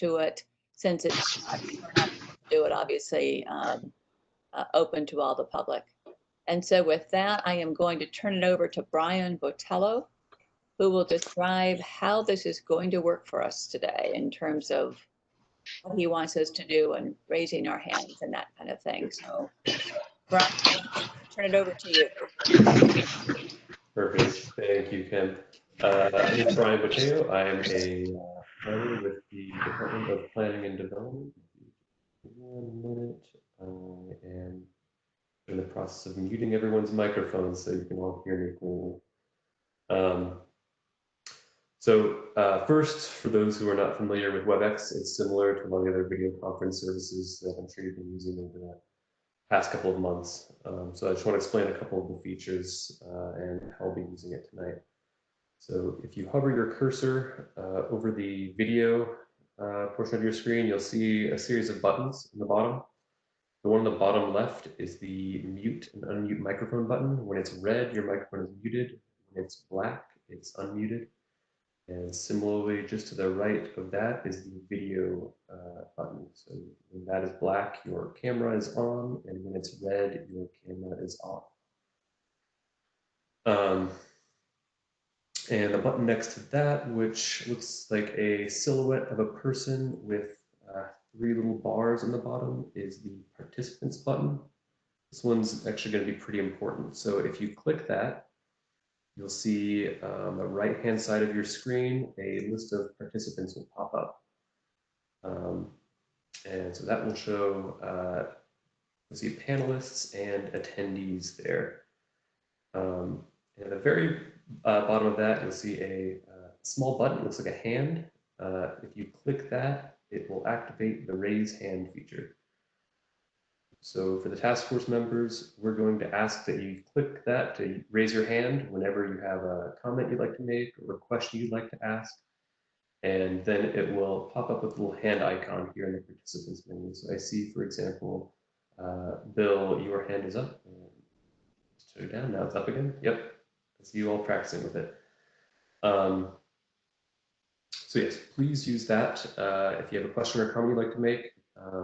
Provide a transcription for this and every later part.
to it, since it's we're not able to do it obviously open to all the public. And so with that, I am going to turn it over to Brian Botello, who will describe how this is going to work for us today in terms of what he wants us to do and raising our hands and that kind of thing. So Brian, I'll turn it over to you. Perfect. Thank you, Kim. My name is Brian Botello. I am a planner with the Department of Planning and Development. 1 minute. I am in the process of muting everyone's microphones so you can all hear me cool. First, for those who are not familiar with WebEx, it's similar to a lot of the other video conference services that I'm sure you've been using over the past couple of months. So I just want to explain a couple of the features and how I'll be using it tonight. So if you hover your cursor over the video portion of your screen, you'll see a series of buttons in the bottom. The one on the bottom left is the mute and unmute microphone button. When it's red, your microphone is muted. When it's black, it's unmuted. And similarly, just to the right of that is the video button. So when that is black, your camera is on, and when it's red, your camera is off. And the button next to that, which looks like a silhouette of a person with 3 little bars on the bottom, is the participants button. This one's actually going to be pretty important. So if you click that, you'll see on the right-hand side of your screen, a list of participants will pop up. And so that will show, you'll see panelists and attendees there. And at the very bottom of that, you'll see a small button. It looks like a hand. If you click that, it will activate the raise hand feature. So for the task force members, we're going to ask that you click that to raise your hand whenever you have a comment you'd like to make or a question you'd like to ask. And then it will pop up with a little hand icon here in the participants menu. So I see, for example, Bill, your hand is up. Let's turn it down. Now it's up again. Yep. I see you all practicing with it. So yes, please use that if you have a question or comment you'd like to make.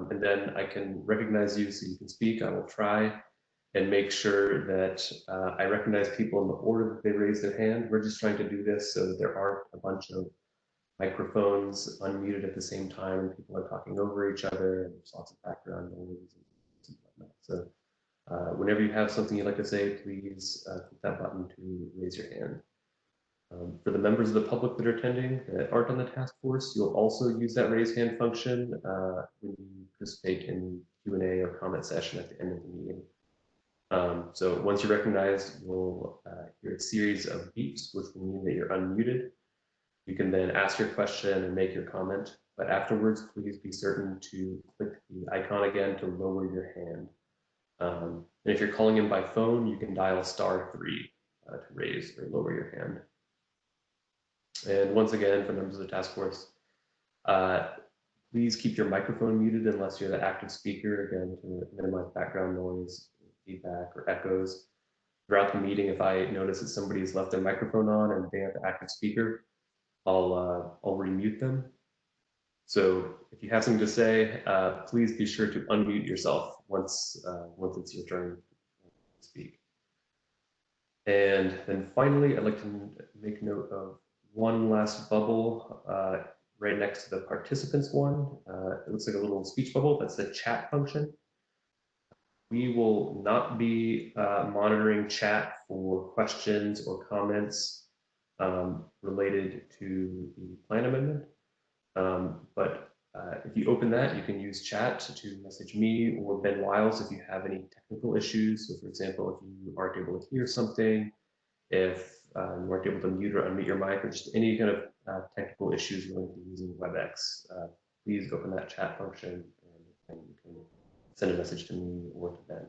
And then I can recognize you so you can speak. I will try and make sure that I recognize people in the order that they raise their hand. We're just trying to do this so that there aren't a bunch of microphones unmuted at the same time and people are talking over each other and there's lots of background noise and whatnot. So whenever you have something you'd like to say, please click that button to raise your hand. For the members of the public that are attending that aren't on the task force, you'll also use that raise hand function when you participate in the Q&A or comment session at the end of the meeting. So once you're recognized, you'll hear a series of beeps, which will mean that you're unmuted. You can then ask your question and make your comment, but afterwards, please be certain to click the icon again to lower your hand. And if you're calling in by phone, you can dial *3 to raise or lower your hand. And once again, for members of the task force, please keep your microphone muted unless you're the active speaker, again, to minimize background noise, feedback, or echoes. Throughout the meeting, if I notice that somebody's left their microphone on and they have the active speaker, I'll remute them. So if you have something to say, please be sure to unmute yourself once it's your turn to speak. And then finally, I'd like to make note of one last bubble right next to the participants one. It looks like a little speech bubble. That's the chat function. We will not be monitoring chat for questions or comments related to the plan amendment. But if you open that, you can use chat to message me or Ben Wiles if you have any technical issues. So for example, if you aren't able to hear something, if you aren't able to mute or unmute your mic, or just any kind of technical issues related to using WebEx, please open that chat function and you can send a message to me or to Ben.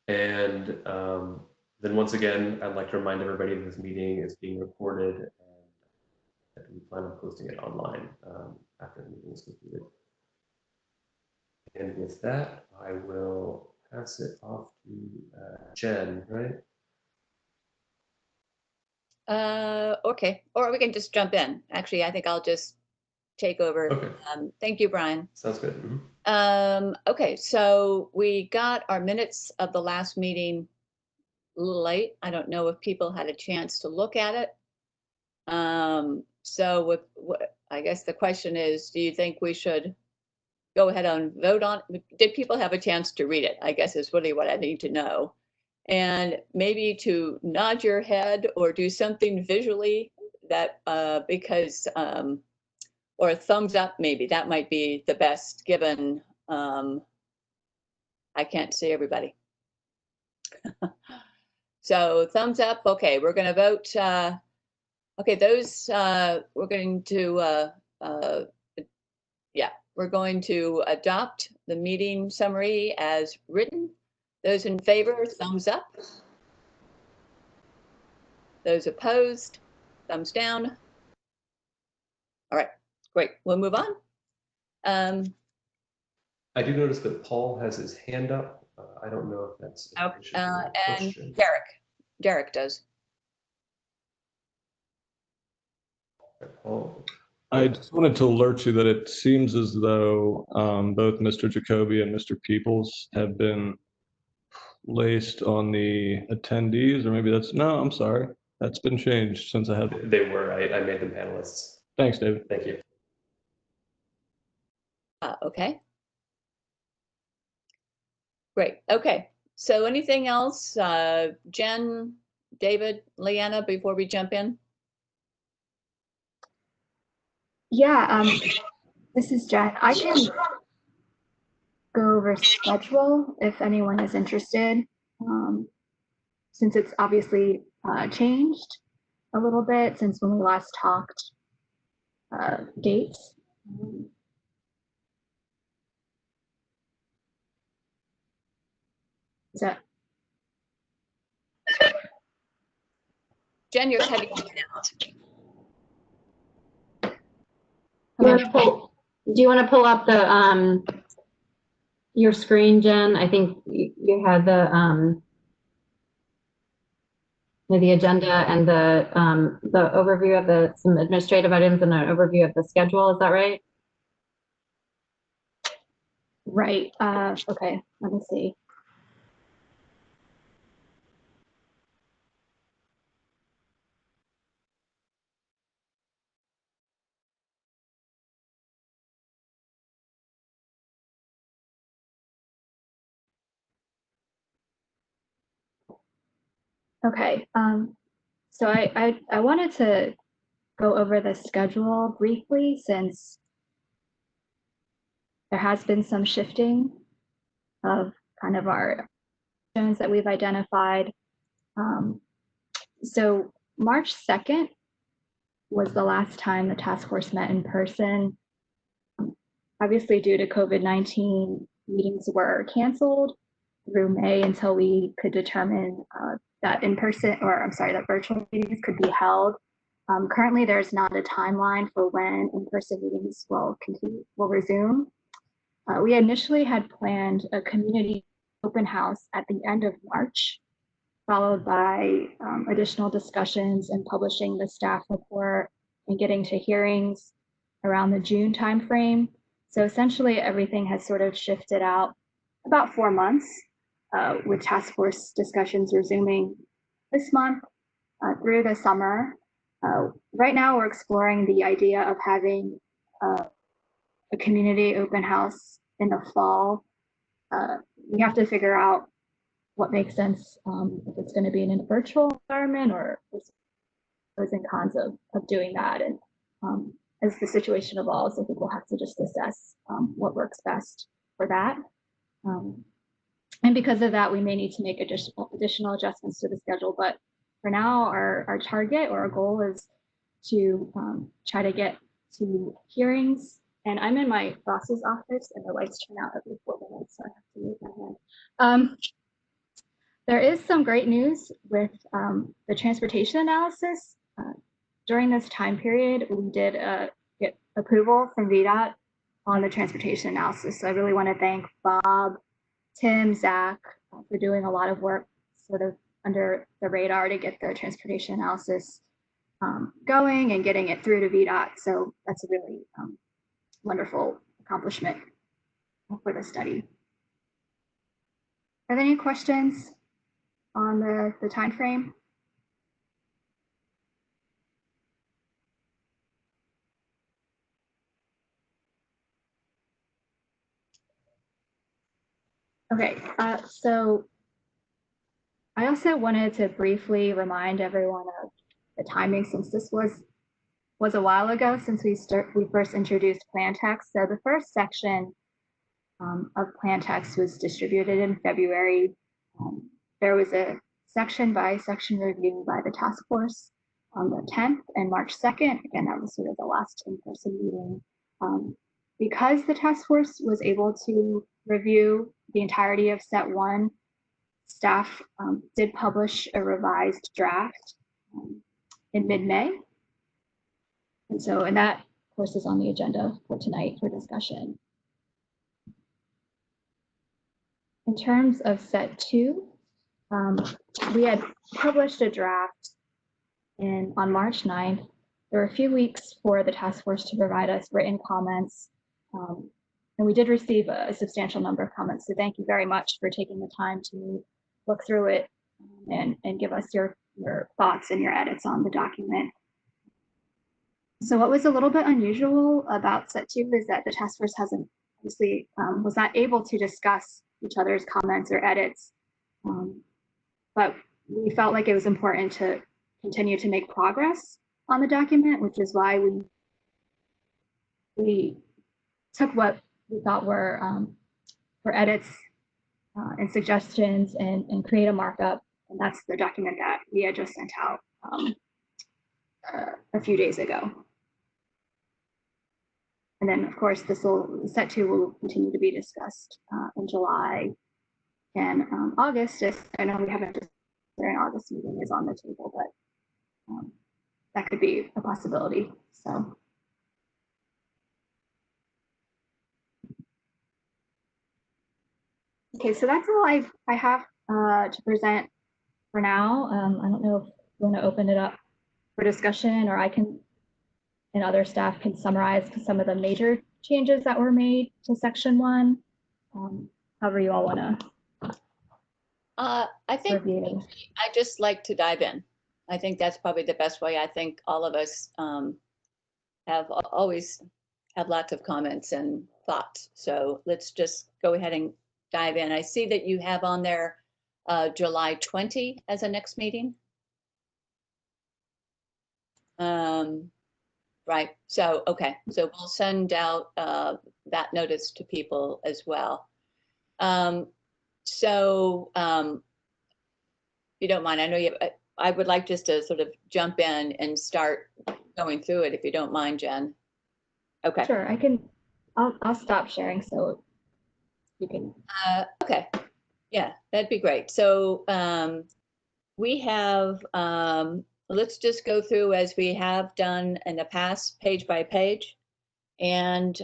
And then once again, I'd like to remind everybody that this meeting is being recorded and that we plan on posting it online after the meeting is completed. And with that, I will pass it off to Jen, right? Okay, or we can just jump in. Actually, I think I'll just take over. Okay. Thank you, Brian. Sounds good. Mhm. Okay, so we got our minutes of the last meeting a little late. I don't know if people had a chance to look at it. So I guess the question is, do you think we should go ahead and vote on? Did people have a chance to read it? I guess is really what I need to know. And maybe to nod your head or do something visually that because or a thumbs up, maybe that might be the best given I can't see everybody. So thumbs up. Okay, we're going to vote. Okay, those we're going to yeah, we're going to adopt the meeting summary as written. Those in favor, thumbs up. Those opposed, thumbs down. All right, great. We'll move on. I do notice that Paul has his hand up. I don't know if that's and Derek does. Paul. I just wanted to alert you that it seems as though both Mr. Jacoby and Mr. Peoples have been placed on the attendees, or maybe that's, no, I'm sorry. That's been changed since I had. They were, I made them panelists. Thanks, David. Thank you. Okay. Great. Okay. So anything else, Jen, David, Leanna, before we jump in? Yeah, this is Jen. I can go over schedule if anyone is interested, since it's obviously changed a little bit since when we last talked dates. Is that Jen, you're cutting out. Do you want to pull up the your screen, Jen? I think you had the agenda and the overview of some administrative items and an overview of the schedule. Is that right? right? Okay, let me see. Okay, so I wanted to go over the schedule briefly since there has been some shifting of kind of our zones that we've identified. So March 2nd was the last time the task force met in person. Obviously, due to COVID-19, meetings were canceled through May until we could determine that that virtual meetings could be held. Currently, there's not a timeline for when in-person meetings will resume. We initially had planned a community open house at the end of March, followed by additional discussions and publishing the staff report and getting to hearings around the June timeframe. So essentially everything has sort of shifted out about 4 months, with task force discussions resuming this month through the summer. Right now we're exploring the idea of having a community open house in the fall. We have to figure out what makes sense, if it's going to be in a virtual environment or pros and cons of doing that. And as the situation evolves, I think we'll have to just assess what works best for that. And because of that, we may need to make additional adjustments to the schedule. But for now, our target or our goal is to try to get to hearings. And I'm in my boss's office and the lights turn out every 4 minutes, so I have to move my hand. There is some great news with the transportation analysis. During this time period, we did get approval from VDOT on the transportation analysis. So I really want to thank Bob, Tim, Zach for doing a lot of work sort of under the radar to get the transportation analysis going and getting it through to VDOT. So that's a really wonderful accomplishment for the study. Are there any questions on the time frame? Okay, so I also wanted to briefly remind everyone of the timing, since this was a while ago since we first introduced plan text. So the first section of plan text was distributed in February. There was a section by section review by the task force on the 10th and March 2nd. Again, that was sort of the last in-person meeting. Because the task force was able to review the entirety of set 1, staff did publish a revised draft in mid-May. And that, of course, is on the agenda for tonight for discussion. In terms of set 2, we had published a draft on March 9th. There were a few weeks for the task force to provide us written comments. And we did receive a substantial number of comments. So thank you very much for taking the time to look through it and give us your thoughts and your edits on the document. So what was a little bit unusual about set 2 is that the task force was not able to discuss each other's comments or edits. But we felt like it was important to continue to make progress on the document, which is why we took what we thought were edits and suggestions and create a markup. And that's the document that we had just sent out a few days ago. And then, of course, set 2 will continue to be discussed in July and August. I know we haven't just during August meeting is on the table, but that could be a possibility. So. Okay, so that's all I have to present for now. I don't know if you want to open it up for discussion, or I can, and other staff can summarize some of the major changes that were made to section 1. However you all want to. I think review. I just like to dive in. I think that's probably the best way. I think all of us have always had lots of comments and thoughts. So let's just go ahead and dive in. I see that you have on there July 20 as a next meeting. Right. So, okay. So we'll send out that notice to people as well. If you don't mind, I know I would like just to sort of jump in and start going through it, if you don't mind, Jen. Okay. Sure, I can. I'll stop sharing so you can. Okay. Yeah, that'd be great. So we have, let's just go through as we have done in the past, page by page. And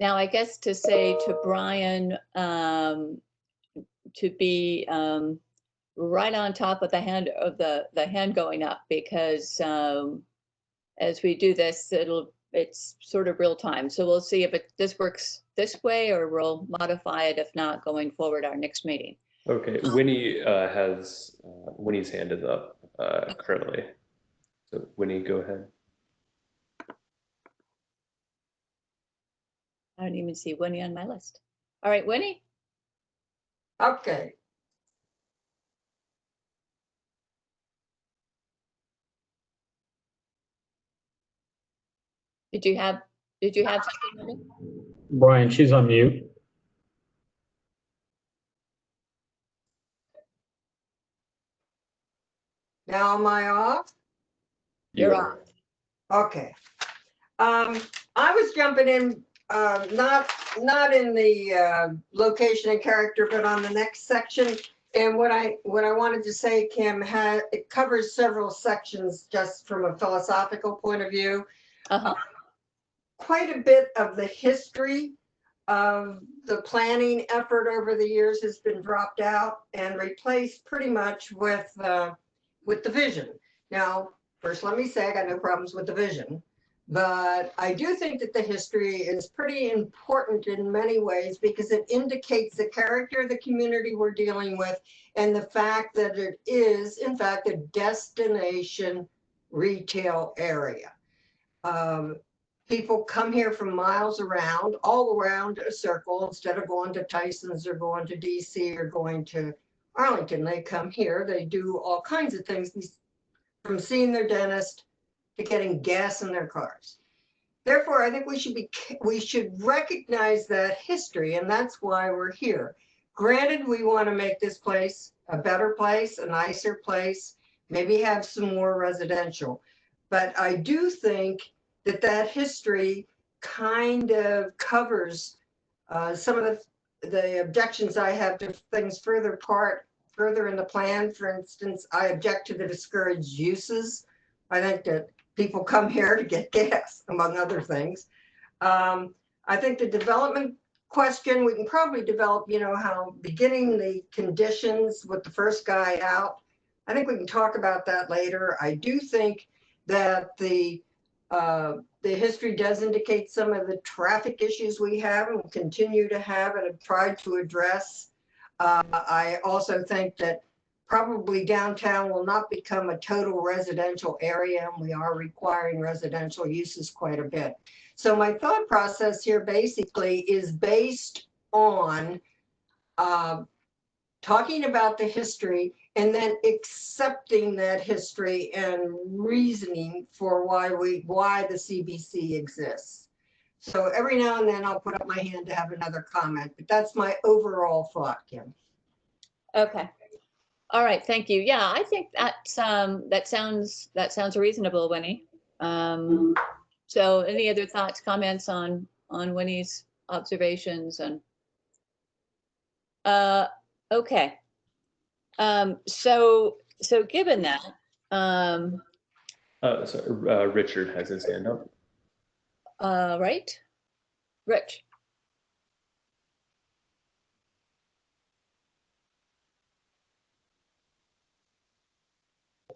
now I guess to say to Brian, to be right on top of the hand of the hand going up, because as we do this, it's sort of real time. So we'll see if this works this way, or we'll modify it if not going forward our next meeting. Okay, Winnie has Winnie's hand is up currently. So Winnie, go ahead. I don't even see Winnie on my list. All right, Winnie. Okay. Did you have something, Winnie? Brian, she's on mute. Now am I off? You're on. Okay. I was jumping in, not in the location and character, but on the next section. And what I wanted to say, Kim, it covers several sections just from a philosophical point of view. Quite a bit of the history of the planning effort over the years has been dropped out and replaced pretty much with the vision. Now, first, let me say I got no problems with the vision, But I do think that the history is pretty important in many ways because it indicates the character of the community we're dealing with and the fact that it is, in fact, a destination retail area. People come here from miles around, all around a circle, instead of going to Tyson's or going to DC or going to Arlington. They come here, they do all kinds of things, from seeing their dentist to getting gas in their cars. Therefore, I think we should recognize that history, and that's why we're here. Granted, we want to make this place a better place, a nicer place, maybe have some more residential. But I do think that that history kind of covers some of the objections I have to things further in the plan. For instance, I object to the discouraged uses. I think that people come here to get gas, among other things. I think the development question, we can probably develop, how beginning the conditions with the first guy out. I think we can talk about that later. I do think that the history does indicate some of the traffic issues we have and will continue to have and have tried to address. I also think that probably downtown will not become a total residential area, and we are requiring residential uses quite a bit. So my thought process here basically is based on talking about the history and then accepting that history and reasoning for why the CBC exists. So every now and then I'll put up my hand to have another comment, but that's my overall thought, Kim. Okay. All right, thank you. Yeah, I think that sounds reasonable, Winnie. So any other thoughts, comments on Winnie's observations? And okay. So given that, sorry, Richard has his hand up. right, Rich.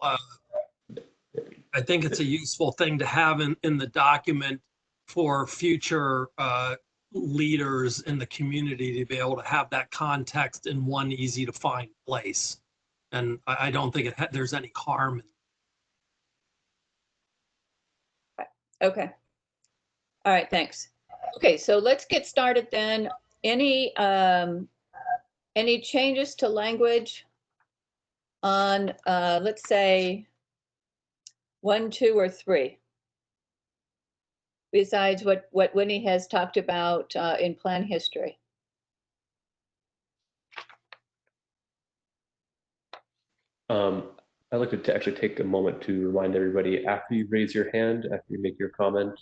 I think it's a useful thing to have in the document for future leaders in the community to be able to have that context in one easy to find place. And I don't think there's any harm. Okay. All right, thanks. Okay, so let's get started then. Any changes to language on, let's say, 1, 2, or 3, besides what Winnie has talked about in plan history? I'd like to actually take a moment to remind everybody, after you raise your hand, after you make your comment,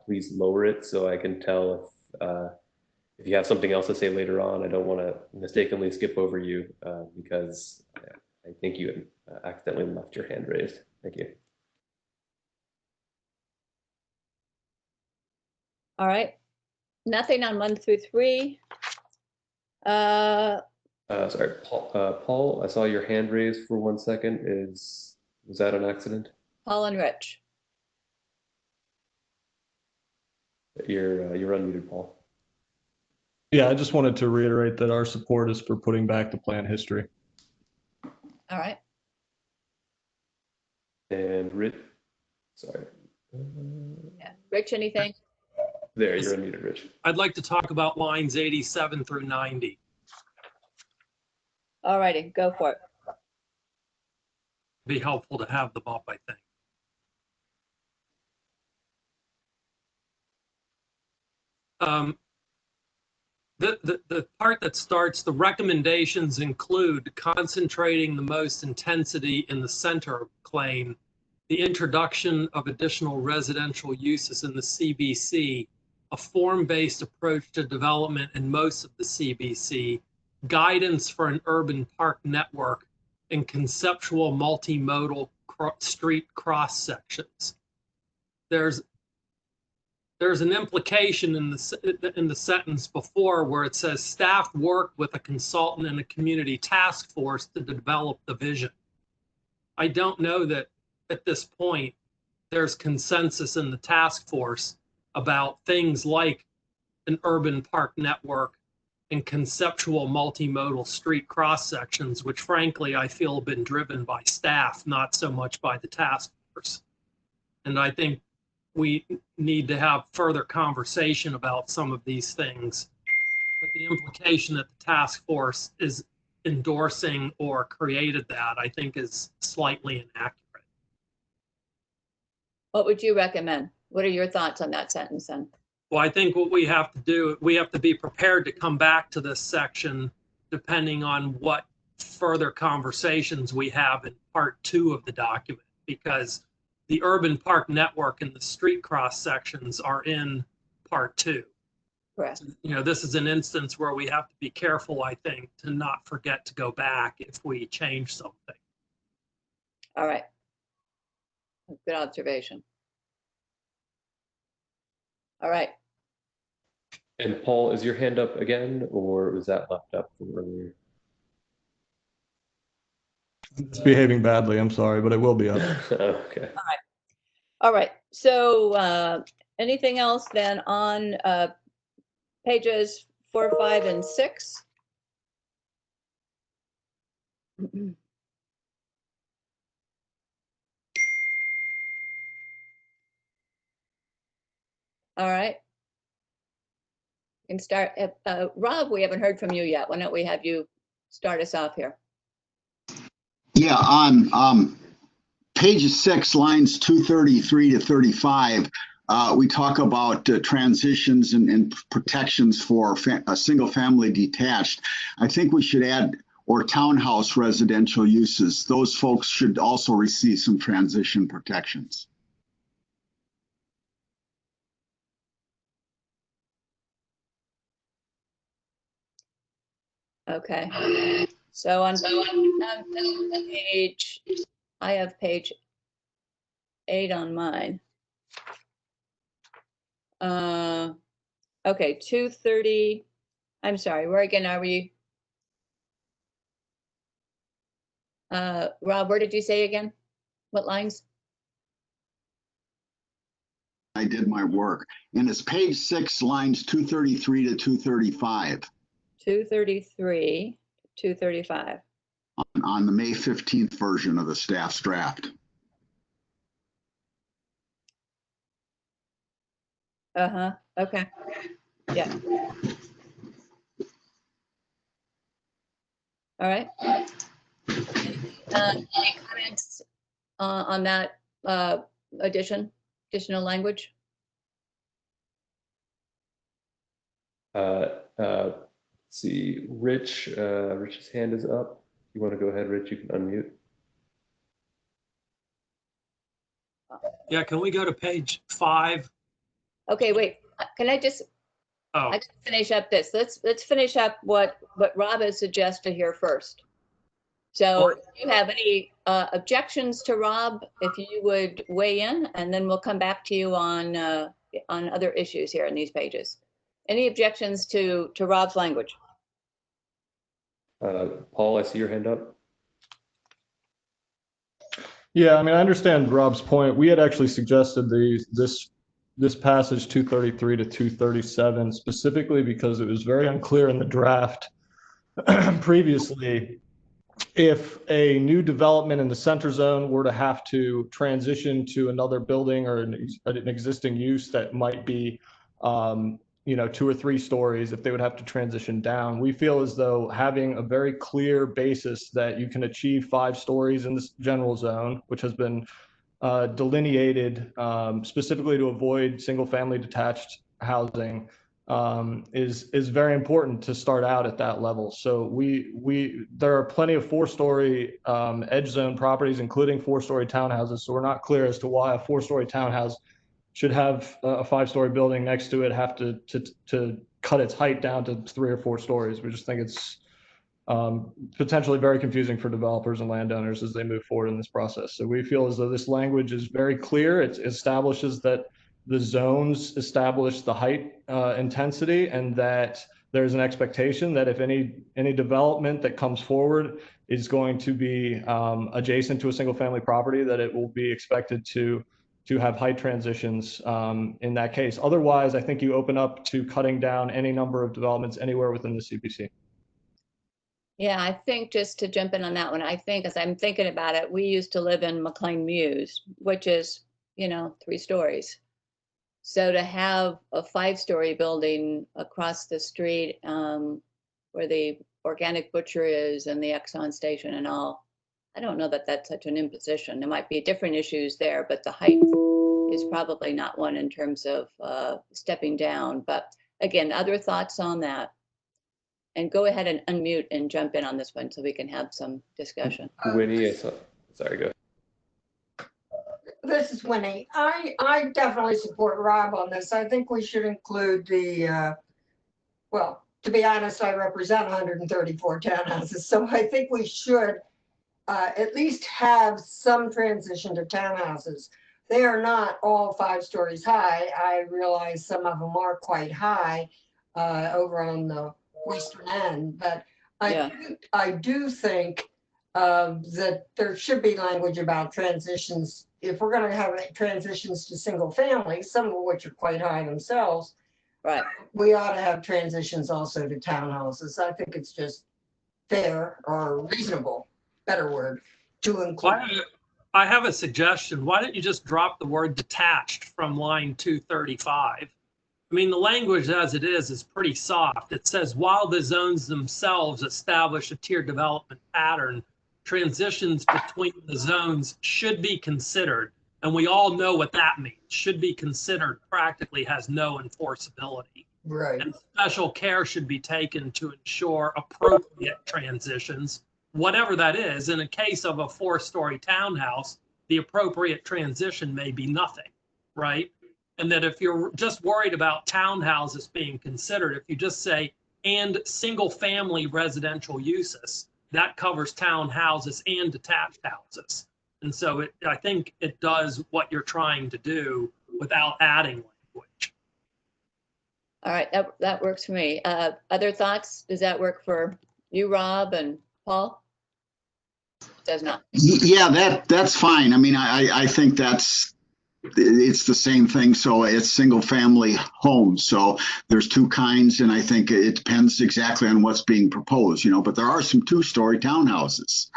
please lower it so I can tell if you have something else to say later on. I don't want to mistakenly skip over you because I think you accidentally left your hand raised. Thank you. All right, nothing on 1 through 3. Sorry, Paul, I saw your hand raised for 1 second. Was that an accident? Paul and Rich. You're unmuted, Paul. Yeah, I just wanted to reiterate that our support is for putting back the plan history. All right. And Rich, sorry. Yeah. Rich, anything? There, you're unmuted, Rich. I'd like to talk about lines 87 through 90. All righty, go for it. Be helpful to have them up, I think. The part that starts, the recommendations include concentrating the most intensity in the center of McLean, the introduction of additional residential uses in the CBC, a form-based approach to development in most of the CBC, guidance for an urban park network, and conceptual multimodal street cross sections. There's an implication in the sentence before where it says staff worked with a consultant and a community task force to develop the vision. I don't know that at this point there's consensus in the task force about things like an urban park network and conceptual multimodal street cross sections, which frankly I feel have been driven by staff, not so much by the task force. And I think we need to have further conversation about some of these things. But the implication that the task force is endorsing or created that, I think, is slightly inaccurate. What would you recommend? What are your thoughts on that sentence then? Well, I think what we have to do, we have to be prepared to come back to this section depending on what further conversations we have in part 2 of the document, because the urban park network and the street cross sections are in part 2. Correct. You know, this is an instance where we have to be careful, I think, to not forget to go back if we change something. All right. Good observation. All right. And Paul, is your hand up again, or was that left up from earlier? It's behaving badly, I'm sorry, but it will be up. Okay. All right. So anything else then on pages 4, 5, and 6? All right. We can start. Rob, we haven't heard from you yet. Why don't we have you start us off here? Yeah, on page 6, lines 233 to 35, we talk about transitions and protections for a single family detached. I think we should add or townhouse residential uses. Those folks should also receive some transition protections. Okay. So on page, I have page 8 on mine. Okay, 230. I'm sorry, where again are we? Rob, where did you say again? What lines? I did my work. And it's page 6, lines 233 to 235. 233, 235. On the May 15th version of the staff's draft. Uh-huh, okay. Yeah. All right. Any comments on that additional language? Let's see, Rich, Rich's hand is up. If you want to go ahead, Rich, you can unmute. Yeah, can we go to page 5? Okay, wait, can I just, Oh, I gotta finish up this. Let's finish up what Rob has suggested here first. So if you have any objections to Rob, if you would weigh in, and then we'll come back to you on other issues here in these pages. Any objections to Rob's language? Paul, I see your hand up. Yeah, I mean, I understand Rob's point. We had actually suggested this passage 233 to 237 specifically because it was very unclear in the draft previously if a new development in the center zone were to have to transition to another building or an existing use that might be, 2 or 3 stories, if they would have to transition down. We feel as though having a very clear basis that you can achieve 5 stories in this general zone, which has been delineated specifically to avoid single family detached housing, is very important to start out at that level. So there are plenty of 4-story edge zone properties, including 4-story townhouses. So we're not clear as to why a 4-story townhouse should have a 5-story building next to it have to cut its height down to 3 or 4 stories. We just think it's potentially very confusing for developers and landowners as they move forward in this process. So we feel as though this language is very clear. It establishes that the zones establish the height intensity, and that there's an expectation that if any development that comes forward is going to be adjacent to a single family property, that it will be expected to to have height transitions in that case. Otherwise, I think you open up to cutting down any number of developments anywhere within the CBC. Yeah, I think just to jump in on that one, I think as I'm thinking about it, we used to live in McLean Mews, which is, 3 stories. So to have a 5-story building across the street where the organic butcher is and the Exxon station and all, I don't know that that's such an imposition. There might be different issues there, but the height is probably not one in terms of stepping down. But again, other thoughts on that? And go ahead and unmute and jump in on this one so we can have some discussion. Winnie, sorry, go ahead. This is Winnie. I definitely support Rob on this. I think we should include the, well, to be honest, I represent 134 townhouses. So I think we should at least have some transition to townhouses. They are not all 5 stories high. I realize some of them are quite high over on the western end, but I do think that there should be language about transitions. If we're going to have transitions to single family, some of which are quite high themselves, right? We ought to have transitions also to townhouses. I think it's just fair or reasonable, better word, to include. I have a suggestion. Why don't you just drop the word detached from line 235? I mean, the language as it is pretty soft. It says, while the zones themselves establish a tiered development pattern, transitions between the zones should be considered. And we all know what that means. Should be considered practically has no enforceability. Right. And special care should be taken to ensure appropriate transitions, whatever that is. In a case of a 4-story townhouse, the appropriate transition may be nothing, right? And that if you're just worried about townhouses being considered, if you just say, and single family residential uses, that covers townhouses and detached houses. And so I think it does what you're trying to do without adding language. All right, that works for me. Other thoughts? Does that work for you, Rob and Paul? Does not. Yeah, that's fine. I mean, I think it's the same thing. So it's single family homes. So there's 2 kinds, and I think it depends exactly on what's being proposed, but there are some 2-story townhouses.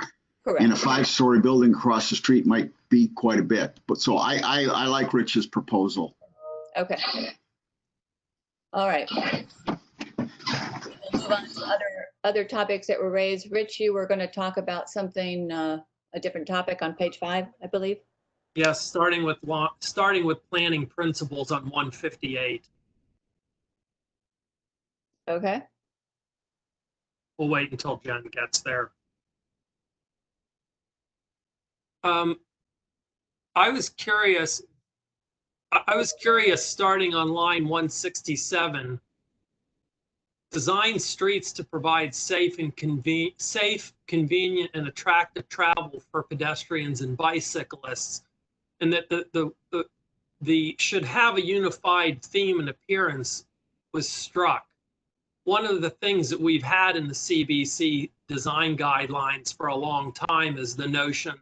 Correct. And a 5-story building across the street might be quite a bit. But so I like Rich's proposal. Okay. All right. We'll move on to other topics that were raised. Rich, you were going to talk about something, a different topic on page 5, I believe. Yes, starting with planning principles on 158. Okay. We'll wait until Jen gets there. I was curious starting on line 167. Design streets to provide safe, convenient, and attractive travel for pedestrians and bicyclists, and that the should have a unified theme and appearance was struck. One of the things that we've had in the CBC design guidelines for a long time is the notion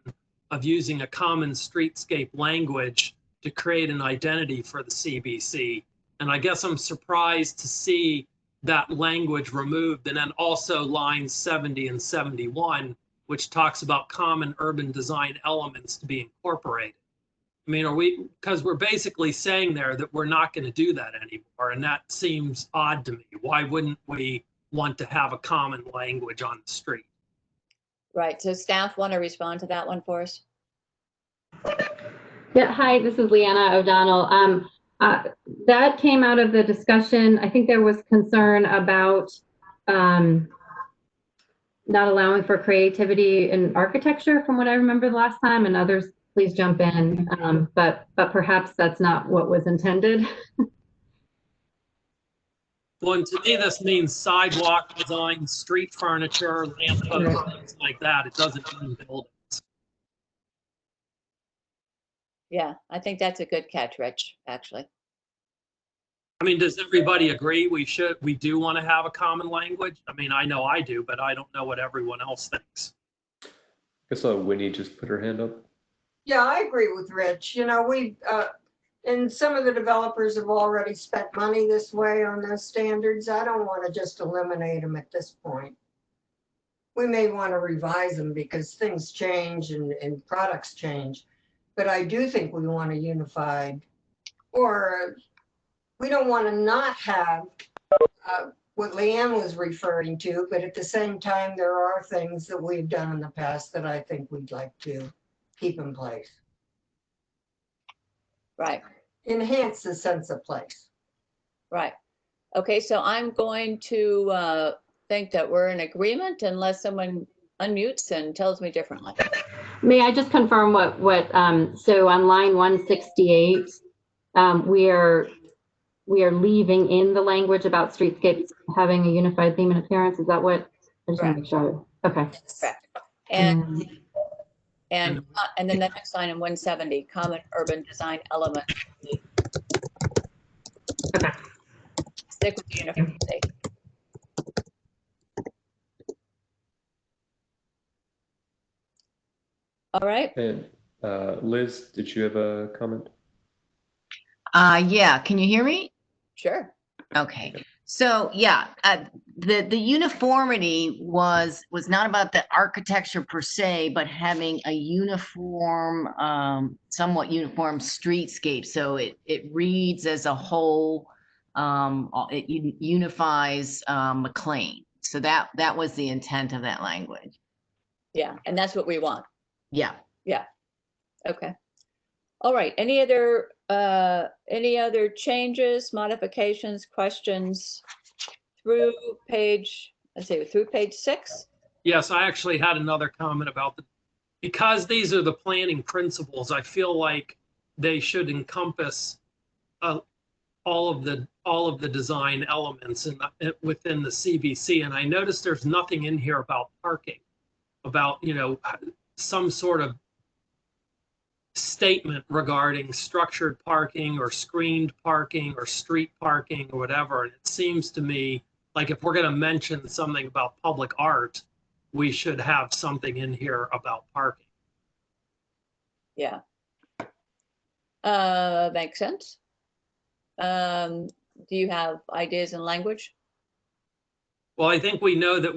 of using a common streetscape language to create an identity for the CBC. And I guess I'm surprised to see that language removed. And then also lines 70 and 71, which talks about common urban design elements to be incorporated. I mean, because we're basically saying there that we're not going to do that anymore. And that seems odd to me. Why wouldn't we want to have a common language on the street? Right. So staff want to respond to that one for us? Yeah, hi, this is Leanna O'Donnell. That came out of the discussion. I think there was concern about not allowing for creativity in architecture from what I remember the last time, and others please jump in, but perhaps that's not what was intended. Well, and to me, this means sidewalk design, street furniture, lampposts, things like that. It doesn't mean buildings. Yeah, I think that's a good catch, Rich, actually. I mean, does everybody agree we do want to have a common language? I mean, I know I do, but I don't know what everyone else thinks. I saw Winnie just put her hand up. Yeah, I agree with Rich. You know, and some of the developers have already spent money this way on those standards. I don't want to just eliminate them at this point. We may want to revise them because things change and products change. But I do think we want a unified, or we don't want to not have what Leanne was referring to, but at the same time, there are things that we've done in the past that I think we'd like to keep in place. Right, Enhance the sense of place. right. Okay, so I'm going to think that we're in agreement unless someone unmutes and tells me differently. May I just confirm so on line 168, we are leaving in the language about streetscapes having a unified theme and appearance. Is that what? I just want to make sure. Okay. Correct. And then the next line in 170, common urban design element. Okay. Stick with the uniformity. All right. And Liz, did you have a comment? Yeah, can you hear me? Sure. Okay. So yeah, the uniformity was not about the architecture per se, but having a uniform, somewhat uniform streetscape. So it reads as a whole. It unifies McLean. So that was the intent of that language. Yeah, and that's what we want. Yeah. Yeah. Okay. All right. Any other changes, modifications, questions through page, through page 6? Yes, I actually had another comment about because these are the planning principles, I feel like they should encompass all of the design elements within the CBC. And I noticed there's nothing in here about parking, about, you know, some sort of statement regarding structured parking or screened parking or street parking or whatever. And it seems to me like if we're going to mention something about public art, we should have something in here about parking. Yeah. Makes sense. Do you have ideas in language? Well, I think we know that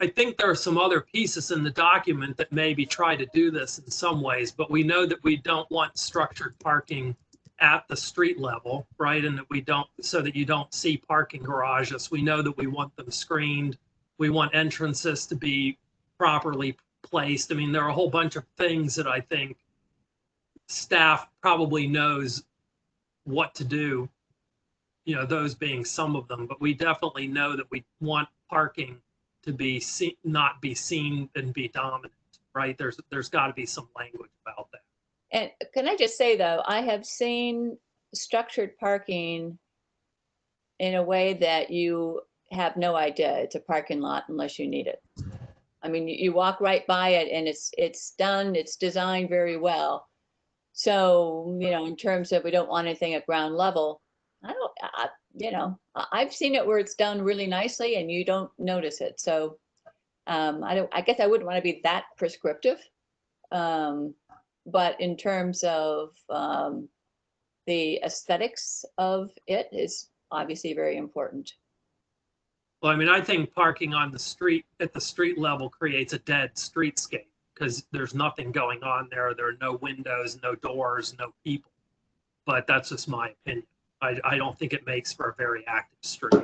I think there are some other pieces in the document that maybe try to do this in some ways, but we know that we don't want structured parking at the street level, right? And that we don't, so that you don't see parking garages. We know that we want them screened. We want entrances to be properly placed. I mean, there are a whole bunch of things that I think staff probably knows what to do, you know, those being some of them, but we definitely know that we want parking to be not be seen and be dominant, right? There's got to be some language about that. And can I just say though, I have seen structured parking in a way that you have no idea it's a parking lot unless you need it. I mean, you walk right by it and it's done, it's designed very well. So, you know, in terms of we don't want anything at ground level, I've seen it where it's done really nicely and you don't notice it. So I guess I wouldn't want to be that prescriptive. But in terms of the aesthetics of it is obviously very important. Well, I mean, I think parking on the street at the street level creates a dead streetscape because there's nothing going on there. There are no windows, no doors, no people. But that's just my opinion. I don't think it makes for a very active street.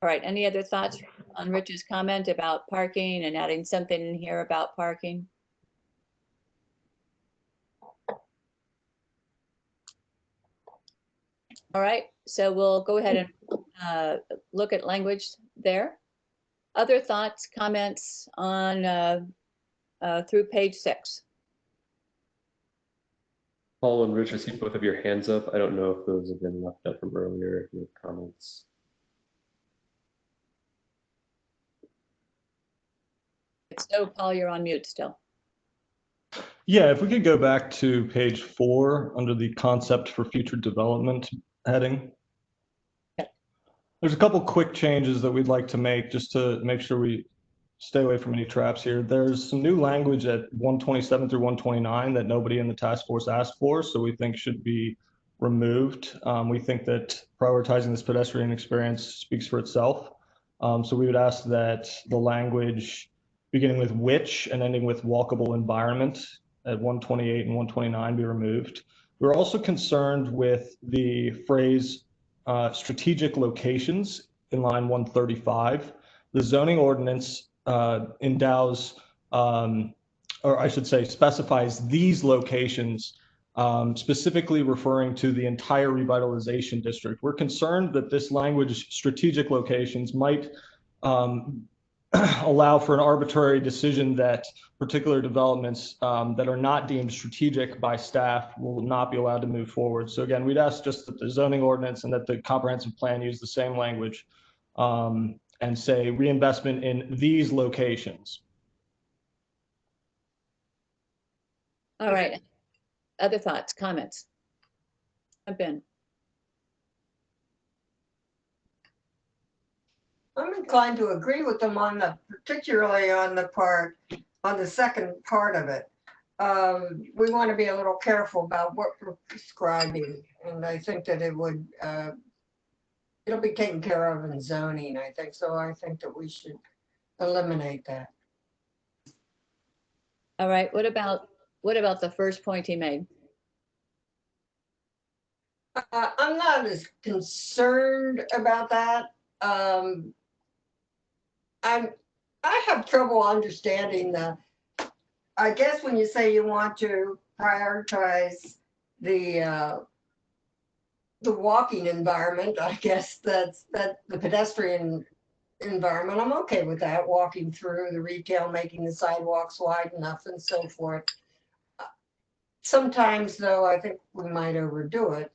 All right, any other thoughts on Rich's comment about parking and adding something in here about parking? All right, so we'll go ahead and look at language there. Other thoughts, comments on through page 6? Paul and Rich, I see both of your hands up. I don't know if those have been left up from earlier, if you have comments. So Paul, you're on mute still. Yeah, if we could go back to page 4 under the concept for future development heading. Okay. There's a couple quick changes that we'd like to make just to make sure we stay away from any traps here. There's some new language at 127 through 129 that nobody in the task force asked for, so we think should be removed. We think that prioritizing this pedestrian experience speaks for itself. So we would ask that the language beginning with which and ending with walkable environment at 128 and 129 be removed. We're also concerned with the phrase strategic locations in line 135. The zoning ordinance endows, or I should say specifies these locations, specifically referring to the entire revitalization district. We're concerned that this language, strategic locations, might allow for an arbitrary decision that particular developments that are not deemed strategic by staff will not be allowed to move forward. So again, we'd ask just that the zoning ordinance and that the comprehensive plan use the same language and say reinvestment in these locations. All right. Other thoughts, comments? Jump in. I'm inclined to agree with them on particularly on the second part of it. We want to be a little careful about what we're prescribing, and I think that it'll be taken care of in zoning, I think. So I think that we should eliminate that. All right, what about the first point he made? I'm not as concerned about that. I have trouble understanding I guess when you say you want to prioritize the walking environment, I guess that's the pedestrian environment. I'm okay with that, walking through the retail, making the sidewalks wide enough and so forth. Sometimes though, I think we might overdo it,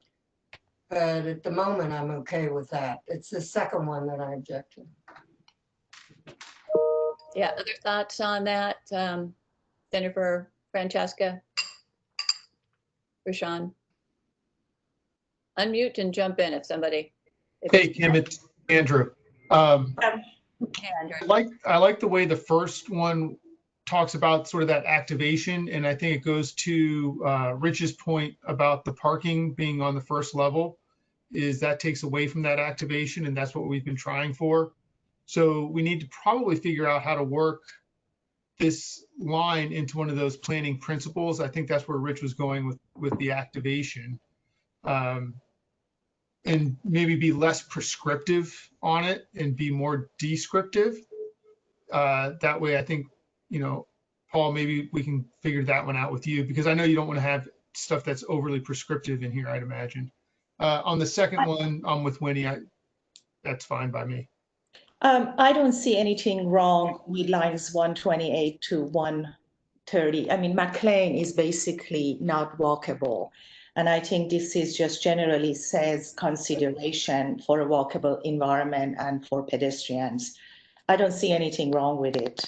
but at the moment I'm okay with that. It's the second one that I object to. Yeah, other thoughts on that? Jennifer, Francesca, Rashawn? Unmute and jump in if somebody. Hey, Kim, it's Andrew. Andrew. I like the way the first one talks about sort of that activation, and I think it goes to Rich's point about the parking being on the first level, is that takes away from that activation, and that's what we've been trying for. So we need to probably figure out how to work this line into one of those planning principles. I think that's where Rich was going with the activation. And maybe be less prescriptive on it and be more descriptive. That way, I think, Paul, maybe we can figure that one out with you, because I know you don't want to have stuff that's overly prescriptive in here, I'd imagine. On the second one, I'm with Winnie. That's fine by me. I don't see anything wrong with lines 128 to 130. I mean, McLean is basically not walkable. And I think this is just generally says consideration for a walkable environment and for pedestrians. I don't see anything wrong with it.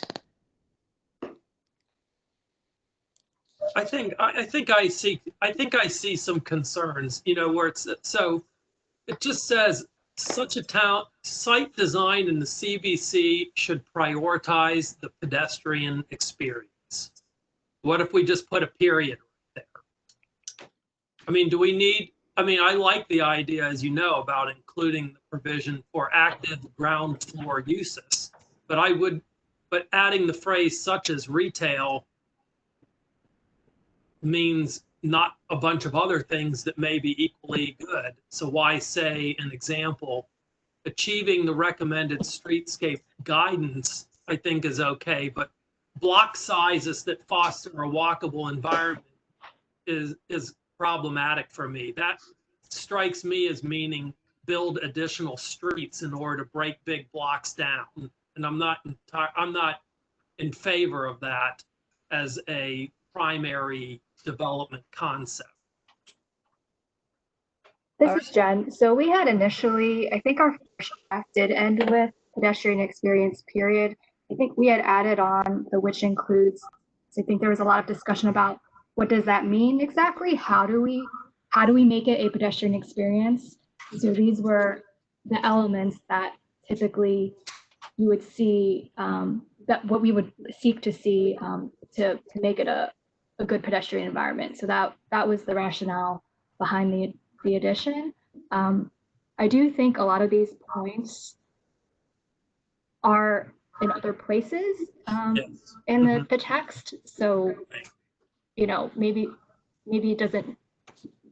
I think I see some concerns, where it's, so it just says such a town site design in the CBC should prioritize the pedestrian experience. What if we just put a period right there? I mean, do we need, I like the idea, as you know, about including the provision for active ground floor uses, but adding the phrase such as retail means not a bunch of other things that may be equally good. So why say an example? Achieving the recommended streetscape guidance, I think, is okay, but block sizes that foster a walkable environment is problematic for me. That strikes me as meaning build additional streets in order to break big blocks down, and I'm not in favor of that as a primary development concept. This is Jen. So we had initially, I think our first draft did end with pedestrian experience period. I think we had added on the which includes, so I think there was a lot of discussion about what does that mean exactly? How do we make it a pedestrian experience? So these were the elements that typically you would see the that what we would seek to see to make it a good pedestrian environment. So that was the rationale behind the addition. I do think a lot of these points are in other places Yes. in the text. So, you know, maybe it doesn't,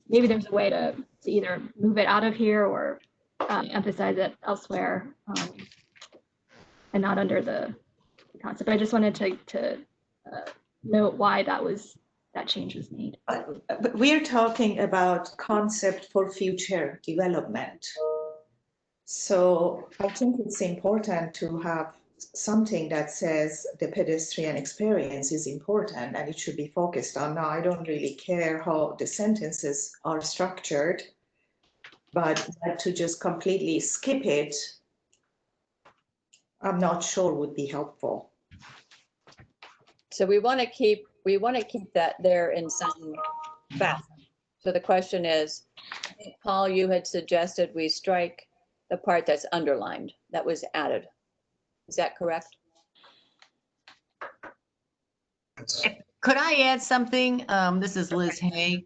maybe there's a way to either move it out of here or emphasize it elsewhere and not under the concept. But I just wanted to note why that change was made. But we're talking about concept for future development. So I think it's important to have something that says the pedestrian experience is important and it should be focused on. Now, I don't really care how the sentences are structured, but to just completely skip it, I'm not sure would be helpful. So we want to keep that there in some fashion. So the question is, I think, Paul, you had suggested we strike the part that's underlined, that was added. Is that correct? Could I add something? This is Liz Hay.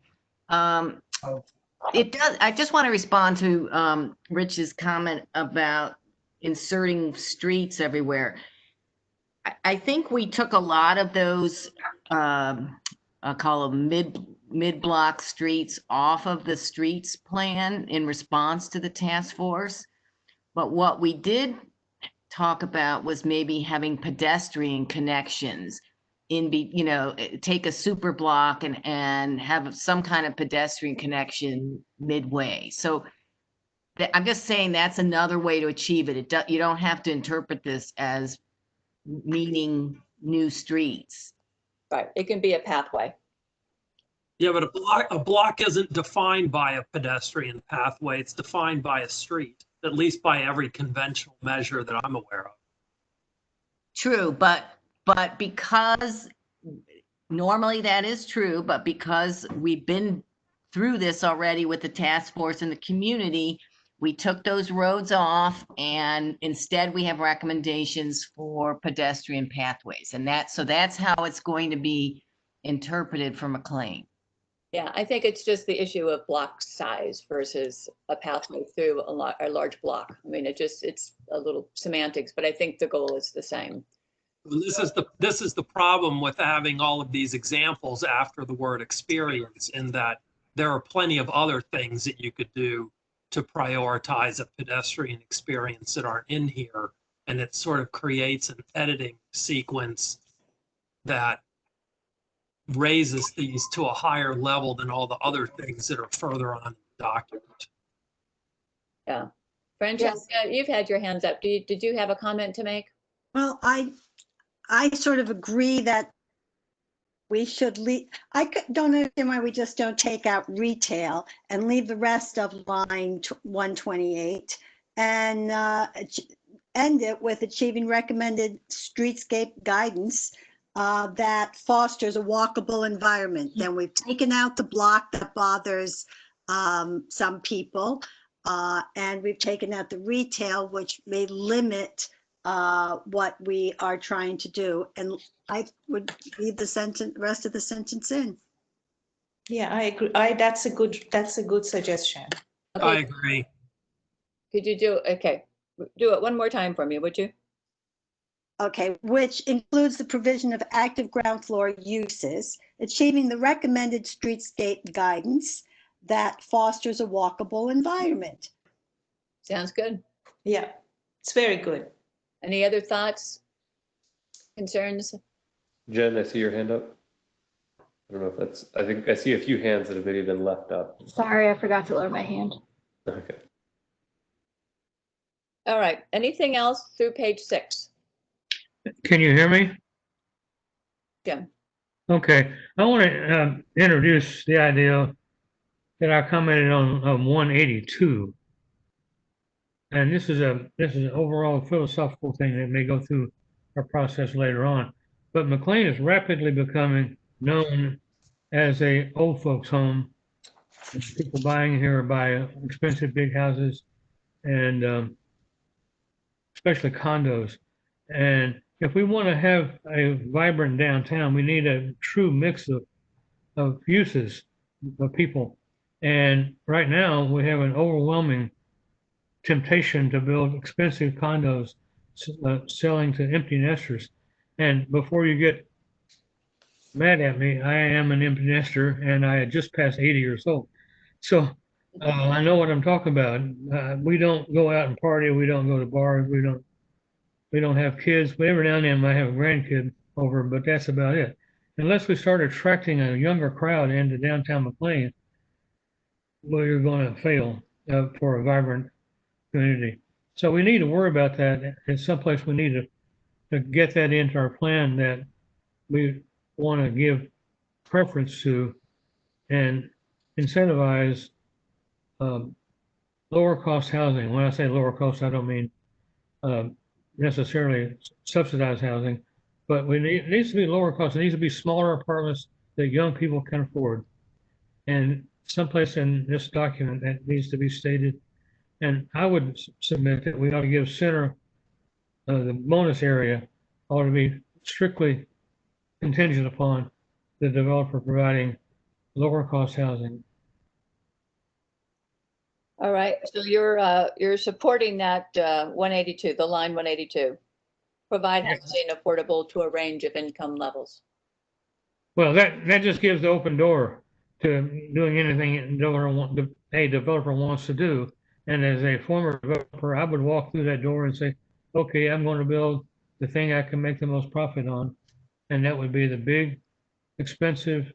It does, I just want to respond to Rich's comment about inserting streets everywhere. I think we took a lot of those, I'll call them mid-block streets off of the streets plan in response to the task force. But what we did talk about was maybe having pedestrian connections take a super block and have some kind of pedestrian connection midway. So I'm just saying that's another way to achieve it. You don't have to interpret this as meaning new streets. Right, it can be a pathway. Yeah, but a block isn't defined by a pedestrian pathway. It's defined by a street, at least by every conventional measure that I'm aware of. True, but because normally that is true, but because we've been through this already with the task force and the community, we took those roads off and instead we have recommendations for pedestrian pathways. And so that's how it's going to be interpreted for McLean. Yeah, I think it's just the issue of block size versus a pathway through a large block. I mean, it's a little semantics, but I think the goal is the same. This is the problem with having all of these examples after the word experience, in that there are plenty of other things that you could do to prioritize a pedestrian experience that aren't in here. And it sort of creates an editing sequence that raises these to a higher level than all the other things that are further on in the document. Yeah. Francesca, you've had your hands up. Did you have a comment to make? Well, I sort of agree that we should leave. Don't understand why we just don't take out retail and leave the rest of line 128 and end it with achieving recommended streetscape guidance that fosters a walkable environment. Then we've taken out the block that bothers some people, and we've taken out the retail, which may limit what we are trying to do. And I would leave the rest of the sentence in. Yeah, I agree. That's a good suggestion. Okay. I agree. Could you do it one more time for me, would you? Okay, which includes the provision of active ground floor uses, achieving the recommended streetscape guidance that fosters a walkable environment. Sounds good. Yeah, it's very good. Any other thoughts, concerns? Jen, I see your hand up. I don't know if that's, I think I see a few hands that have maybe been left up. Sorry, I forgot to lower my hand. Okay. All right, anything else through page 6? Can you hear me? Jim. Okay, I want to introduce the idea that I commented on 182. And this is an overall philosophical thing that may go through our process later on. But McLean is rapidly becoming known as a old folks home. People buying here buy expensive big houses and especially condos. And if we want to have a vibrant downtown, we need a true mix of uses of people. And right now, we have an overwhelming temptation to build expensive condos selling to empty nesters. And before you get mad at me, I am an empty nester and I had just passed 80 years old. So I know what I'm talking about. We don't go out and party. We don't go to bars. We don't have kids. But every now and then I might have a grandkid over, but that's about it. Unless we start attracting a younger crowd into downtown McLean, well, you're going to fail for a vibrant community. So we need to worry about that. It's someplace we need to get that into our plan that we want to give preference to and incentivize lower cost housing. When I say lower cost, I don't mean necessarily subsidized housing, but it needs to be lower cost. It needs to be smaller apartments that young people can afford. And someplace in this document that needs to be stated. And I would submit that we ought to give center, the bonus area ought to be strictly contingent upon the developer providing lower cost housing. All right, so you're supporting that 182, the line 182. Provide housing affordable to a range of income levels. Well, that just gives the open door to doing anything a developer wants to do. And as a former developer, I would walk through that door and say, okay, I'm going to build the thing I can make the most profit on. And that would be the big, expensive,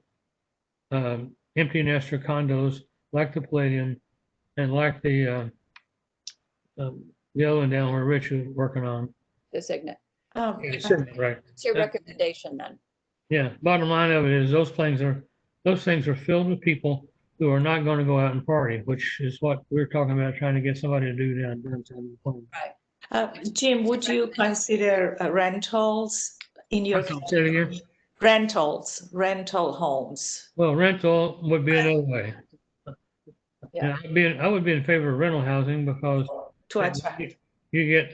empty nester condos like the Palladium and like the other one down where Rich is working on. The Signet. Right. What's your recommendation then? Yeah, bottom line of it is those things are filled with people who are not going to go out and party, which is what we're talking about trying to get somebody to do downtown. Right. Jim, would you consider rentals in your rental homes? Well, rental would be another way. Yeah. I would be in favor of rental housing because you get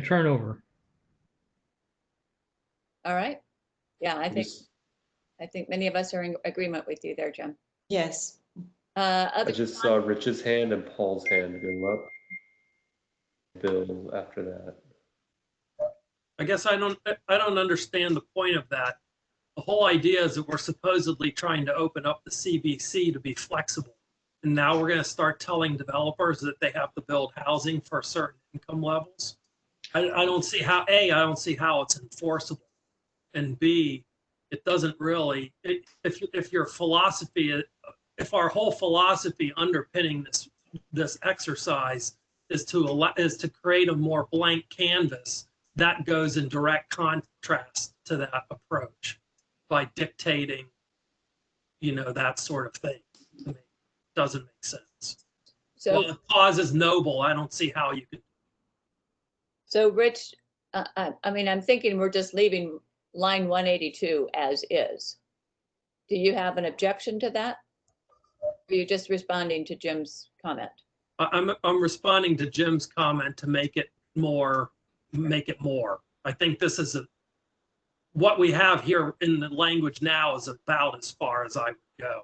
turnover. All right. Yeah, I think many of us are in agreement with you there, Jim. Yes. I just saw Rich's hand and Paul's hand go up. Bill after that. I guess I don't understand the point of that. The whole idea is that we're supposedly trying to open up the CBC to be flexible. And now we're going to start telling developers that they have to build housing for certain income levels. I don't see how, A, I don't see how it's enforceable. And B, it doesn't really, if your philosophy, if our whole philosophy underpinning this exercise is to create a more blank canvas, that goes in direct contrast to that approach by dictating, that sort of thing. To me, doesn't make sense. So while the cause is noble, I don't see how you could. So Rich, I'm thinking we're just leaving line 182 as is. Do you have an objection to that? Or are you just responding to Jim's comment? I'm responding to Jim's comment to make it more. I think this is what we have here in the language now is about as far as I would go.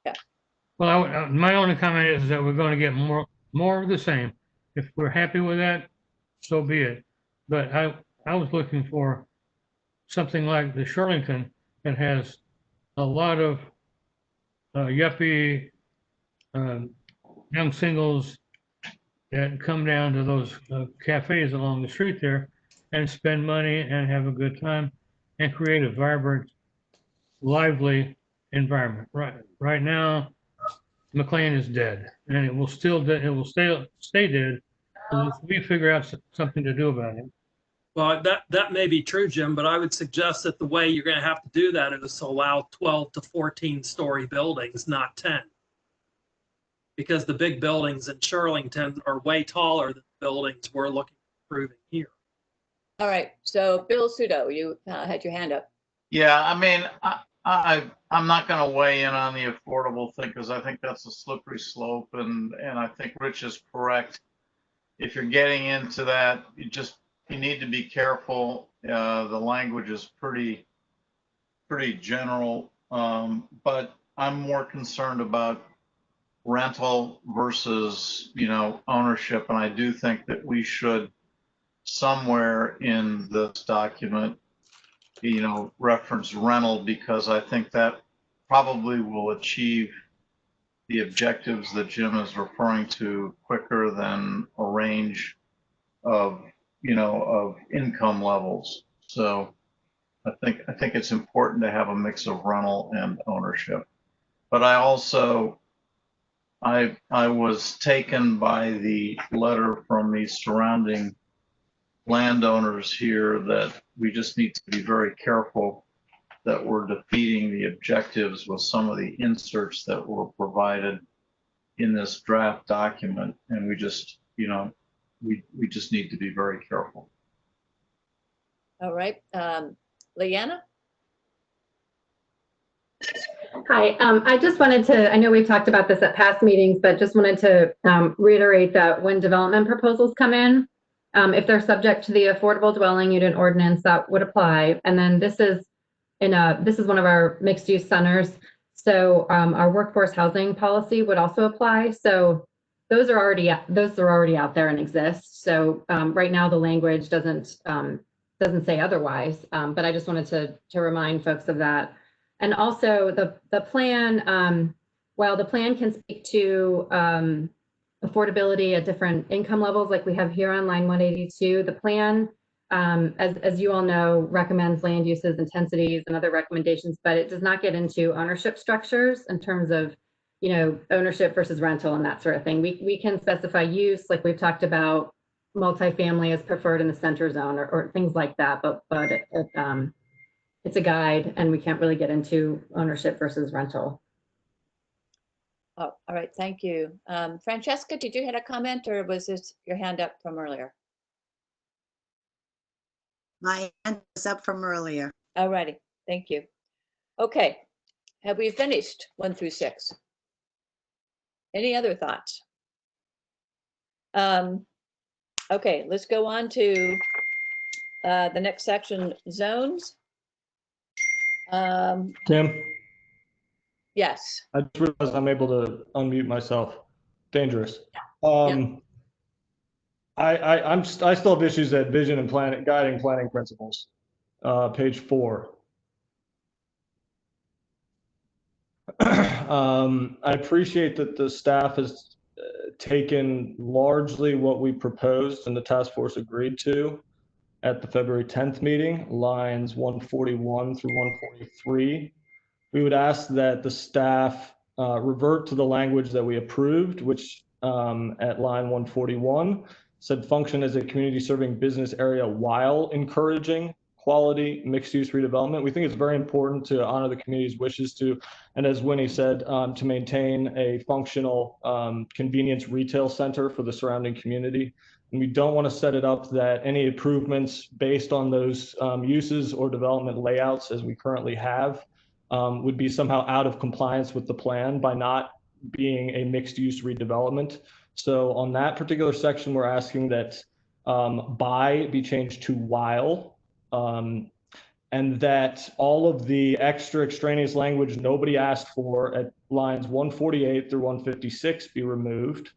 Yeah. Well, my only comment is that we're going to get more of the same. If we're happy with that, so be it. But I was looking for something like the Shirlington that has a lot of yuppie young singles that come down to those cafes along the street there and spend money and have a good time and create a vibrant, lively environment. Right now, McLean is dead, and it will stay dead unless we figure out something to do about it. Well, that may be true, Jim, but I would suggest that the way you're going to have to do that is to allow 12 to 14 story buildings, not 10. Because the big buildings in Shirlington are way taller than the buildings we're looking at improving here. All right, so Bill Sudo, you had your hand up. Yeah, I'm not going to weigh in on the affordable thing because I think that's a slippery slope, and I think Rich is correct. If you're getting into that, you just you need to be careful. The language is pretty general, but I'm more concerned about rental versus, ownership. And I do think that we should somewhere in this document, reference rental, because I think that probably will achieve the objectives that Jim is referring to quicker than a range of, of income levels. So I think it's important to have a mix of rental and ownership. But I also, I was taken by the letter from the surrounding landowners here that we just need to be very careful that we're defeating the objectives with some of the inserts that were provided in this draft document. And we just, we just need to be very careful. All right, Leanna? Hi, I just wanted to, I know we've talked about this at past meetings, but just wanted to reiterate that when development proposals come in, if they're subject to the affordable dwelling unit ordinance, that would apply. And then this is one of our mixed use centers. So our workforce housing policy would also apply. So those are already out there and exist. So right now the language doesn't say otherwise, but I just wanted to remind folks of that. And also the plan, while the plan can speak to affordability at different income levels, like we have here on line 182, the plan, as you all know, recommends land uses, intensities, and other recommendations, but it does not get into ownership structures in terms of, ownership versus rental and that sort of thing. We can specify use, like we've talked about, multifamily is preferred in the center zone or things like that, but it's a guide and we can't really get into ownership versus rental. Oh, all right, thank you. Francesca, did you have a comment or was this your hand up from earlier? My hand was up from earlier. All righty, thank you. Okay, have we finished 1 through 6? Any other thoughts? Okay, let's go on to the next section, zones. Tim, Yes. I just realized I'm able to unmute myself. Dangerous. I still have issues at vision and planning, guiding planning principles, page 4. I appreciate that the staff has taken largely what we proposed and the task force agreed to at the February 10th meeting, lines 141 through 143. We would ask that the staff revert to the language that we approved, which at line 141 said function as a community serving business area while encouraging quality mixed-use redevelopment. We think it's very important to honor the community's wishes to, and as Winnie said, to maintain a functional convenience retail center for the surrounding community. And we don't want to set it up that any improvements based on those uses or development layouts as we currently have would be somehow out of compliance with the plan by not being a mixed-use redevelopment. So on that particular section, we're asking that by be changed to while, and that all of the extra extraneous language nobody asked for at lines 148 through 156 be removed.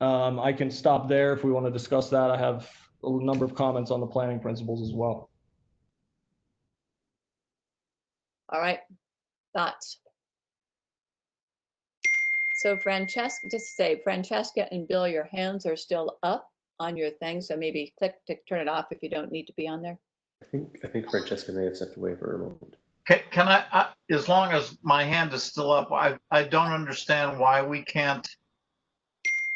I can stop there if we want to discuss that. I have a number of comments on the planning principles as well. All right, thoughts? So Francesca, just to say, Francesca and Bill, your hands are still up on your thing, so maybe click to turn it off if you don't need to be on there. I think Francesca may have stepped away for a moment. Can I as long as my hand is still up, I don't understand why we can't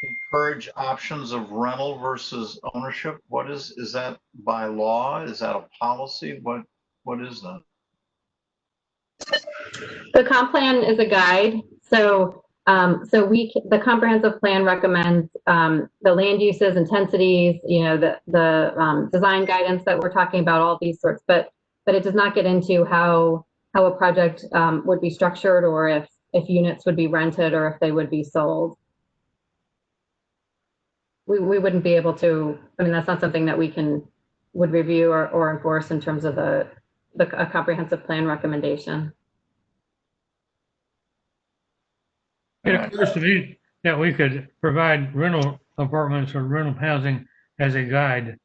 encourage options of rental versus ownership. What is that by law? Is that a policy? What is that? The comp plan is a guide. So the comprehensive plan recommends the land uses, intensities, the design guidance that we're talking about, all these sorts, but it does not get into how a project would be structured or if units would be rented or if they would be sold. we wouldn't be able to, I mean, that's not something that would review or enforce in terms of a comprehensive plan recommendation. It occurs to me that we could provide rental apartments or rental housing as a guide.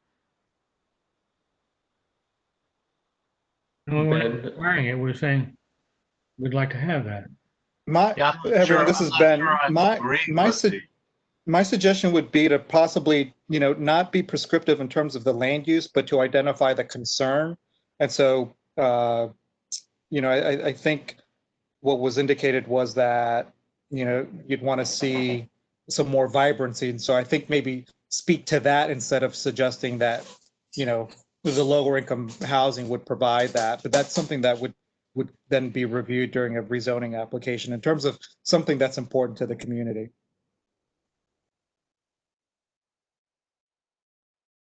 And when we're not requiring it, we're saying we'd like to have that. Yeah, I'm not Everyone, sure- this I'm is not Ben. sure I agree with you. My suggestion would be to possibly, not be prescriptive in terms of the land use, but to identify the concern. And so, I think what was indicated was that, you'd want to see some more vibrancy. And so I think maybe speak to that instead of suggesting that, the lower income housing would provide that. But that's something that would then be reviewed during a rezoning application in terms of something that's important to the community.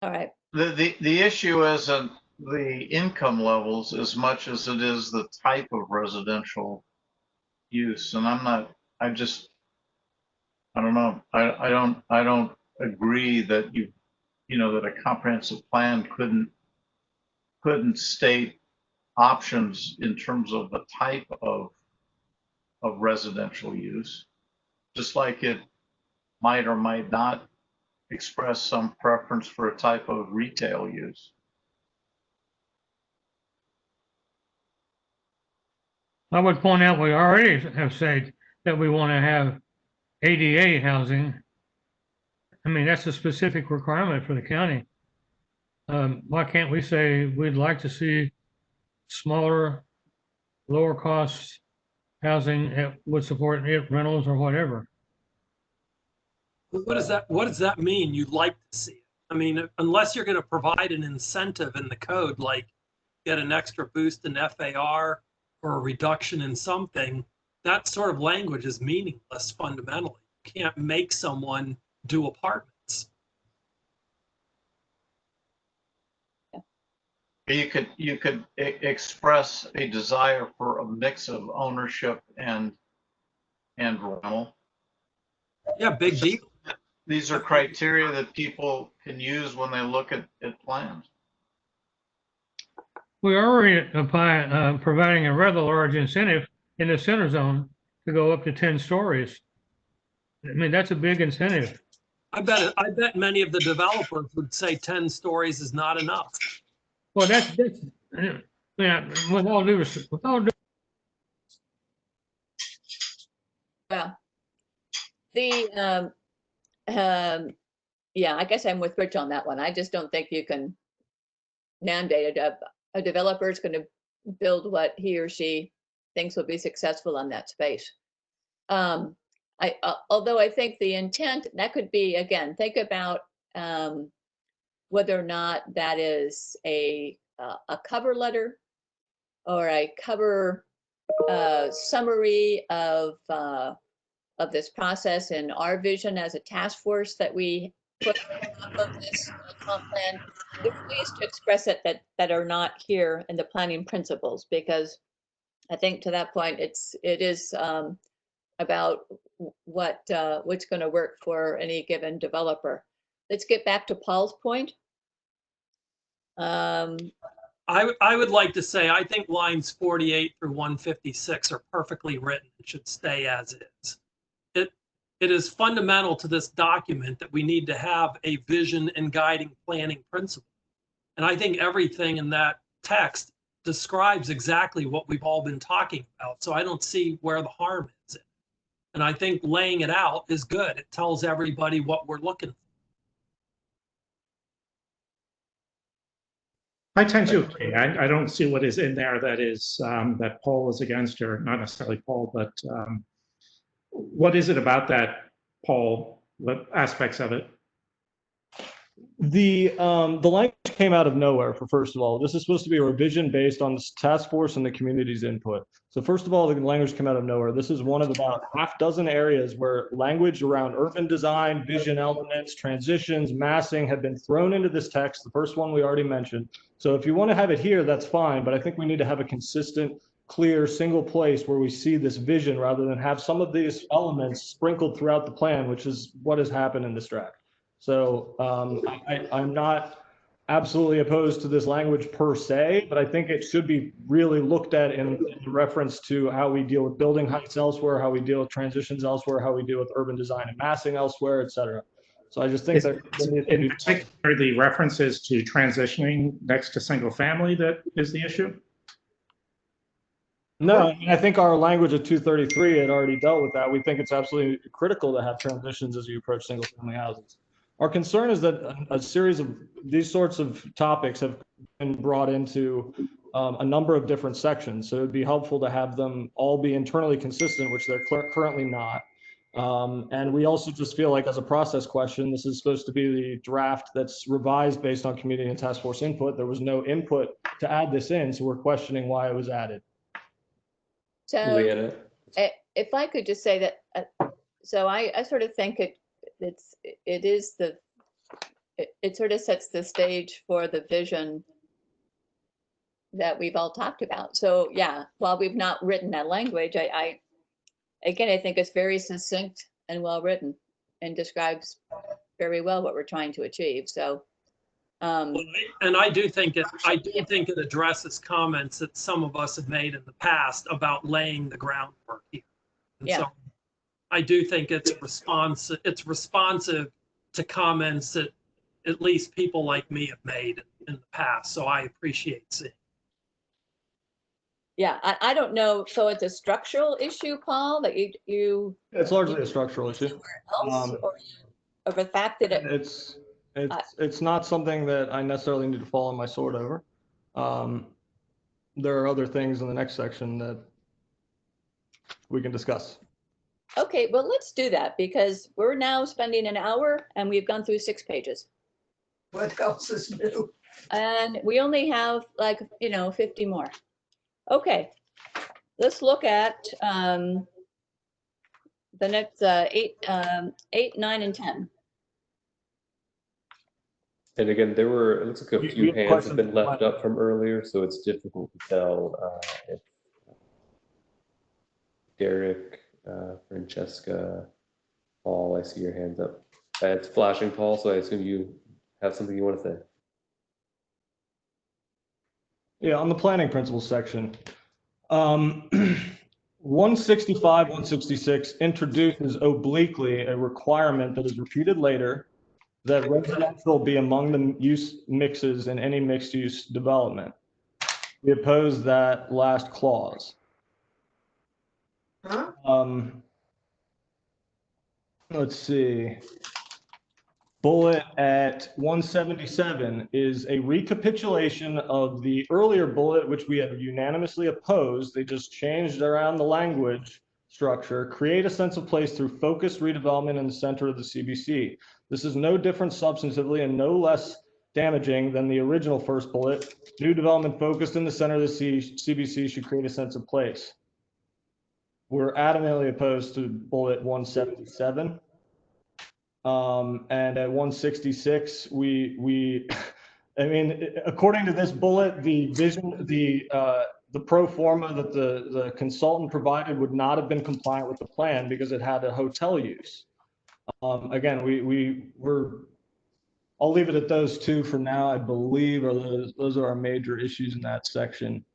All right. The issue isn't the income levels as much as it is the type of residential use. And I don't know. I don't agree that that a comprehensive plan couldn't state options in terms of the type of residential use, just like it might or might not express some preference for a type of retail use. I would point out, we already have said that we want to have ADA housing. I mean, that's a specific requirement for the county. Why can't we say we'd like to see smaller, lower cost housing that would support rentals or whatever? What does that mean? You'd like to see it? I mean, unless you're going to provide an incentive in the code, like get an extra boost in FAR or a reduction in something, that sort of language is meaningless fundamentally. You can't make someone do apartments. You could express a desire for a mix of ownership and rental. Yeah, big deal. These are criteria that people can use when they look at plans. We already providing a rather large incentive in the center zone to go up to 10 stories. I mean, that's a big incentive. I bet many of the developers would say 10 stories is not enough. Well, that's yeah, with all due respect, Well, yeah, I guess I'm with Rich on that one. I just don't think you can mandate it. A developer is going to build what he or she thinks will be successful on that space. Although I think the intent, that could be, again, think about whether or not that is a cover letter or a cover summary of this process and our vision as a task force that we put up of this comp plan. There's ways to express it that are not here in the planning principles, because I think to that point it is about what's going to work for any given developer. Let's get back to Paul's point. I would like to say, I think lines 48 through 156 are perfectly written. It should stay as is. It is fundamental to this document that we need to have a vision and guiding planning principle. And I think everything in that text describes exactly what we've all been talking about. So I don't see where the harm is. And I think laying it out is good. It tells everybody what we're looking for. I tend to agree. I don't see what is in there that is that Paul is against, or not necessarily Paul, but what is it about that, Paul? What aspects of it? The language came out of nowhere. First of all, this is supposed to be a revision based on this task force and the community's input. So first of all, the language came out of nowhere. This is one of about half dozen areas where language around urban design, vision elements, transitions, massing have been thrown into this text. The first one we already mentioned. So if you want to have it here, that's fine. But I think we need to have a consistent, clear, single place where we see this vision rather than have some of these elements sprinkled throughout the plan, which is what has happened in this draft. So I'm not absolutely opposed to this language per se, but I think it should be really looked at in reference to how we deal with building heights elsewhere, how we deal with transitions elsewhere, how we deal with urban design and massing elsewhere, et cetera. So I just think that in particular, the references to transitioning next to single family that is the issue? No, I mean, I think our language of 233 had already dealt with that. We think it's absolutely critical to have transitions as you approach single family houses. Our concern is that a series of these sorts of topics have been brought into a number of different sections. So it'd be helpful to have them all be internally consistent, which they're currently not. And we also just feel like as a process question, this is supposed to be the draft that's revised based on community and task force input. There was no input to add this in, so we're questioning why it was added. So if I could just say that, so I sort of think it sort of sets the stage for the vision that we've all talked about. So yeah, while we've not written that language, I think it's very succinct and well written and describes very well what we're trying to achieve. So and I do think it addresses comments that some of us have made in the past about laying the groundwork here. And yeah. So I do think it's responsive to comments that at least people like me have made in the past. So I appreciate seeing. Yeah, I don't know. So it's a structural issue, Paul, that you it's largely a structural issue. Or the fact that it's not something that I necessarily need to fall on my sword over. There are other things in the next section that we can discuss. Okay, well, let's do that because we're now spending an hour and we've gone through 6 pages. What else is new? And we only have 50 more. Okay, let's look at the next 8, 9, and 10. And again, it looks like a few hands have been left up from earlier, so it's difficult to tell if Derek, Francesca, Paul, I see your hands up. It's flashing, Paul, so I assume you have something you want to say. Yeah, on the planning principles section, 165, 166 introduces obliquely a requirement that is repeated later that residential be among the use mixes in any mixed use development. We oppose that last clause. Huh? Let's see. Bullet at 177 is a recapitulation of the earlier bullet, which we had unanimously opposed. They just changed around the language structure. Create a sense of place through focused redevelopment in the center of the CBC. This is no different substantively and no less damaging than the original first bullet. New development focused in the center of the CBC should create a sense of place. We're adamantly opposed to bullet 177. And at 166, we I mean, according to this bullet, the vision, the pro forma that the consultant provided would not have been compliant with the plan because it had a hotel use. Again, I'll leave it at those 2 for now. I believe those are our major issues in that section.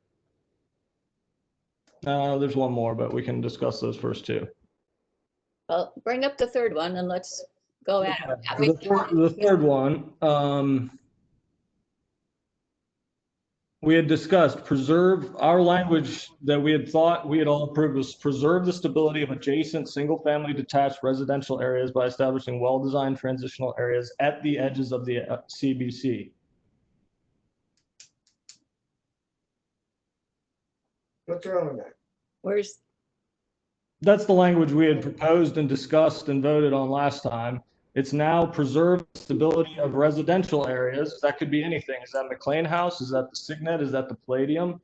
There's one more, but we can discuss those first 2. Well, bring up the 3rd one and let's go at it. The third one, we had discussed preserve our language that we had thought we had all approved was preserve the stability of adjacent single family detached residential areas by establishing well-designed transitional areas at the edges of the CBC. What's wrong with that? That's the language we had proposed and discussed and voted on last time. It's now preserve stability of residential areas. That could be anything. Is that McLean House? Is that the Signet? Is that the Palladium?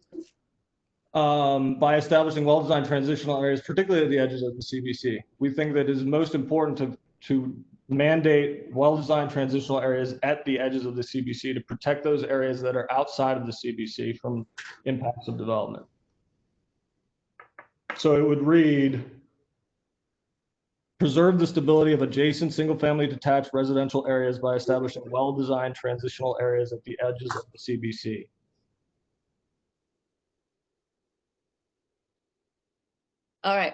By establishing well-designed transitional areas, particularly at the edges of the CBC. We think that it is most important to mandate well-designed transitional areas at the edges of the CBC to protect those areas that are outside of the CBC from impacts of development. So it would read, preserve the stability of adjacent single-family detached residential areas by establishing well-designed transitional areas at the edges of the CBC. All right.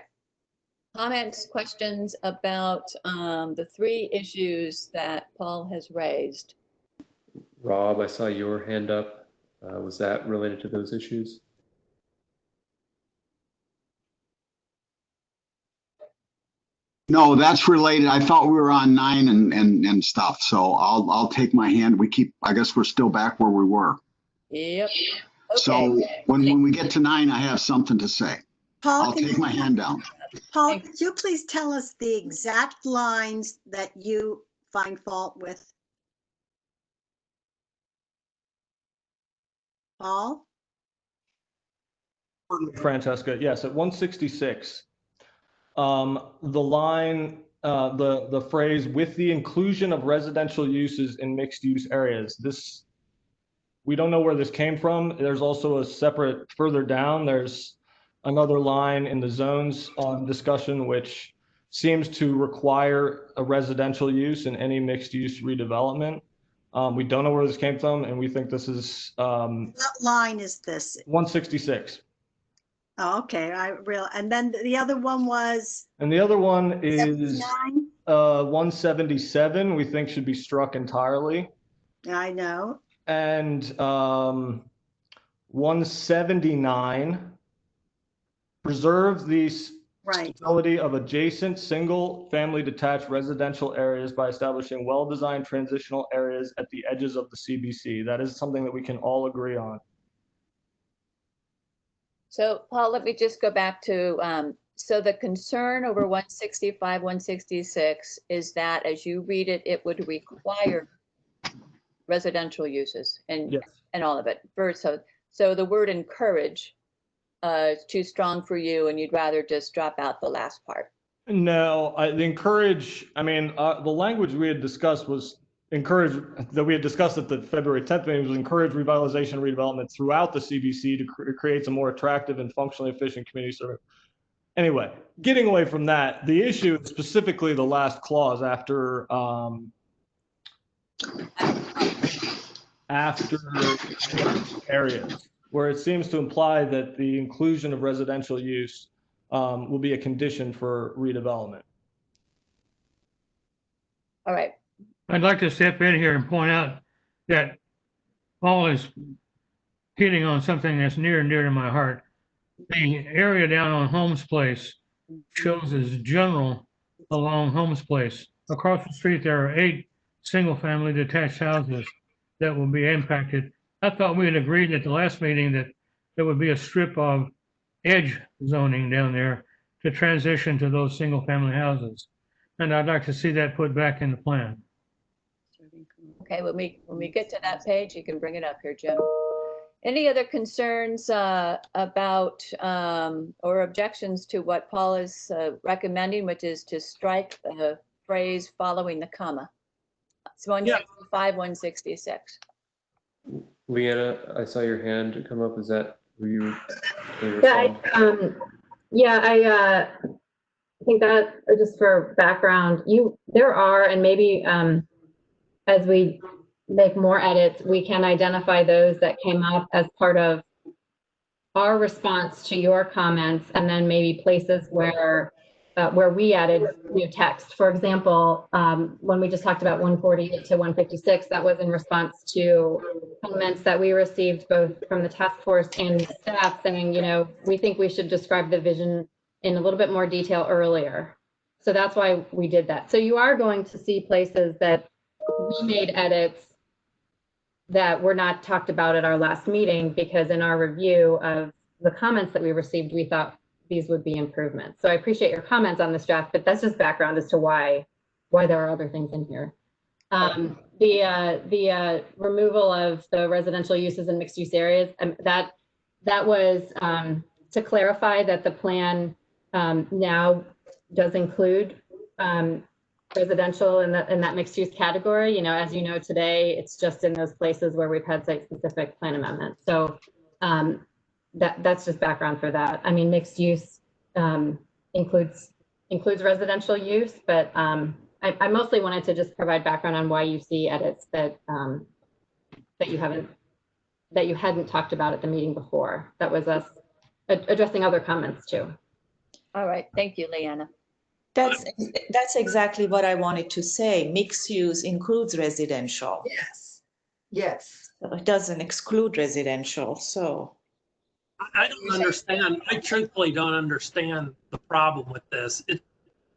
Comments, questions about the three issues that Paul has raised? Rob, I saw your hand up. Was that related to those issues? No, that's related. I thought we were on 9 and stuff. So I'll take my hand. I guess we're still back where we were. Yep. Okay. So when we get to 9, I have something to say. Paul, I'll take my hand down. Paul, could you please tell us the exact lines that you find fault with? Paul? Francesca, yes, at 166, the line, the phrase "with the inclusion of residential uses in mixed-use areas." This, we don't know where this came from. There's also a separate, further down, there's another line in the zones discussion, which seems to require a residential use in any mixed-use redevelopment. We don't know where this came from, and we think this is What line is this? 166. Oh, okay, and then the other one was? And the other one is 79? 177, we think should be struck entirely. I know. And 179, preserve the stability of adjacent single-family detached residential areas by establishing well-designed transitional areas at the edges of the CBC. That is something that we can all agree on. So Paul, let me just go back to, so the concern over 165, 166 is that as you read it, it would require residential uses and, yes, and all of it. So the word encourage is too strong for you and you'd rather just drop out the last part. No, the encourage, I mean, the language we had discussed was encourage, that we had discussed at the February 10th meeting, was encourage revitalization and redevelopment throughout the CBC to create a more attractive and functionally efficient community service. Anyway, getting away from that, the issue is specifically the last clause after areas, where it seems to imply that the inclusion of residential use will be a condition for redevelopment. All right. I'd like to step in here and point out that Paul is hitting on something that's near and dear to my heart. The area down on Holmes Place shows as general along Holmes Place. Across the street, there are 8 single-family detached houses that will be impacted. I thought we had agreed at the last meeting that there would be a strip of edge zoning down there to transition to those single-family houses. And I'd like to see that put back in the plan. Okay, when we get to that page, you can bring it up here, Jim. Any other concerns about or objections to what Paul is recommending, which is to strike the phrase following the comma? It's 165, 166. Leanna, I saw your hand come up. Is that who you? I think that just for background, there are, and maybe as we make more edits, we can identify those that came up as part of our response to your comments, and then maybe places where we added new text. For example, when we just talked about 148 to 156, that was in response to comments that we received both from the task force and staff saying, we think we should describe the vision in a little bit more detail earlier. So that's why we did that. So you are going to see places that we made edits that were not talked about at our last meeting, because in our review of the comments that we received, we thought these would be improvements. So I appreciate your comments on this draft, but that's just background as to why there are other things in here. The removal of the residential uses in mixed use areas, that was to clarify that the plan now does include residential in that mixed use category. As you know, today, it's just in those places where we've had site specific plan amendments. So that's just background for that. I mean, mixed use includes includes residential use, but I mostly wanted to just provide background on why you see edits that that you hadn't talked about at the meeting before. That was us addressing other comments too. All right, thank you, Leanna. That's exactly what I wanted to say. Mixed use includes residential. Yes. Yes. So it doesn't exclude residential, so. I don't understand. I truthfully don't understand the problem with this.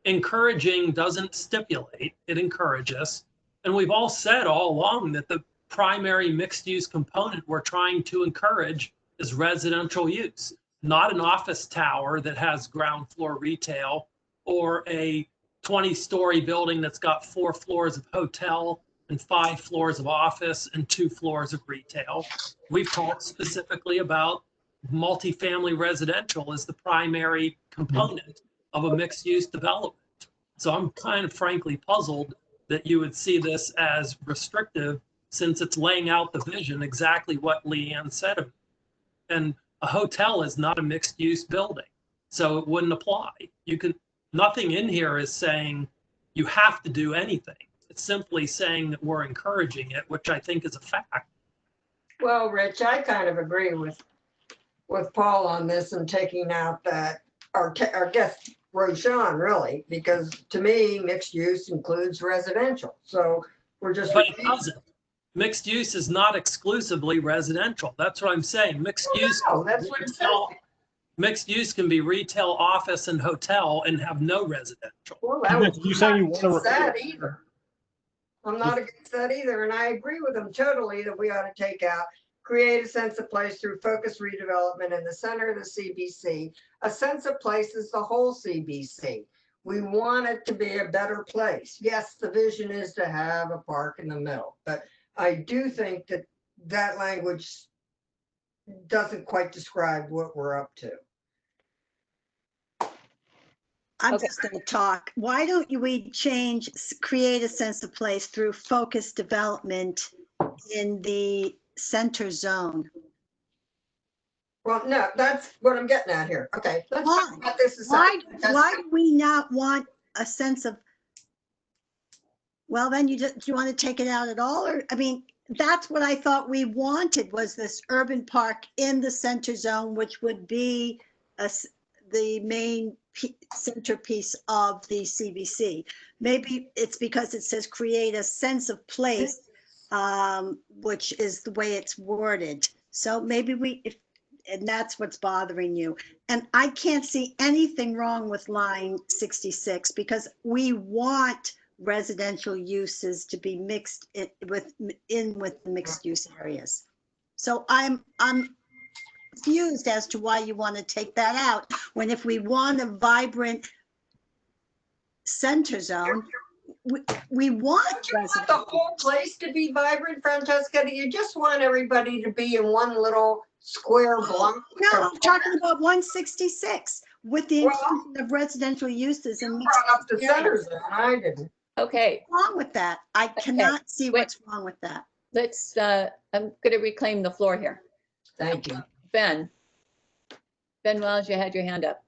Encouraging doesn't stipulate, it encourages. And we've all said all along that the primary mixed use component we're trying to encourage is residential use, not an office tower that has ground floor retail or a 20-story building that's got 4 floors of hotel and 5 floors of office and 2 floors of retail. We've talked specifically about multifamily residential as the primary component of a mixed-use development. So I'm kind of frankly puzzled that you would see this as restrictive, since it's laying out the vision exactly what Leanne said. And a hotel is not a mixed-use building, so it wouldn't apply. Nothing in here is saying you have to do anything. It's simply saying that we're encouraging it, which I think is a fact. Well, Rich, I kind of agree with Paul on this and taking out that, our guest Roshan, really, because to me, mixed use includes residential. So we're just. But it doesn't. Mixed use is not exclusively residential. That's what I'm saying. Mixed use. No, that's what it says. Mixed use can be retail, office, and hotel and have no residential. Well, that was You saying you want to that either. I'm not against that either, and I agree with them totally that we ought to take out, create a sense of place through focused redevelopment in the center of the CBC. A sense of place is the whole CBC. We want it to be a better place. Yes, the vision is to have a park in the middle, but I do think that that language doesn't quite describe what we're up to. I'm just going to talk. Why don't we change, create a sense of place through focused development in the center zone? Well, no, that's what I'm getting at here. Okay, let's talk about this a Why second. do we not want a sense of, well, then do you want to take it out at all? Or, I mean, that's what I thought we wanted, was this urban park in the center zone, which would be the main centerpiece of the CBC. Maybe it's because it says create a sense of place, which is the way it's worded. So maybe and that's what's bothering you. And I can't see anything wrong with line 66, because we want residential uses to be mixed with the mixed use areas. So I'm confused as to why you want to take that out, when if we want a vibrant center zone, we want the whole place to be vibrant, Francesca. Do you just want everybody to be in one little square block? No, I'm talking about 166 with the inclusion of residential uses and mixed up the center zone. I didn't. Okay. What's wrong with that? I cannot see what's wrong with that. Let's, I'm going to reclaim the floor here. Thank you. Ben Wells, you had your hand up.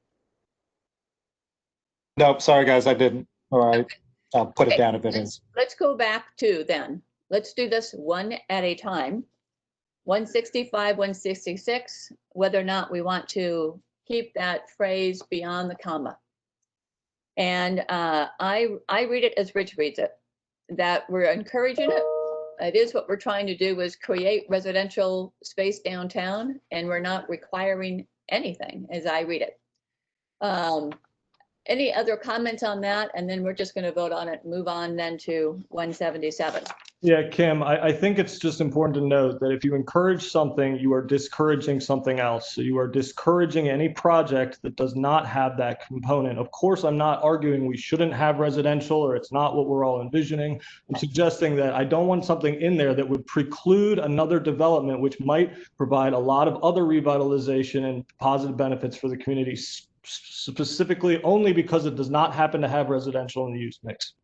Nope, sorry guys, I didn't. All right, I'll put it down if it is. Let's go back to then. Let's do this one at a time. 165, 166, whether or not we want to keep that phrase beyond the comma. And I read it as Rich reads it, that we're encouraging it. It is what we're trying to do, is create residential space downtown, and we're not requiring anything as I read it. Any other comments on that? And then we're just going to vote on it, move on then to 177. Yeah, Kim, I think it's just important to note that if you encourage something, you are discouraging something else. So you are discouraging any project that does not have that component. Of course, I'm not arguing we shouldn't have residential or it's not what we're all envisioning. I'm suggesting that I don't want something in there that would preclude another development, which might provide a lot of other revitalization and positive benefits for the community, specifically only because it does not happen to have residential in the use mix.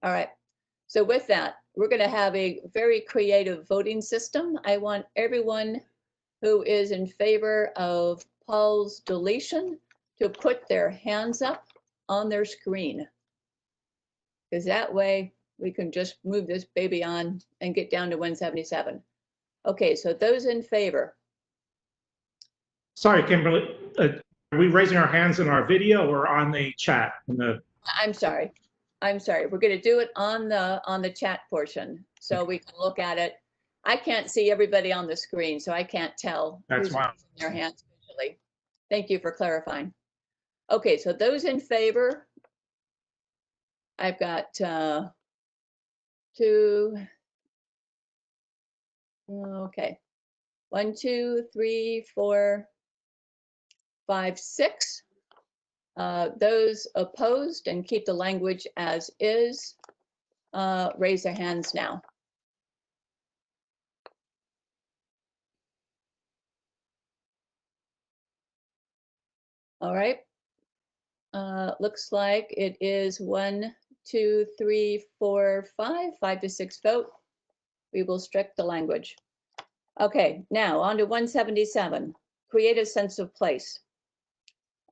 All right. So with that, we're going to have a very creative voting system. I want everyone who is in favor of Paul's deletion to put their hands up on their screen. Because that way we can just move this baby on and get down to 177. Okay, so those in favor? Sorry, Kimberly, are we raising our hands in our video or on the chat? I'm sorry. We're going to do it on the chat portion so we can look at it. I can't see everybody on the screen, so I can't tell That's who's why. raising their hands visually. Thank you for clarifying. Okay, so those in favor, I've got 2. Okay, 1, 2, 3, 4, 5, 6. Those opposed and keep the language as is, raise their hands now. All right. Looks like it is 1, 2, 3, 4, 5 to 6 vote. We will strike the language. Okay, now on to 177. Create a sense of place.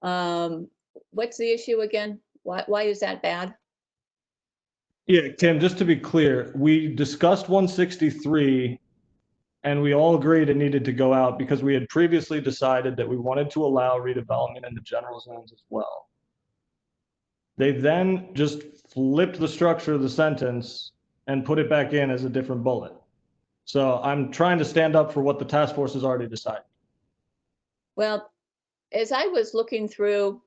What's the issue again? Why is that bad? Yeah, Kim, just to be clear, we discussed 163 and we all agreed it needed to go out because we had previously decided that we wanted to allow redevelopment in the general zones as well. They then just flipped the structure of the sentence and put it back in as a different bullet. So I'm trying to stand up for what the task force has already decided. Well, as I was looking through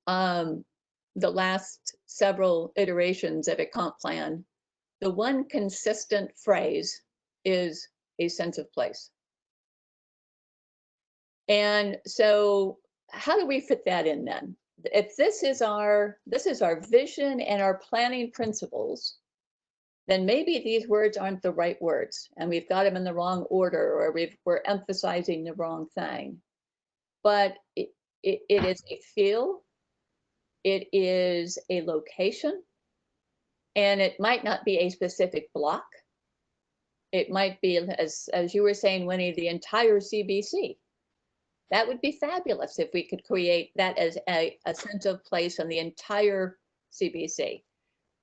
the last several iterations of a comp plan, the one consistent phrase is a sense of place. And so how do we fit that in then? If this is our vision and our planning principles, then maybe these words aren't the right words and we've got them in the wrong order, or we're emphasizing the wrong thing. But it is a feel, it is a location, and it might not be a specific block. It might be, as you were saying, Winnie, the entire CBC. That would be fabulous if we could create that as a sense of place on the entire CBC.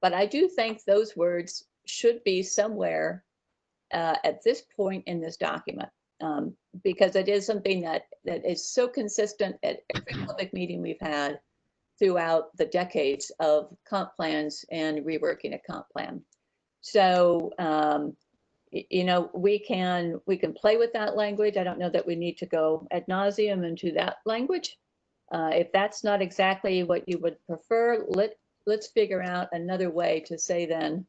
But I do think those words should be somewhere at this point in this document, because it is something that is so consistent at every public meeting we've had throughout the decades of comp plans and reworking a comp plan. So, you know, we can play with that language. I don't know that we need to go ad nauseum into that language. If that's not exactly what you would prefer, let's figure out another way to say then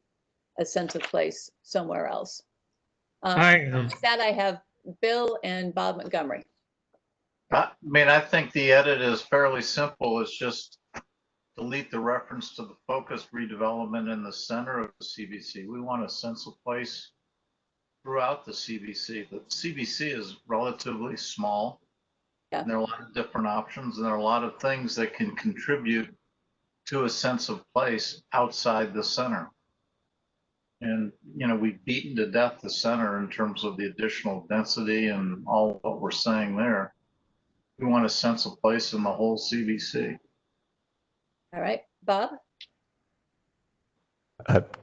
a sense of place somewhere else. With that, I have Bill and Bob Montgomery. I mean, I think the edit is fairly simple. It's just delete the reference to the focused redevelopment in the center of the CBC. We want a sense of place throughout the CBC. The CBC is relatively small. Yeah. And there are a lot of different options, and there are a lot of things that can contribute to a sense of place outside the center. And, you know, we've beaten to death the center in terms of the additional density and all what we're saying there. We want a sense of place in the whole CBC. All right, Bob?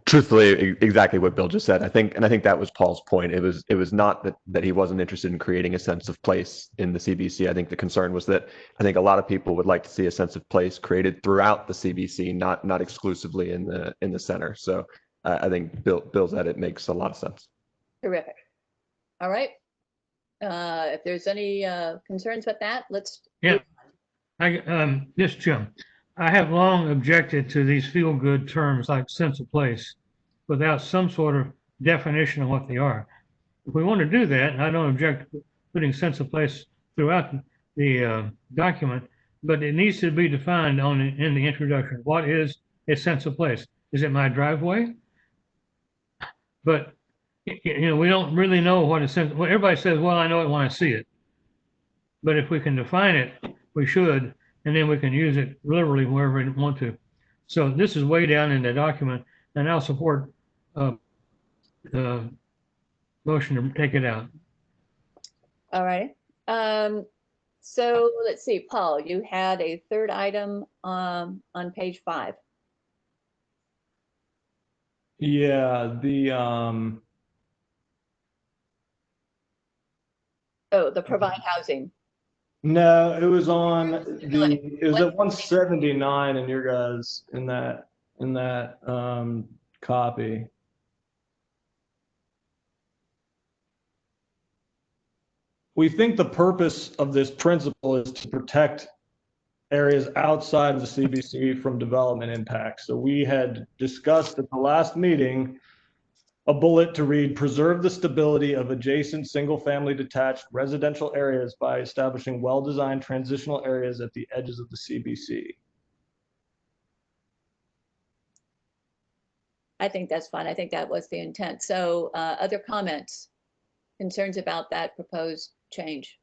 Truthfully, exactly what Bill just said. I think that was Paul's point. It was not that he wasn't interested in creating a sense of place in the CBC. I think the concern was that I think a lot of people would like to see a sense of place created throughout the CBC, not exclusively in the center. So I think Bill's edit makes a lot of sense. Terrific. All right. If there's any concerns with that, let's. Yeah, this Jim. I have long objected to these feel-good terms like sense of place without some sort of definition of what they are. If we want to do that, I don't object to putting sense of place throughout the document, but it needs to be defined in the introduction. What is a sense of place? Is it my driveway? But you know, we don't really know what a sense. Well, everybody says, "Well, I know it when I see it." But if we can define it, we should. And then we can use it literally wherever we want to. So this is way down in the document, and I'll support the motion to take it out. All right. So let's see, Paul, you had a third item on page 5. Yeah, Oh, the provide housing. no, it was on it was at 179 in your guys in that copy. We think the purpose of this principle is to protect areas outside of the CBC from development impacts. So we had discussed at the last meeting a bullet to read, preserve the stability of adjacent single-family detached residential areas by establishing well-designed transitional areas at the edges of the CBC. I think that's fine. I think that was the intent. So other comments, concerns about that proposed change?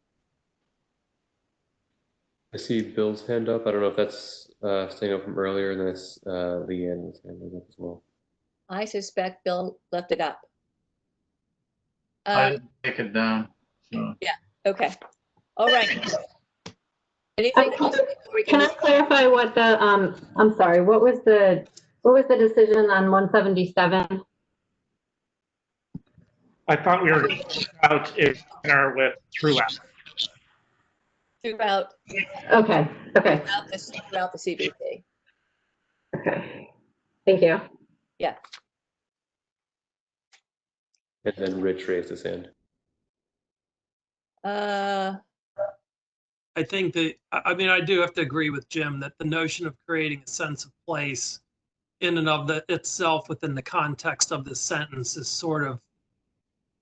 I see Bill's hand up. I don't know if that's staying up from earlier, and that's Leanne's hand up as well. I suspect Bill left it up. I didn't take it down. So. Yeah, okay. All right. Anything else? Can I clarify what the, I'm sorry, what was the decision on 177? I thought we were out a center with throughout. Throughout. Okay, okay. Throughout the CBC. Okay, thank you. Yeah. And then Rich raised his hand. I think that, I mean, I do have to agree with Jim that the notion of creating a sense of place in and of itself within the context of this sentence is sort of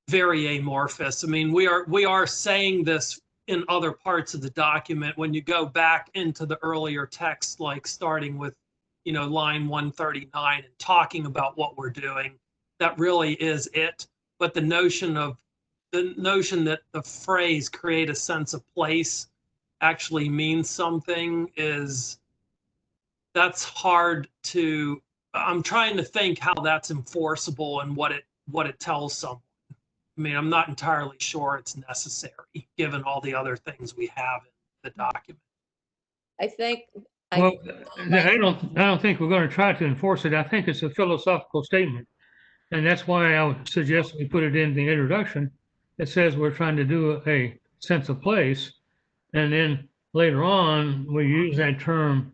very amorphous. I mean, we are saying this in other parts of the document. When you go back into the earlier text, like starting with, you know, line 139 and talking about what we're doing, that really is it. But the notion that the phrase create a sense of place actually means something that's hard to, I'm trying to think how that's enforceable and what it tells someone. I mean, I'm not entirely sure it's necessary given all the other things we have in the document. I think. Well, I don't think we're going to try to enforce it. I think it's a philosophical statement. And that's why I would suggest we put it in the introduction. It says we're trying to do a sense of place. And then later on, we use that term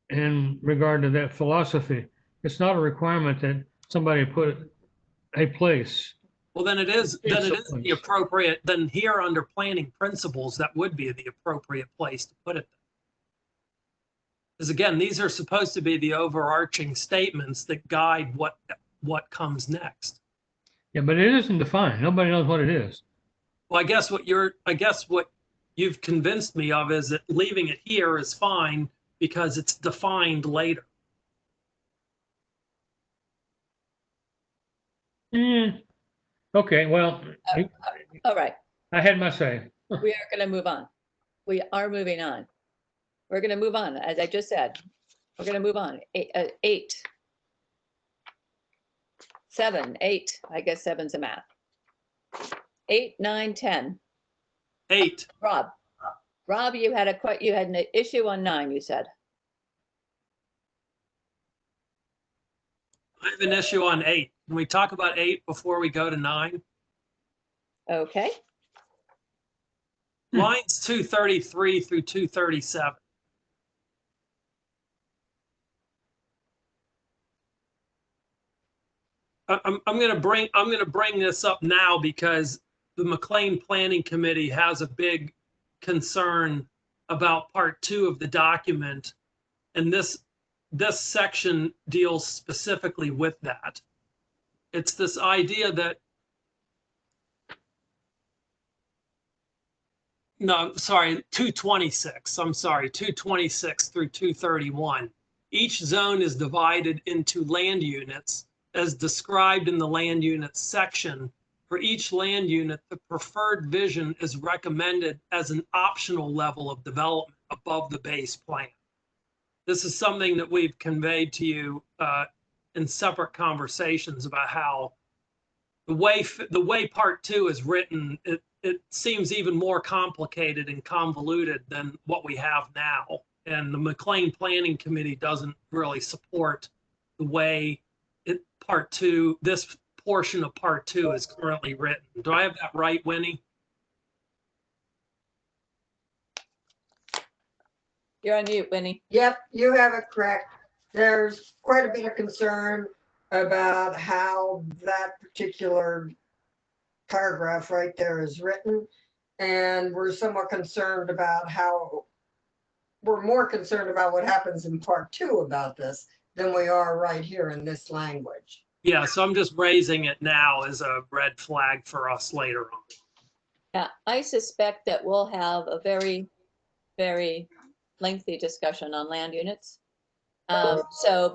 in regard to that philosophy. It's not a requirement that somebody put a place. Well, then it is the appropriate, then here under planning principles, that would be the appropriate place to put it. Because again, these are supposed to be the overarching statements that guide what comes next. Yeah, but it isn't defined. Nobody knows what it is. Well, I guess what you've convinced me of is that leaving it here is fine because it's defined later. Okay, well. All right. I had my say. We are going to move on. We are moving on. We're going to move on, as I just said. We're going to move on. 8, 7, 8. I guess 7's a math. 8, 9, 10. 8. Rob, you had an issue on 9. You said. I have an issue on 8. Can we talk about 8 before we go to 9? Okay. Lines 233 through 237. I'm going to bring this up now because the McLean Planning Committee has a big concern about part 2 of the document, and this section deals specifically with that. It's this idea that, no, sorry, 226. I'm sorry, 226 through 231. Each zone is divided into land units as described in the land units section. For each land unit, the preferred vision is recommended as an optional level of development above the base plan. This is something that we've conveyed to you in separate conversations about how the way part 2 is written, it seems even more complicated and convoluted than what we have now. And the McLean Planning Committee doesn't really support the way part two, this portion of part two is currently written. Do I have that right, Winnie? You're on mute, Winnie. Yep, you have it correct. There's quite a bit of concern about how that particular paragraph right there is written. And we're somewhat concerned about we're more concerned about what happens in part two about this than we are right here in this language. Yeah, so I'm just raising it now as a red flag for us later on. Yeah, I suspect that we'll have a very, very lengthy discussion on land units. But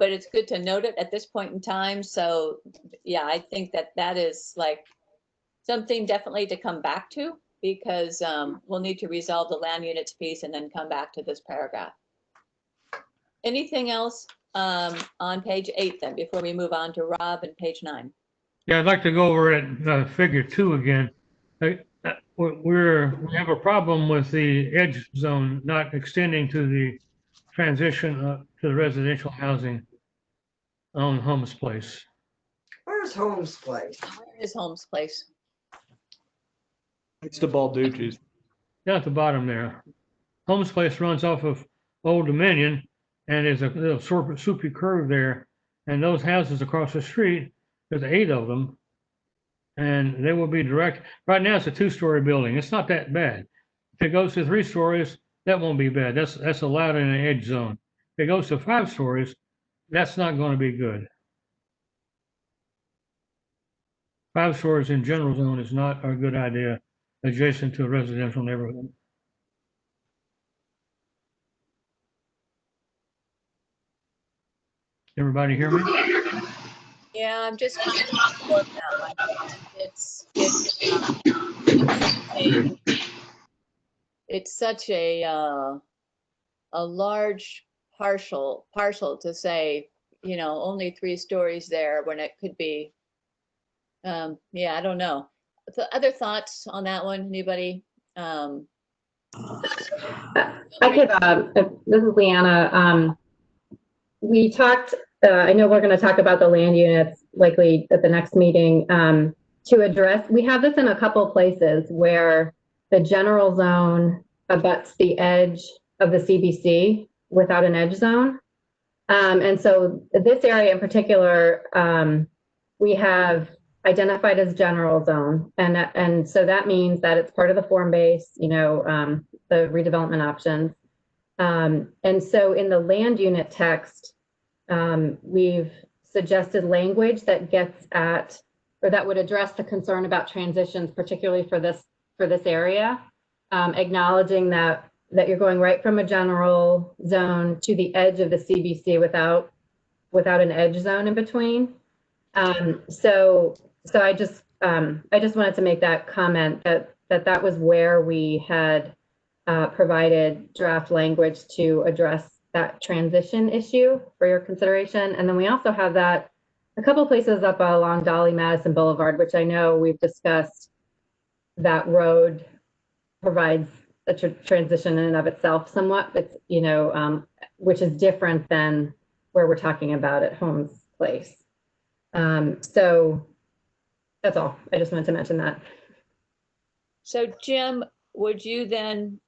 it's good to note it at this point in time. So yeah, I think that is like something definitely to come back to, because we'll need to resolve the land units piece and then come back to this paragraph. Anything else on page 8 then, before we move on to Rob and page 9? Yeah, I'd like to go over at figure 2 again. We have a problem with the edge zone not extending to the transition to the residential housing on Holmes Place. Where's Holmes Place? Where is Holmes Place? It's the Balducci's. Down at the bottom there. Holmes Place runs off of Old Dominion, and there's a little soupy curve there. And those houses across the street, there's 8 of them, and they will be direct. Right now, it's a 2-story building. It's not that bad. If it goes to 3 stories, that won't be bad. That's allowed in an edge zone. If it goes to 5 stories, that's not going to be good. 5 stories in general zone is not a good idea adjacent to a residential neighborhood. Everybody hear me? Yeah, I'm just kind of for that. It's such a large parcel to say, you know, only 3 stories there when it could be. Yeah, I don't know. Other thoughts on that one? Anybody? I could. This is Leanna. We talked. I know we're going to talk about the land units likely at the next meeting to address. We have this in a couple places where the general zone abuts the edge of the CBC without an edge zone. And so this area in particular, we have identified as general zone. And so that means that it's part of the form base, you know, the redevelopment options. And so in the land unit text, we've suggested language that gets at, or that would address the concern about transitions, particularly for this area, acknowledging that you're going right from a general zone to the edge of the CBC without an edge zone in between. So I just wanted to make that comment that was where we had provided draft language to address that transition issue for your consideration. And then we also have that a couple places up along Dolly Madison Boulevard, which I know we've discussed. That road provides a transition in and of itself somewhat, but you know, which is different than where we're talking about at Holmes Place. So that's all. I just wanted to mention that. So Jim, would you then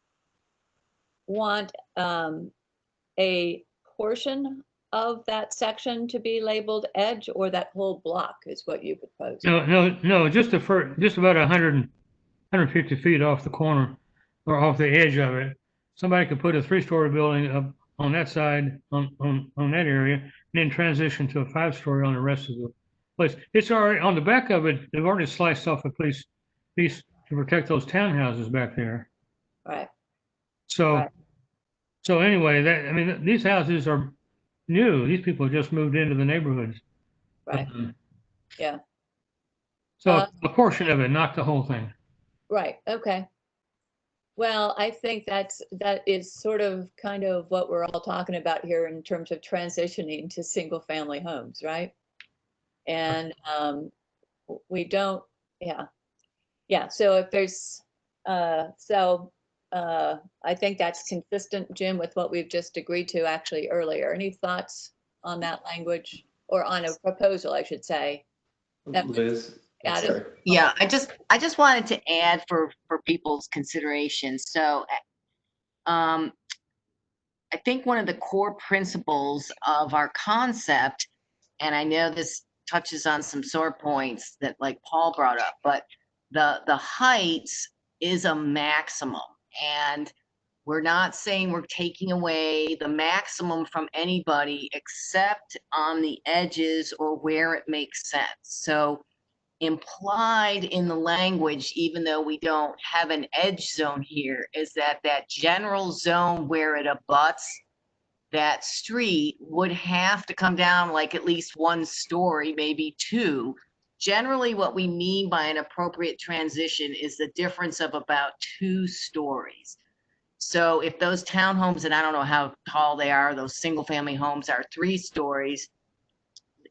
want a portion of that section to be labeled edge, or that whole block is what you propose? No, just about 150 feet off the corner or off the edge of it. Somebody could put a 3-story building up on that side, on that area, and then transition to a 5-story on the rest of the place. It's already on the back of it. They've already sliced off a piece to protect those townhouses back there. Right. So, right. So anyway, I mean, these houses are new. These people just moved into the neighborhoods. Right. Yeah. So a portion of it, not the whole thing. Right. Okay. Well, I think that is sort of kind of what we're all talking about here in terms of transitioning to single family homes, right? And we don't, yeah. So if there's I think that's consistent, Jim, with what we've just agreed to actually earlier. Any thoughts on that language, or on a proposal, I should say? That was Liz, added. sorry. Yeah, I just wanted to add for people's consideration. So, I think one of the core principles of our concept, and I know this touches on some sore points that like Paul brought up, but the heights is a maximum, and we're not saying we're taking away the maximum from anybody except on the edges or where it makes sense. So implied in the language, even though we don't have an edge zone here, is that that general zone where it abuts that street would have to come down like at least 1 story, maybe 2. Generally, what we mean by an appropriate transition is the difference of about 2 stories. So if those townhomes, and I don't know how tall they are, those single family homes are 3 stories,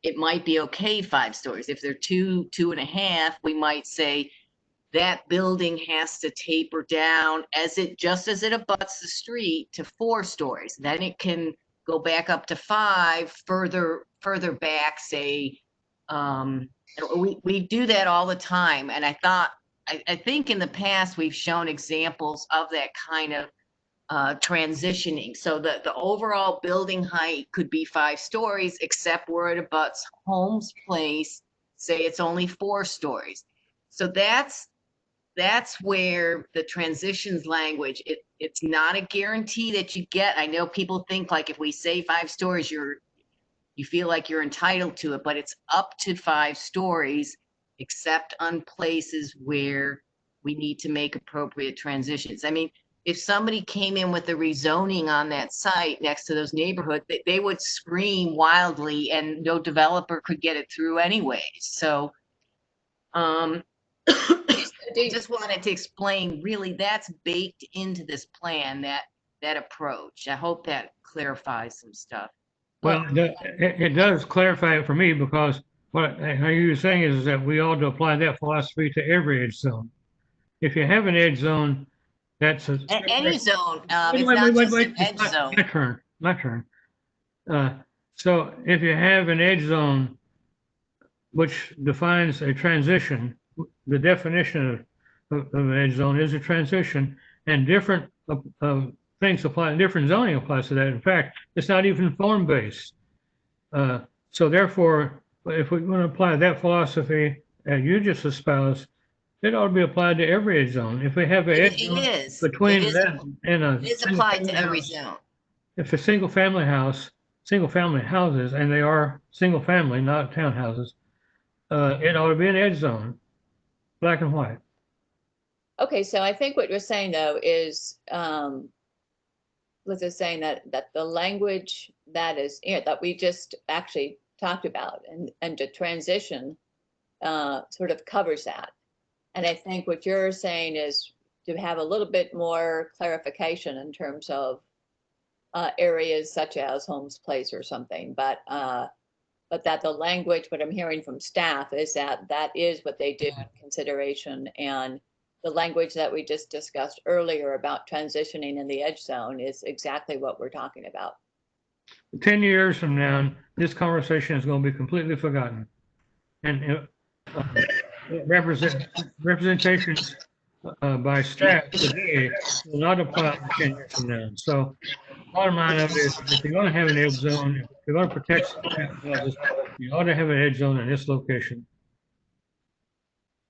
it might be okay 5 stories. If they're 2, 2.5, we might say that building has to taper down just as it abuts the street to 4 stories. Then it can go back up to 5 further back, say, we do that all the time. And I think in the past we've shown examples of that kind of transitioning. So the overall building height could be 5 stories, except where it abuts Holmes Place, say it's only 4 stories. So that's where the transitions language, it's not a guarantee that you get. I know people think like if we say 5 stories, you feel like you're entitled to it, but it's up to 5 stories, except on places where we need to make appropriate transitions. I mean, if somebody came in with a rezoning on that site next to those neighborhoods, they would scream wildly and no developer could get it through anyway. So, I just wanted to explain, really, that's baked into this plan, that approach. I hope that clarifies some stuff. Well, it does clarify it for me, because what you're saying is that we ought to apply that philosophy to every edge zone. If you have an edge zone, that's any zone. It's not just an edge zone. My turn. So if you have an edge zone which defines a transition, the definition of an edge zone is a transition, and different things apply, different zoning applies to that. In fact, it's not even form-based. So therefore, if we want to apply that philosophy that you just espoused, it ought to be applied to every edge zone. If we have an edge zone between that and a it is applied to every zone. If a single family houses, and they are single family, not townhouses, it ought to be an edge zone, black and white. Okay, so I think what you're saying though is, Liz is saying that the language that is, that we just actually talked about and the transition sort of covers that. And I think what you're saying is to have a little bit more clarification in terms of areas such as Holmes Place or something, but that the language, what I'm hearing from staff is that is what they do in consideration, and the language that we just discussed earlier about transitioning in the edge zone is exactly what we're talking about. 10 years from now, this conversation is going to be completely forgotten. And representations by staff today will not apply 10 years from now. So bottom line of it is, if you're going to have an edge zone, if you're going to protect houses, you ought to have an edge zone in this location.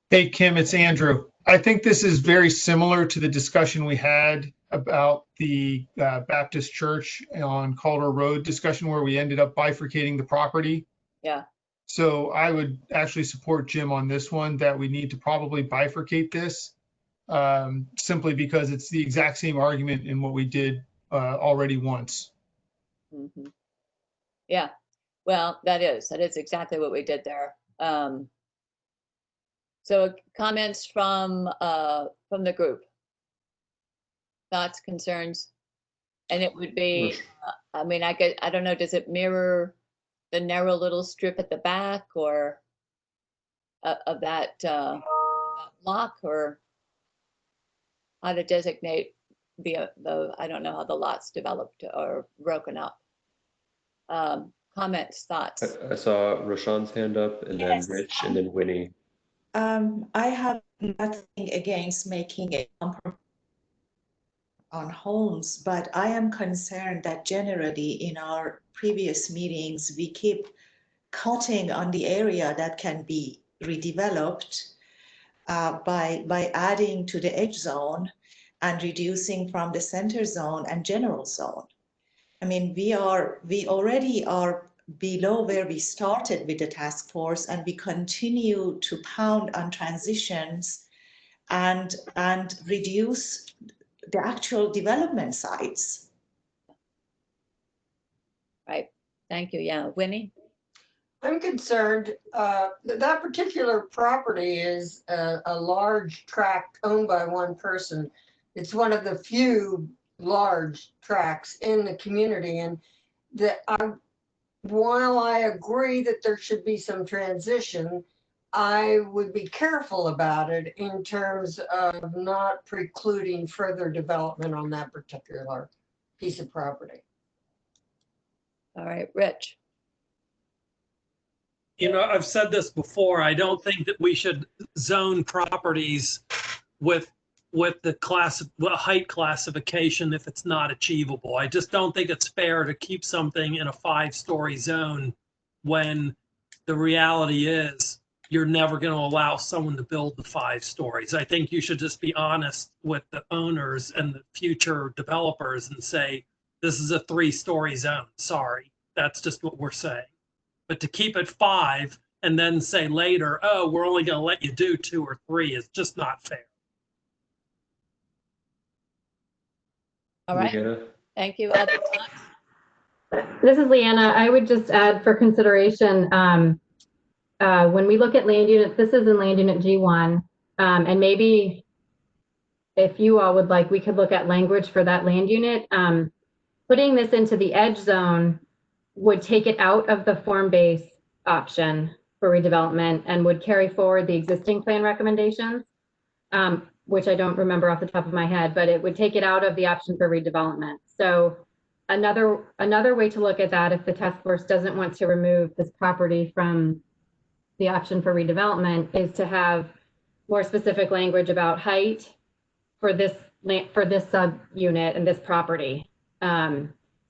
Hey, Kim, it's Andrew. I think this is very similar to the discussion we had about the Baptist Church on Calder Road discussion, where we ended up bifurcating the property. Yeah. So I would actually support Jim on this one, that we need to probably bifurcate this, simply because it's the exact same argument in what we did already once. Mm-hmm. Yeah, well, that is exactly what we did there. So comments from the group, thoughts, concerns, and it would be, I mean, I don't know, does it mirror the narrow little strip at the back or of that block, or? how to designate the, I don't know how the lots developed or broken up. Comments, thoughts? I saw Roshan's hand up and then Yes. Rich and then Winnie. I have nothing against making a compromise on homes, but I am concerned that generally in our previous meetings, we keep cutting on the area that can be redeveloped by adding to the edge zone and reducing from the center zone and general zone. I mean, we already are below where we started with the task force, and we continue to pound on transitions and reduce the actual development sites. Right. Thank you. Yeah. Winnie? I'm concerned that particular property is a large tract owned by one person. It's one of the few large tracts in the community, and that while I agree that there should be some transition, I would be careful about it in terms of not precluding further development on that particular piece of property. All right, Rich. You know, I've said this before, I don't think that we should zone properties with the height classification if it's not achievable. I just don't think it's fair to keep something in a 5-story zone when the reality is you're never going to allow someone to build the 5 stories. I think you should just be honest with the owners and the future developers and say, this is a 3-story zone. Sorry, that's just what we're saying. But to keep it 5 and then say later, oh, we're only going to let you do 2 or 3 is just not fair. All right. Leanna? Thank you. Other thoughts? This is Leanna. I would just add for consideration, when we look at land units, this is in land unit G1, and maybe if you all would like, we could look at language for that land unit. Putting this into the edge zone would take it out of the form-based option for redevelopment and would carry forward the existing plan recommendations, which I don't remember off the top of my head, but it would take it out of the option for redevelopment. So another way to look at that, if the task force doesn't want to remove this property from the option for redevelopment, is to have more specific language about height for this subunit and this property.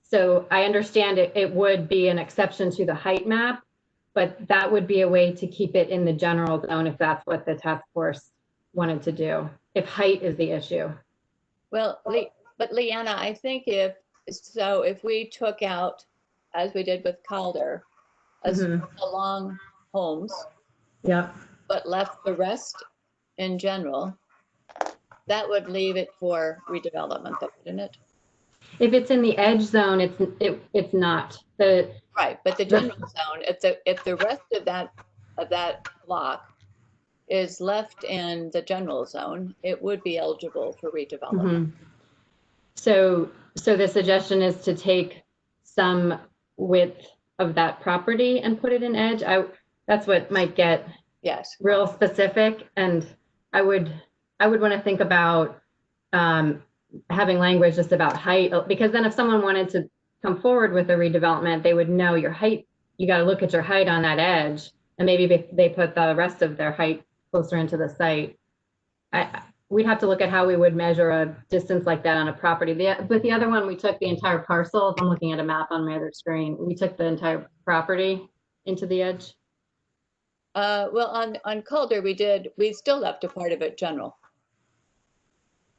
So I understand it would be an exception to the height map, but that would be a way to keep it in the general zone if that's what the task force wanted to do, if height is the issue. Well, but Leanna, I think if we took out, as we did with Calder, along homes, yeah, but left the rest in general, that would leave it for redevelopment, wouldn't it? If it's in the edge zone, it's not. Right, but the general zone, if the rest of that block is left in the general zone, it would be eligible for redevelopment. So the suggestion is to take some width of that property and put it in edge. That's what might get real specific, and I would want to think about having language just about height, because then if someone wanted to come forward with a redevelopment, they would know your height. You got to look at your height on that edge, and maybe they put the rest of their height closer into the site. We'd have to look at how we would measure a distance like that on a property. But the other one, we took the entire parcel. I'm looking at a map on my other screen. We took the entire property into the edge. Well, on Calder, we still left a part of it general.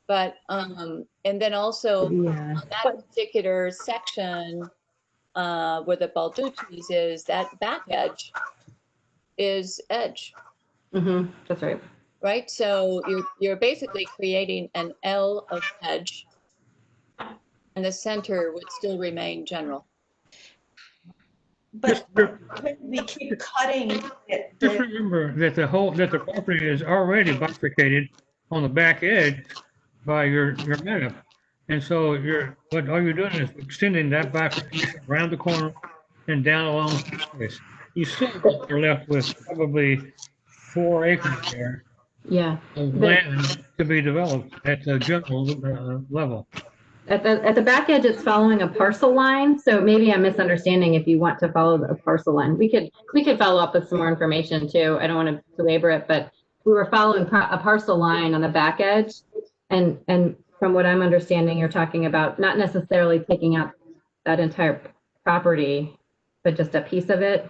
But, and then also on that particular section where the Balducci's is, that back edge is edge. That's right. Right, so you're basically creating an L of edge, and the center would still remain general. But we keep cutting it. Just remember that the property is already bifurcated on the back edge by your map. And so all you're doing is extending that bifurcation around the corner and down along the space. You still are left with probably 4 acres there Yeah. of land to be developed at the general level. At the back edge, it's following a parcel line, so maybe I'm misunderstanding if you want to follow the parcel line. We could follow up with some more information too. I don't want to belabor it, but we were following a parcel line on the back edge. And from what I'm understanding, you're talking about not necessarily taking out that entire property, but just a piece of it.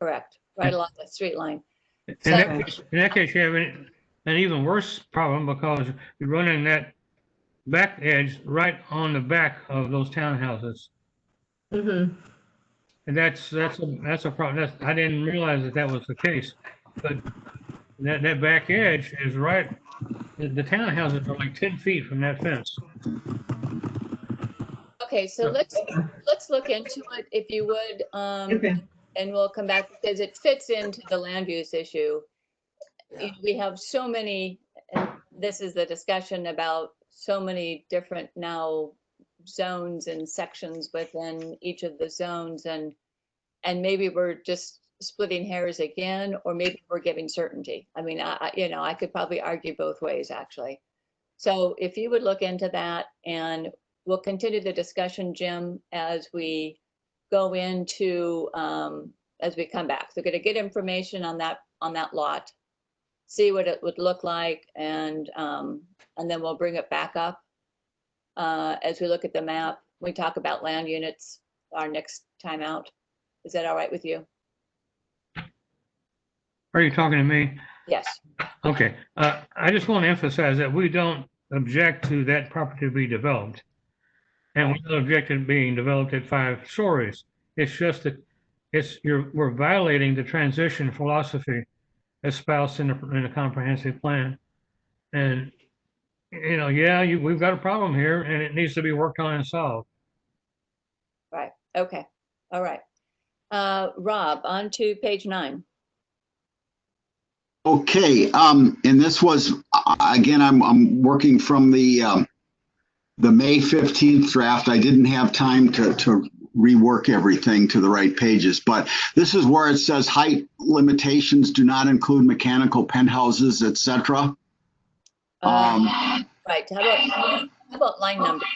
Correct, right along the street line. In So, that case, you have an even worse problem because you're running that back edge right on the back of those townhouses. Mm-hmm. And that's a problem. I didn't realize that was the case, but that back edge is right. The townhouses are like 10 feet from that fence. okay, so let's look into it if you would, Okay. and we'll come back because it fits into the land use issue. We have so many, and this is the discussion about so many different now zones and sections within each of the zones, and maybe we're just splitting hairs again, or maybe we're giving certainty. I mean, I could probably argue both ways actually. So if you would look into that, and we'll continue the discussion, Jim, as we go into, as we come back. So we're gonna get information on that lot, see what it would look like, and then we'll bring it back up as we look at the map. We talk about land units our next time out. Is that all right with you? Are you talking to me? Yes. Okay. I just want to emphasize that we don't object to that property to be developed. And we don't object to it being developed at 5 stories. It's just that we're violating the transition philosophy espoused in a comprehensive plan. And, yeah, we've got a problem here and it needs to be worked on and solved. Right. Okay. All right. Rob, on to page 9. Okay, and this was, again, I'm working from the May 15th draft. I didn't have time to rework everything to the right pages, but this is where it says height limitations do not include mechanical penthouses, etc. Right. How about line number?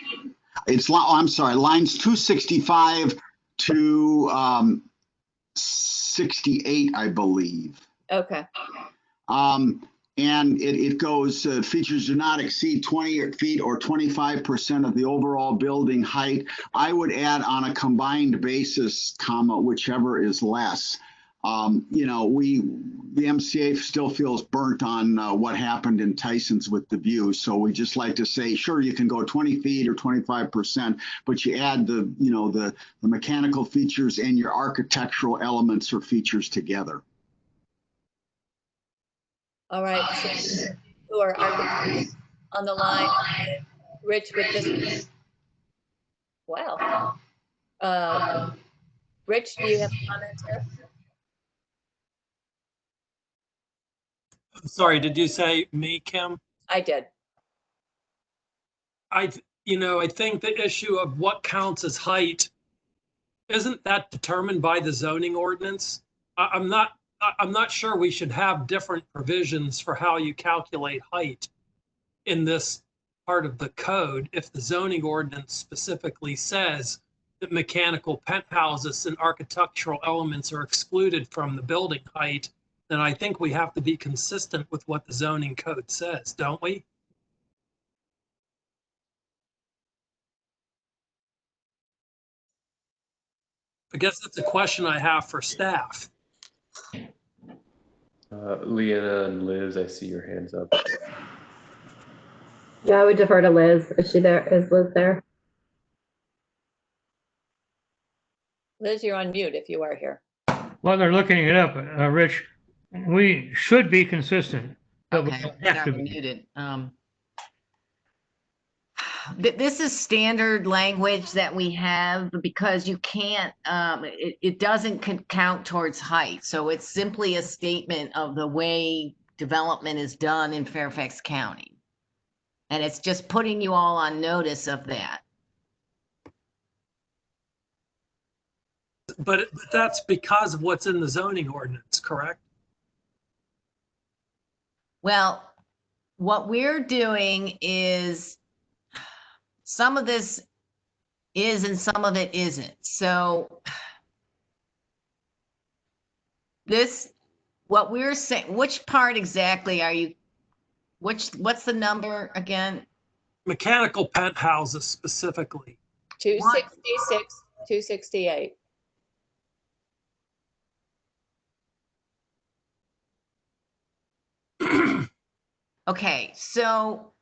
I'm sorry, lines 265 to 68, I believe. Okay. And it goes, features do not exceed 20 feet or 25% of the overall building height. I would add on a combined basis, comma, whichever is less. The MCA still feels burnt on what happened in Tyson's with the view. So we just like to say, sure, you can go 20 feet or 25%, but you add the mechanical features and your architectural elements or features together. All right. So who are architects on the line? Rich with this. Wow. Rich, do you have a comment here? Sorry, did you say me, Kim? I did. I think the issue of what counts as height, isn't that determined by the zoning ordinance? I'm not sure we should have different provisions for how you calculate height in this part of the code if the zoning ordinance specifically says that mechanical penthouses and architectural elements are excluded from the building height. Then I think we have to be consistent with what the zoning code says, don't we? I guess that's a question I have for staff. Leanna and Liz, I see your hands up. Yeah, I would defer to Liz. Is she there? Is Liz there? Liz, you're on mute if you are here. While they're looking it up, Rich, we should be consistent, but we don't have to be. Muted. This is standard language that we have because you can't, it doesn't count towards height. So it's simply a statement of the way development is done in Fairfax County. And it's just putting you all on notice of that. But that's because of what's in the zoning ordinance, correct? Well, what we're doing is some of this is and some of it isn't. So this, what we're saying, which part exactly are you, what's the number again? Mechanical penthouses specifically. 266, 268. Okay, so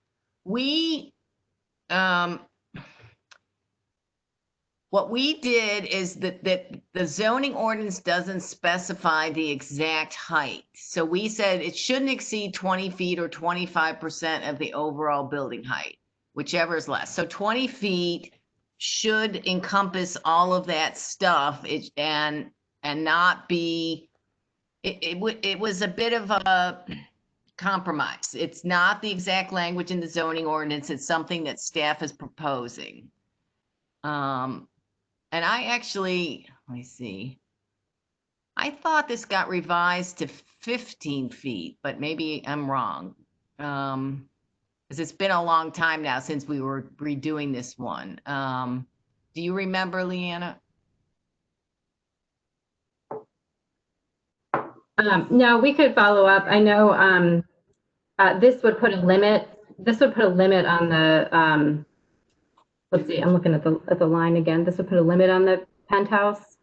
we, what we did is that the zoning ordinance doesn't specify the exact height. So we said it shouldn't exceed 20 feet or 25% of the overall building height, whichever is less. So 20 feet should encompass all of that stuff and not be, it was a bit of a compromise. It's not the exact language in the zoning ordinance. It's something that staff is proposing. And I actually, let me see. I thought this got revised to 15 feet, but maybe I'm wrong. Because it's been a long time now since we were redoing this one. Do you remember, Leanna? No, we could follow up. I know this would put a limit. This would put a limit on the. Let's see. I'm looking at the line again. This would put a limit on the penthouse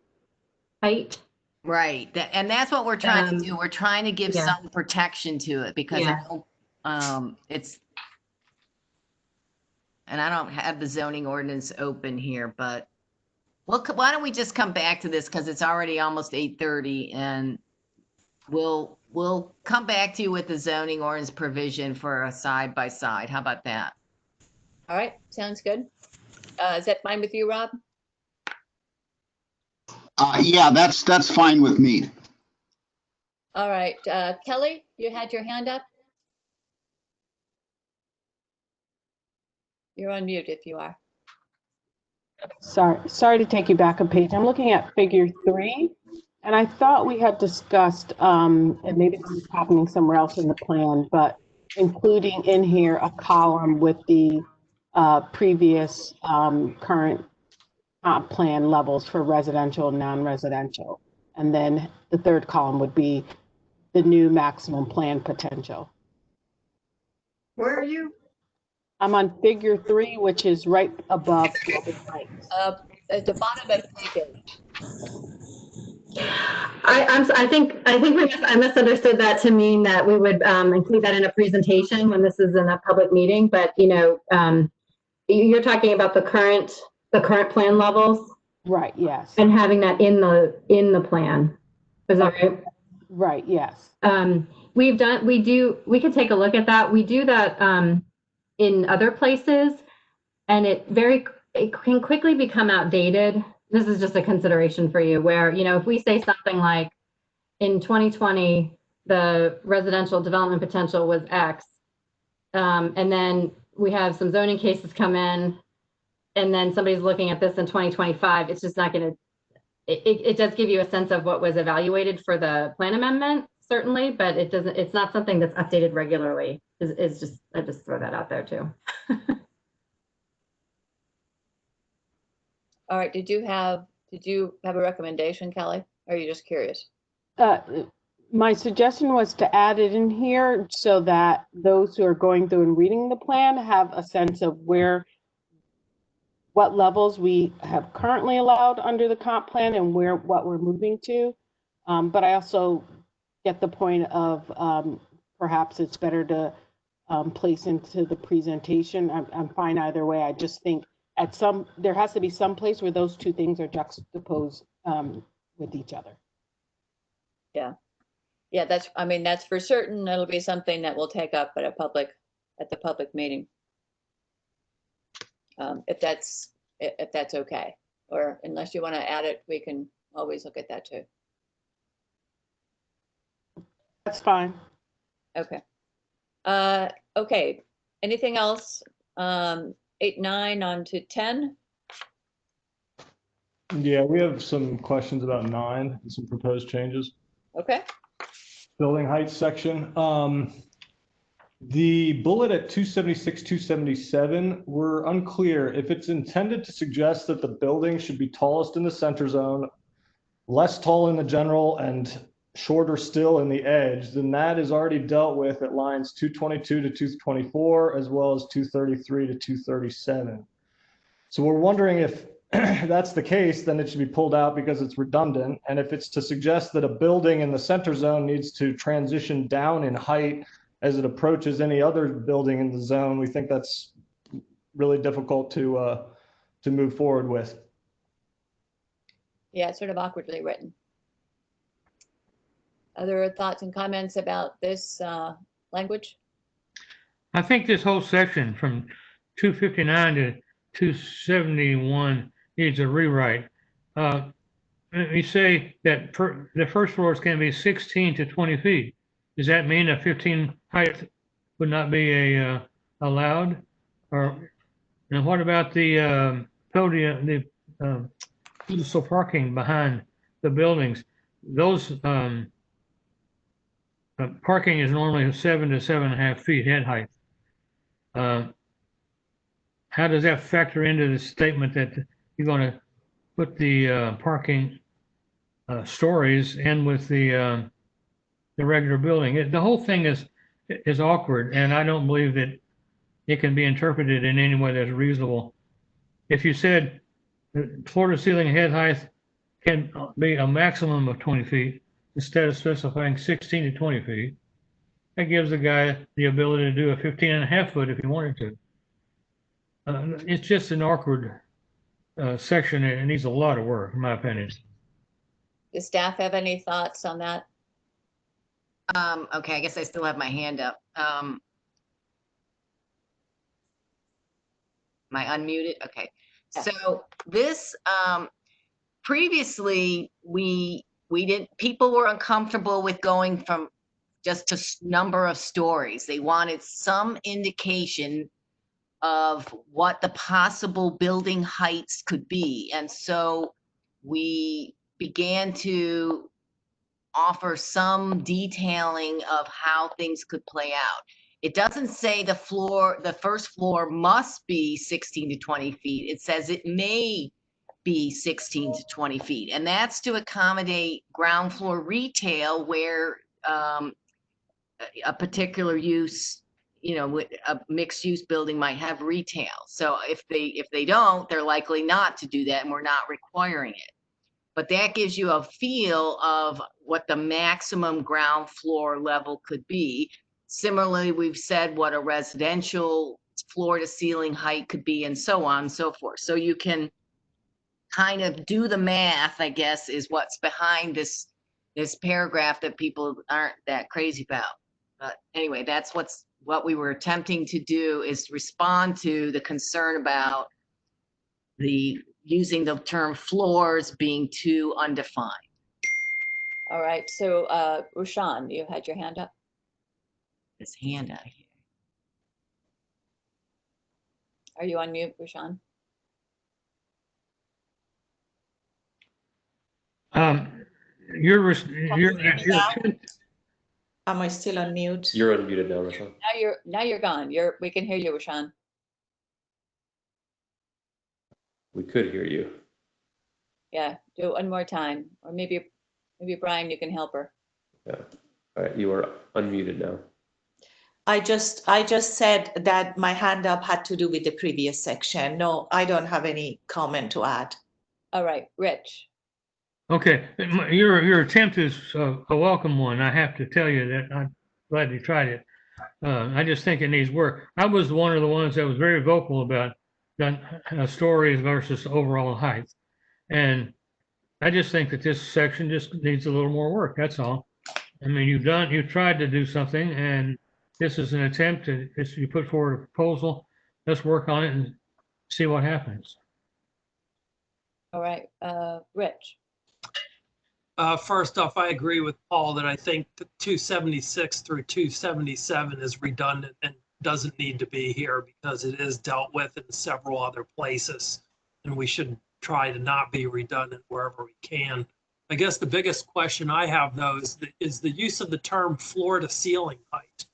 height. Right, and that's what we're trying to do. We're trying to give some protection to it because I know, it's. And I don't have the zoning ordinance open here, but why don't we just come back to this because it's already almost 8:30 and we'll come back to you with the zoning ordinance provision for a side by side. How about that? All right, sounds good. Is that fine with you, Rob? Yeah, that's fine with me. All right, Kelly, you had your hand up? You're on mute if you are. Sorry to take you back a page. I'm looking at figure 3, and I thought we had discussed, and maybe this is happening somewhere else in the plan, but including in here a column with the previous current plan levels for residential and non-residential. And then the third column would be the new maximum plan potential. Where are you? I'm on figure 3, which is right above building heights. At the bottom of page 8. I misunderstood that to mean that we would include that in a presentation when this is in a public meeting. But you know, you're talking about the current plan levels, right? Yes. And having that in the plan. Is that right? Right. Yes. We could take a look at that. We do that in other places, and it can quickly become outdated. This is just a consideration for you where, you know, if we say something like in 2020, the residential development potential was X, and then we have some zoning cases come in, and then somebody's looking at this in 2025, it's just not going to, it does give you a sense of what was evaluated for the plan amendment, certainly, but it's not something that's updated regularly. I just throw that out there too. All right, did you have a recommendation, Kelly? Or are you just curious? My suggestion was to add it in here so that those who are going through and reading the plan have a sense of what levels we have currently allowed under the comp plan and what we're moving to. But I also get the point of perhaps it's better to place into the presentation. I'm fine either way. I just think there has to be some place where those two things are juxtaposed with each other. Yeah, that's for certain. It'll be something that we'll take up at the public meeting. If that's okay, or unless you want to add it, we can always look at that too. That's fine. Okay. Okay. Anything else? 8, 9 on to 10. Yeah, we have some questions about 9 and some proposed changes. Okay. Building heights section. The bullet at 276, 277, we're unclear if it's intended to suggest that the building should be tallest in the center zone, less tall in the general, and shorter still in the edge, then that is already dealt with at lines 222 to 224, as well as 233 to 237. So we're wondering if that's the case, then it should be pulled out because it's redundant. And if it's to suggest that a building in the center zone needs to transition down in height as it approaches any other building in the zone, we think that's really difficult to move forward with. Yeah, it's sort of awkwardly written. Other thoughts and comments about this language? I think this whole section from 259 to 271 needs a rewrite. You say that the first floors can be 16 to 20 feet. Does that mean a 15 height would not be allowed? Or, and what about the podium, the pedestal parking behind the buildings? Those parking is normally 7 to 7.5 feet head height. How does that factor into the statement that you're going to put the parking stories in with the regular building? The whole thing is awkward, and I don't believe that it can be interpreted in any way that's reasonable. If you said floor to ceiling head height can be a maximum of 20 feet instead of specifying 16 to 20 feet, that gives the guy the ability to do a 15.5 foot if he wanted to. It's just an awkward section, and it needs a lot of work, in my opinion. Does staff have any thoughts on that? Okay, I guess I still have my hand up. Am I unmuted? Okay. Yeah. So this, previously, people were uncomfortable with going from just a number of stories. They wanted some indication of what the possible building heights could be. And so we began to offer some detailing of how things could play out. It doesn't say the first floor must be 16 to 20 feet. It says it may be 16 to 20 feet. And that's to accommodate ground floor retail where a particular use, a mixed use building might have retail. So if they don't, they're likely not to do that, and we're not requiring it. But that gives you a feel of what the maximum ground floor level could be. Similarly, we've said what a residential floor to ceiling height could be, and so on and so forth. So you can kind of do the math, I guess, is what's behind this paragraph that people aren't that crazy about. But anyway, that's what we were attempting to do, is respond to the concern about using the term floors being too undefined. All right, so Rushan, you had your hand up? His hand out here. Are you on mute, Rushan? Am I still on mute? You're unmuted now, Rushan. Now you're gone. We can hear you, Rushan. We could hear you. Yeah, do it one more time, or maybe Brian, you can help her. Yeah. All right, you are unmuted now. I just said that my hand up had to do with the previous section. No, I don't have any comment to add. All right, Rich. Okay, your attempt is a welcome one. I have to tell you that I'm glad you tried it. I just think it needs work. I was one of the ones that was very vocal about stories versus overall height. And I just think that this section just needs a little more work, that's all. I mean, you've tried to do something, and this is an attempt you put forward a proposal. Let's work on it and see what happens. All right, Rich. First off, I agree with Paul that I think the 276 through 277 is redundant and doesn't need to be here because it is dealt with in several other places, and we should try to not be redundant wherever we can. I guess the biggest question I have, though, is the use of the term floor to ceiling height,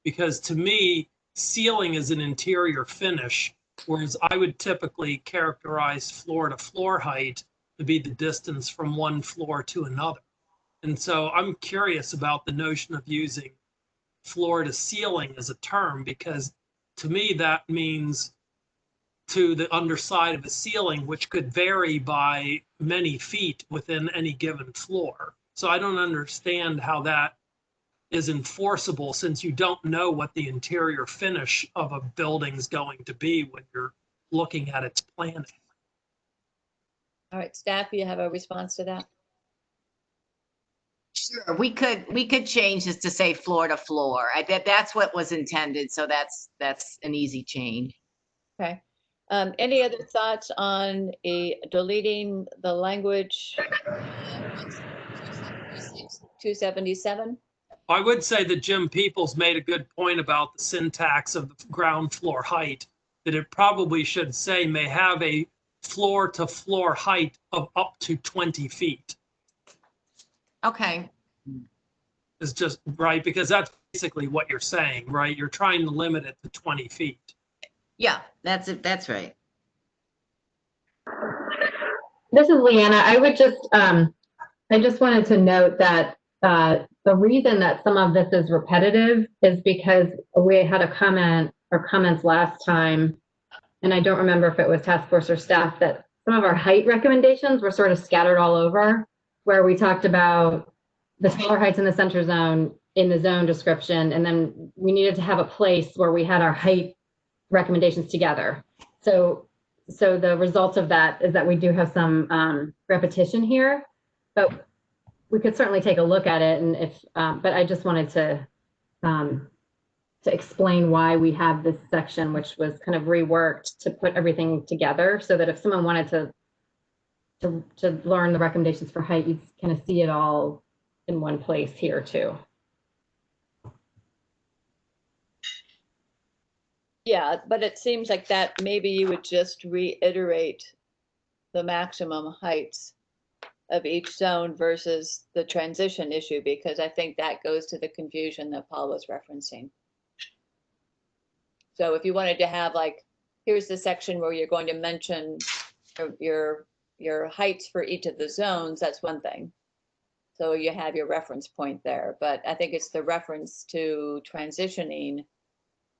because to me, ceiling is an interior finish, whereas I would typically characterize floor to floor height to be the distance from one floor to another. And so I'm curious about the notion of using floor to ceiling as a term, because to me that means to the underside of a ceiling, which could vary by many feet within any given floor. So I don't understand how that is enforceable, since you don't know what the interior finish of a building is going to be when you're looking at its planning. All right, staff, you have a response to that? Sure, we could change this to say floor to floor. That's what was intended, so that's an easy change. Okay. Any other thoughts on deleting the language 277? I would say that Jim Peoples made a good point about the syntax of the ground floor height, that it probably should say may have a floor to floor height of up to 20 feet. Okay. Is just right, because that's basically what you're saying, right? You're trying to limit it to 20 feet. Yeah, that's it. That's right. This is Leanna. I just wanted to note that the reason that some of this is repetitive is because we had a comment or comments last time, and I don't remember if it was task force or staff, that some of our height recommendations were sort of scattered all over, where we talked about the taller heights in the center zone in the zone description, and then we needed to have a place where we had our height recommendations together. So the result of that is that we do have some repetition here, but we could certainly take a look at it. And but I just wanted to explain why we have this section, which was kind of reworked to put everything together, so that if someone wanted to learn the recommendations for height, you'd kind of see it all in one place here too. Yeah, but it seems like that maybe you would just reiterate the maximum heights of each zone versus the transition issue, because I think that goes to the confusion that Paul was referencing. So if you wanted to have like, here's the section where you're going to mention your heights for each of the zones, that's one thing. So you have your reference point there, but I think it's the reference to transitioning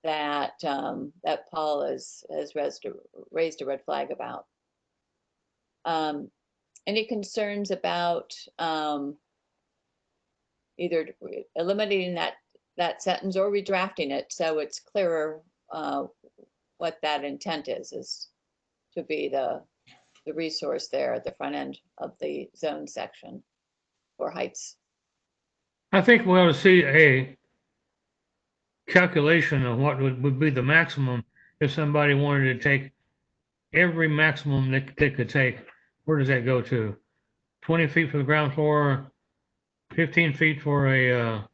that that Paul has raised a red flag about. Any concerns about either eliminating that sentence or redrafting it so it's clearer what that intent is to be the resource there at the front end of the zone section for heights? I think we ought to see a calculation of what would be the maximum if somebody wanted to take every maximum they could take. Where does that go to? 20 feet for the ground floor, 15 feet for a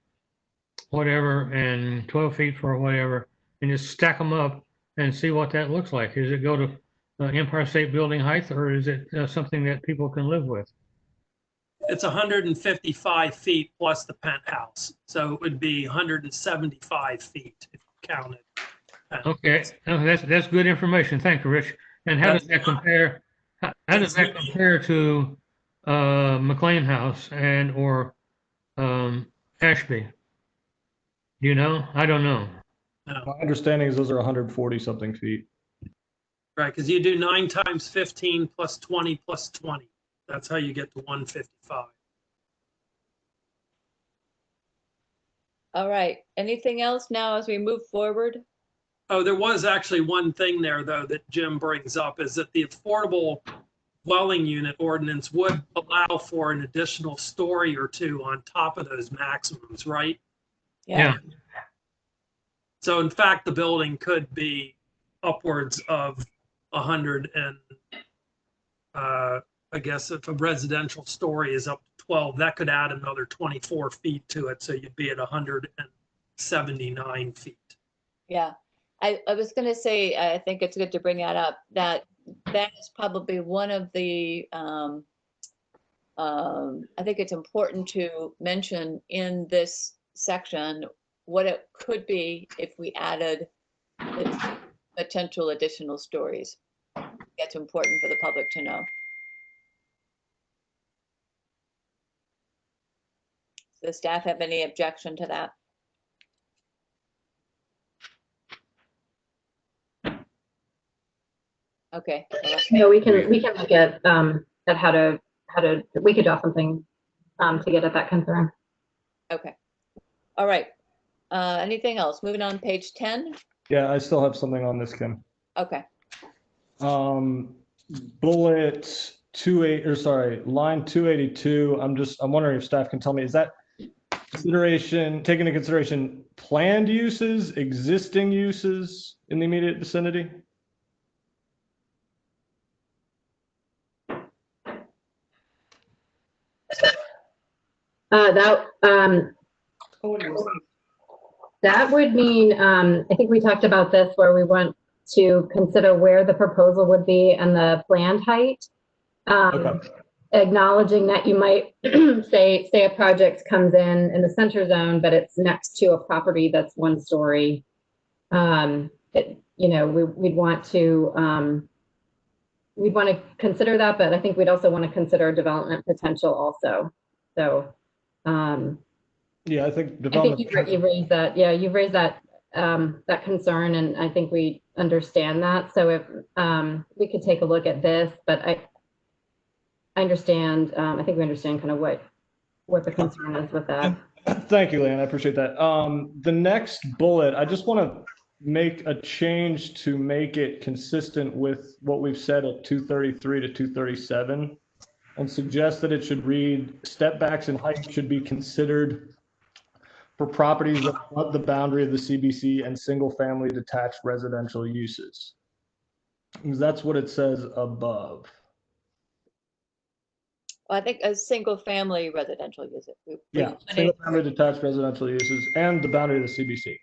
whatever, and 12 feet for whatever, and just stack them up and see what that looks like. Does it go to Empire State Building height, or is it something that people can live with? It's 155 feet plus the penthouse. So it would be 175 feet if you counted. Okay, that's good information. Thank you, Rich. And how does that compare? How does that compare to McLean House and or Ashby? Do you know? I don't know. My understanding is those are 140 something feet. Right, because you do 9 times 15 plus 20 plus 20. That's how you get to 155. All right, anything else now as we move forward? Oh, there was actually one thing there, though, that Jim brings up, is that the affordable dwelling unit ordinance would allow for an additional story or two on top of those maximums, right? Yeah. So in fact, the building could be upwards of 100 and I guess if a residential story is up to 12, that could add another 24 feet to it. So you'd be at 179 feet. Yeah, I was going to say, I think it's good to bring that up, that is probably one of the, I think it's important to mention in this section what it could be if we added the potential additional stories. That's important for the public to know. Does the staff have any objection to that? Okay. No, we can look at how to we could draw something to get at that concern. Okay. All right. Anything else? Moving on, page 10. Yeah, I still have something on this, Kim. Okay. Bullet 28, or sorry, line 282. I'm wondering if staff can tell me, is that taking into consideration planned uses, existing uses in the immediate vicinity? That would mean, I think we talked about this where we want to consider where the proposal would be and the planned height. Okay. Acknowledging that you might say a project comes in the center zone, but it's next to a property that's 1 story. We'd want to consider that, but I think we'd also want to consider development potential also. So, yeah, I think development. you've raised that. Yeah, you've raised that that concern, and I think we understand that. So if we could take a look at this, but I understand. I think we understand kind of what the concern is with that. Thank you, Leanne. I appreciate that. The next bullet, I just want to make a change to make it consistent with what we've said at 233 to 237, and suggest that it should read, step backs in height should be considered for properties above the boundary of the CBC and single family detached residential uses. Because that's what it says above. Well, I think a single family residential use. Yeah, single family detached residential uses and the boundary of the CBC.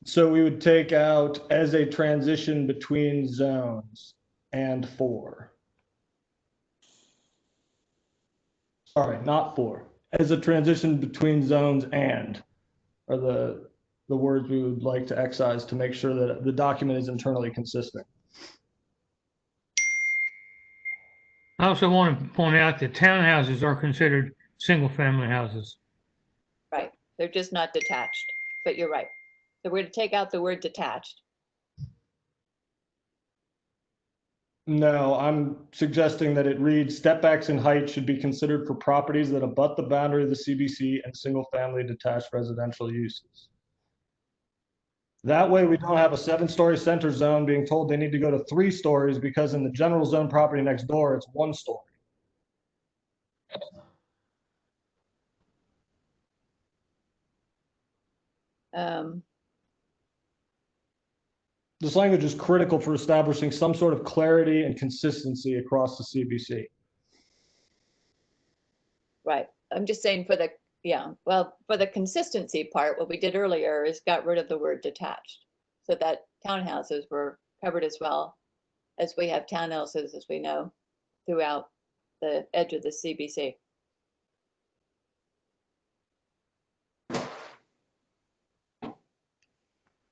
So we would take out as a transition between zones and 4. Sorry, not 4. As a transition between zones and are the words we would like to excise to make sure that the document is internally consistent. I also want to point out that townhouses are considered single-family houses. Right. They're just not detached, but you're right. So we're going to take out the word detached. No, I'm suggesting that it reads, step backs in height should be considered for properties that abut the boundary of the CBC and single family detached residential uses. That way we don't have a 7-story center zone being told they need to go to 3 stories because in the general zone property next door, it's 1 story. This language is critical for establishing some sort of clarity and consistency across the CBC. Right. I'm just saying for the, for the consistency part, what we did earlier is got rid of the word detached so that townhouses were covered as well as we have townhouses, as we know, throughout the edge of the CBC.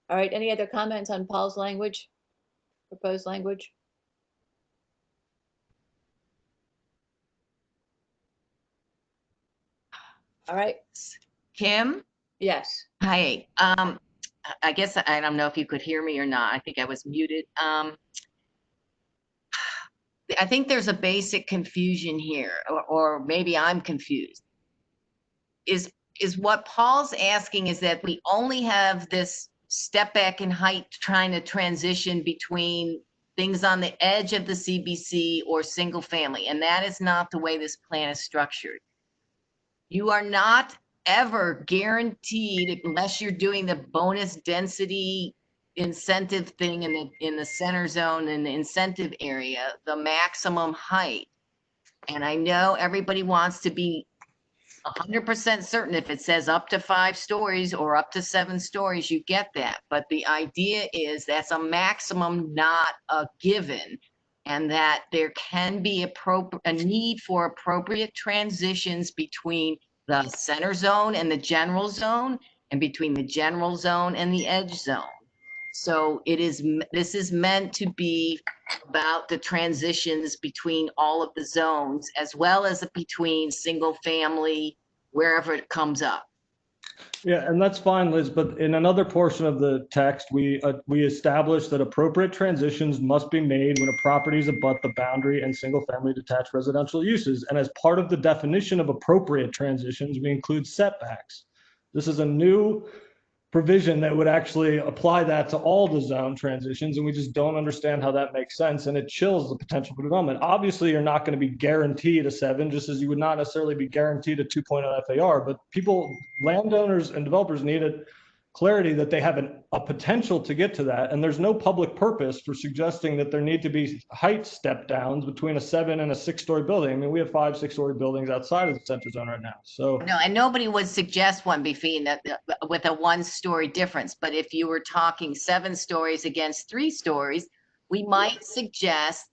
All right, any other comments on Paul's language, proposed language? All right. Kim? Yes. Hi. I guess I don't know if you could hear me or not. I think I was muted. I think there's a basic confusion here, or maybe I'm confused. Is what Paul's asking is that we only have this step back in height trying to transition between things on the edge of the CBC or single family, and that is not the way this plan is structured. You are not ever guaranteed, unless you're doing the bonus density incentive thing in the center zone and the incentive area, the maximum height. And I know everybody wants to be 100% certain if it says up to 5 stories or up to 7 stories, you get that. But the idea is that's a maximum, not a given. and that there can be a need for appropriate transitions between the center zone and the general zone, and between the general zone and the edge zone. So this is meant to be about the transitions between all of the zones, as well as between single family, wherever it comes up. Yeah, and that's fine, Liz, but in another portion of the text, we established that appropriate transitions must be made when a property is abut the boundary and single-family detached residential uses. And as part of the definition of appropriate transitions, we include setbacks. This is a new provision that would actually apply that to all the zone transitions, and we just don't understand how that makes sense, and it chills the potential for development. Obviously, you're not going to be guaranteed a 7, just as you would not necessarily be guaranteed a 2.0 FAR, but landowners and developers needed clarity that they have a potential to get to that, and there's no public purpose for suggesting that there need to be height step downs between a 7 and a 6-story building. I mean, we have 5 6-story buildings outside of the center zone right now. So no, and nobody would suggest one between with a 1-story difference. But if you were talking 7 stories against 3 stories, we might suggest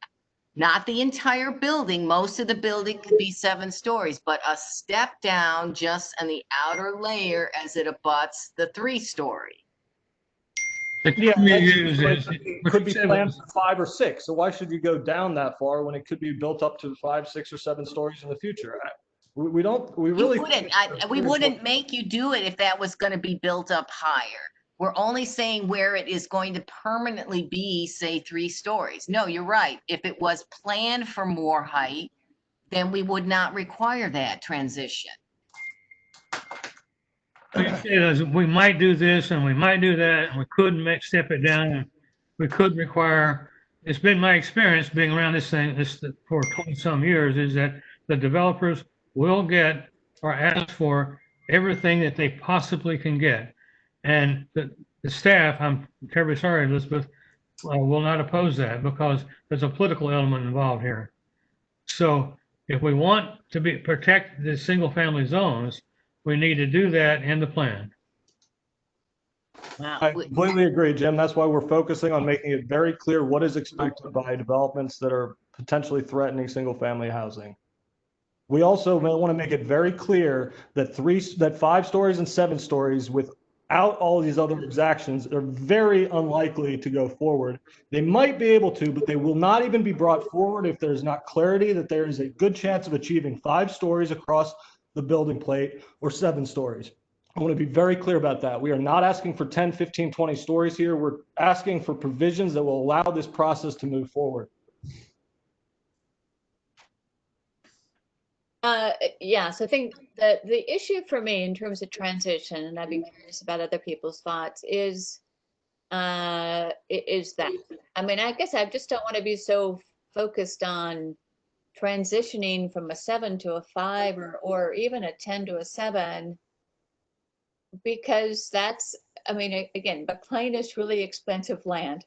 not the entire building. Most of the building could be 7 stories, but a step down just on the outer layer as it abuts the 3-story. Yeah, it could be planned for 5 or 6. So why should you go down that far when it could be built up to 5, 6, or 7 stories in the future? We wouldn't make you do it if that was going to be built up higher. We're only saying where it is going to permanently be, say, 3 stories. No, you're right. If it was planned for more height, then we would not require that transition. We might do this and we might do that, and we could step it down, and we could require. It's been my experience being around this thing for 20-some years, is that the developers will get or ask for everything that they possibly can get. And the staff, I'm terribly sorry, Elizabeth, will not oppose that, because there's a political element involved here. So if we want to protect the single family zones, we need to do that in the plan. I completely agree, Jim. That's why we're focusing on making it very clear what is expected by developments that are potentially threatening single family housing. We also want to make it very clear that 5 stories and 7 stories without all these other exactions are very unlikely to go forward. They might be able to, but they will not even be brought forward if there's not clarity that there is a good chance of achieving 5 stories across the building plate or 7 stories. I want to be very clear about that. We are not asking for 10, 15, 20 stories here. We're asking for provisions that will allow this process to move forward. Yes, I think that the issue for me in terms of transition, and I'd be curious about other people's thoughts, is that, I mean, I guess I just don't want to be so focused on transitioning from a 7 to a 5 or even a 10 to a 7, because that's, I mean, again, McLean is really expensive land,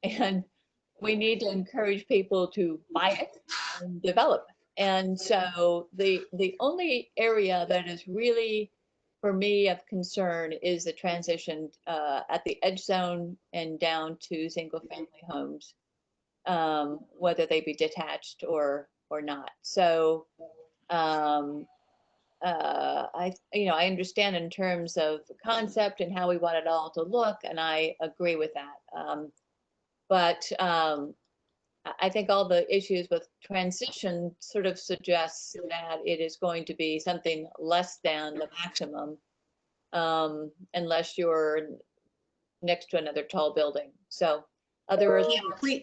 and we need to encourage people to buy it and develop it. And so the only area that is really, for me, of concern is the transition at the edge zone and down to single family homes, whether they be detached or not. So I understand in terms of the concept and how we want it all to look, and I agree with that. But I think all the issues with transition sort of suggests that it is going to be something less than the maximum, unless you're next to another tall building. So others, please,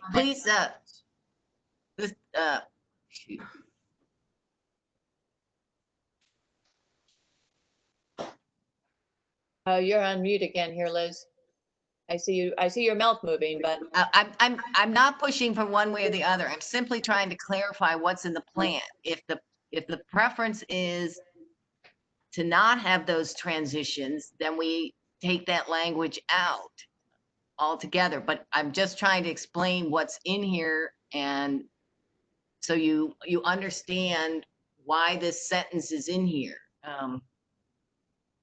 you're on mute again here, Liz. I see your mouth moving, but I'm not pushing for one way or the other. I'm simply trying to clarify what's in the plan. If the preference is to not have those transitions, then we take that language out altogether. But I'm just trying to explain what's in here, and so you understand why this sentence is in here.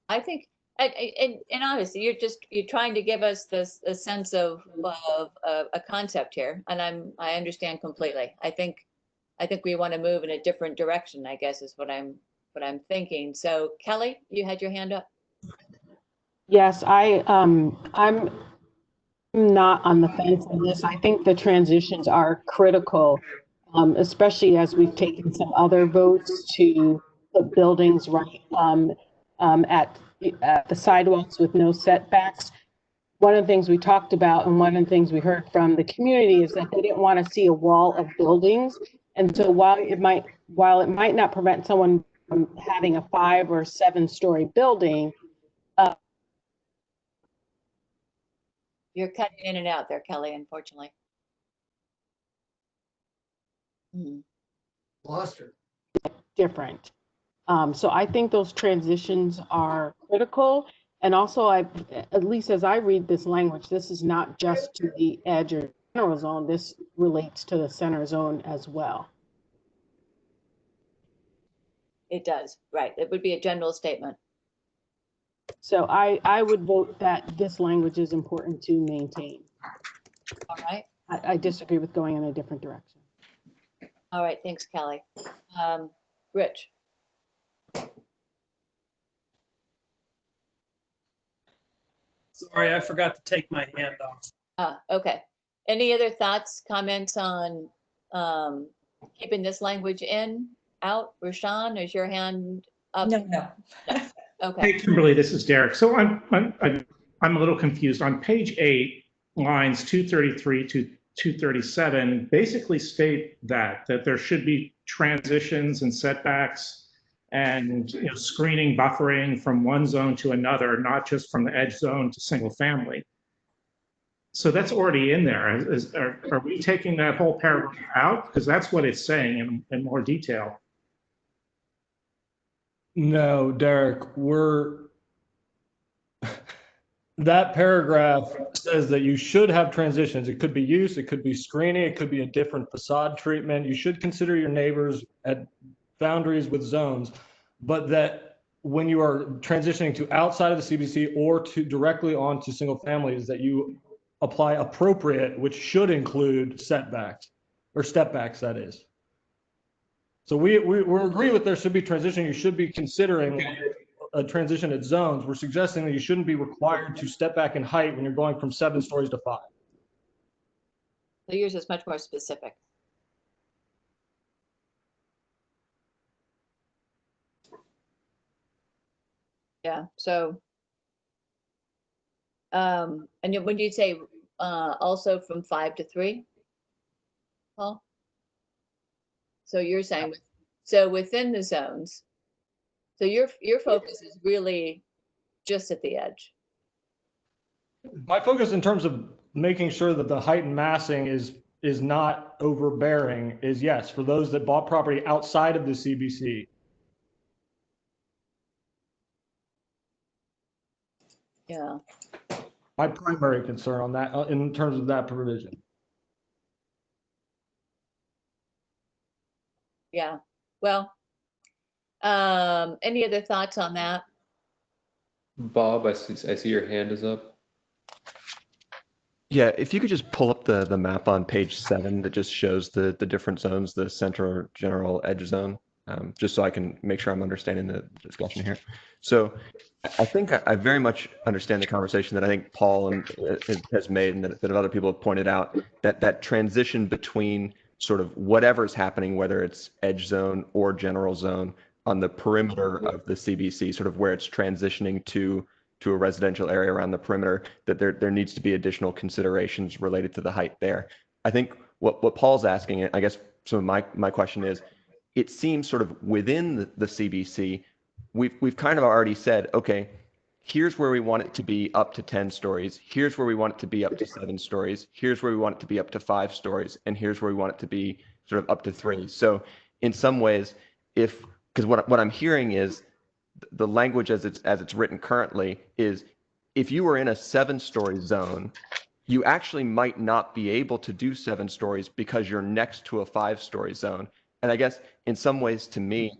I think And obviously, you're trying to give us this a sense of a concept here, and I understand completely. I think we want to move in a different direction, I guess, is what I'm thinking. So Kelly, you had your hand up. Yes, I'm not on the fence on this. I think the transitions are critical, especially as we've taken some other votes to put buildings right at the sidewalks with no setbacks. One of the things we talked about and one of the things we heard from the community is that they didn't want to see a wall of buildings. And so while it might not prevent someone from having a 5 or 7-story building, You're cutting in and out there, Kelly, unfortunately. Lost her. different. So I think those transitions are critical. And also, at least as I read this language, this is not just to the edge or general zone. This relates to the center zone as well. It does, right. It would be a general statement. So I would vote that this language is important to maintain. All right. I disagree with going in a different direction. All right, thanks, Kelly. Rich. Sorry, I forgot to take my hand off. Okay. Any other thoughts, comments on keeping this language in, out? Rashawn, is your hand up? No. Okay. Hey, Kimberly, this is Derek. So I'm a little confused. On page 8, lines 233 to 237 basically state that there should be transitions and setbacks and screening, buffering from one zone to another, not just from the edge zone to single family. So that's already in there. Are we taking that whole paragraph out? Because that's what it's saying in more detail. No, Derek, that paragraph says that you should have transitions. It could be use, it could be screening, it could be a different facade treatment. You should consider your neighbors at boundaries with zones, but that when you are transitioning to outside of the CBC or to directly onto single families, that you apply appropriate, which should include setbacks or step backs, that is. So we agree with there should be transition. You should be considering a transition at zones. We're suggesting that you shouldn't be required to step back in height when you're going from 7 stories to 5. So yours is much more specific. Yeah, so, and when you say also from 5 to 3, Paul? So you're saying, so within the zones, so your focus is really just at the edge. My focus in terms of making sure that the height and massing is not overbearing is yes, for those that bought property outside of the CBC. Yeah. My primary concern on that, in terms of that provision. Yeah, well, any other thoughts on that? Bob, I see your hand is up. Yeah, if you could just pull up the map on page 7 that just shows the different zones, the center, general, edge zone, just so I can make sure I'm understanding the discussion here. So I think I very much understand the conversation that I think Paul has made and that other people have pointed out, that transition between sort of whatever's happening, whether it's edge zone or general zone on the perimeter of the CBC, sort of where it's transitioning to a residential area around the perimeter, that there needs to be additional considerations related to the height there. I think what Paul's asking, I guess some of my question is, it seems sort of within the CBC, we've kind of already said, okay, here's where we want it to be up to 10 stories. Here's where we want it to be up to 7 stories. Here's where we want it to be up to 5 stories. And here's where we want it to be sort of up to 3. So in some ways, because what I'm hearing is the language as it's written currently is, if you were in a 7-story zone, you actually might not be able to do 7 stories because you're next to a 5-story zone. And I guess in some ways, to me,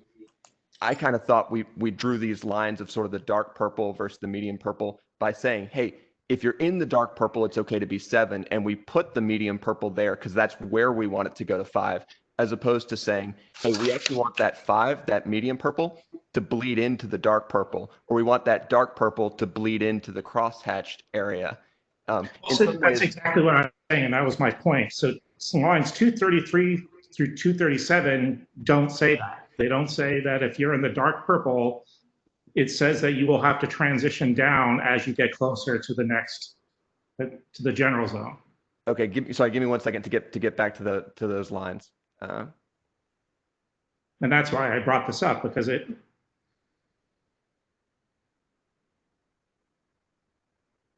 I kind of thought we drew these lines of sort of the dark purple versus the medium purple by saying, hey, if you're in the dark purple, it's okay to be 7, and we put the medium purple there because that's where we want it to go to 5, as opposed to saying, hey, we actually want that 5, that medium purple, to bleed into the dark purple, or we want that dark purple to bleed into the crosshatched area. So that's exactly what I'm saying, and that was my point. So lines 233 through 237 don't say that. They don't say that if you're in the dark purple, it says that you will have to transition down as you get closer to the next, to the general zone. Okay, give me 1 second to get back to those lines. And that's why I brought this up, because it.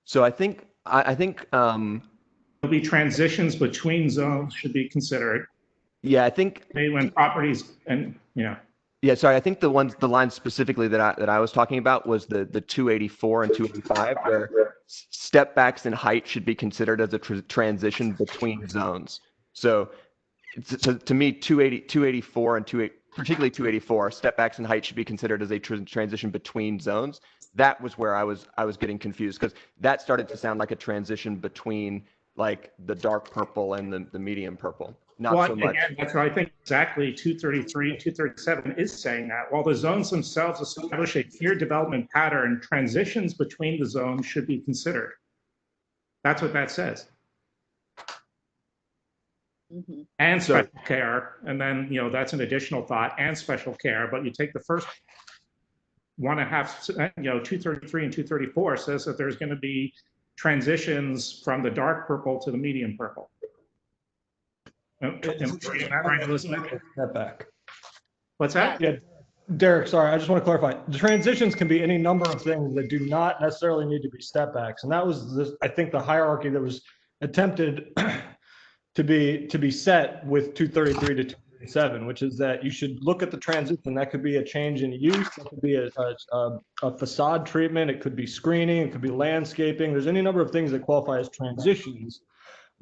So I think there'll be transitions between zones should be considered. Yeah, I think when properties and Yeah, sorry. I think the line specifically that I was talking about was the 284 and 285, where step backs in height should be considered as a transition between zones. So to me, 284 and particularly 284, step backs in height should be considered as a transition between zones. That was where I was getting confused, because that started to sound like a transition between like the dark purple and the medium purple. Not so much. Again, that's what I think exactly 233 and 237 is saying that. While the zones themselves establish a clear development pattern, transitions between the zones should be considered. That's what that says. Mm-hmm. And special care, and then that's an additional thought, and special care. But you take the first 1.5, 233 and 234 says that there's going to be transitions from the dark purple to the medium purple. Right, Elizabeth? Step back. What's that? Yeah, Derek, sorry, I just want to clarify. The transitions can be any number of things that do not necessarily need to be step backs. And that was, I think, the hierarchy that was attempted to be set with 233 to 237, which is that you should look at the transition. That could be a change in use. That could be a facade treatment. It could be screening. It could be landscaping. There's any number of things that qualify as transitions,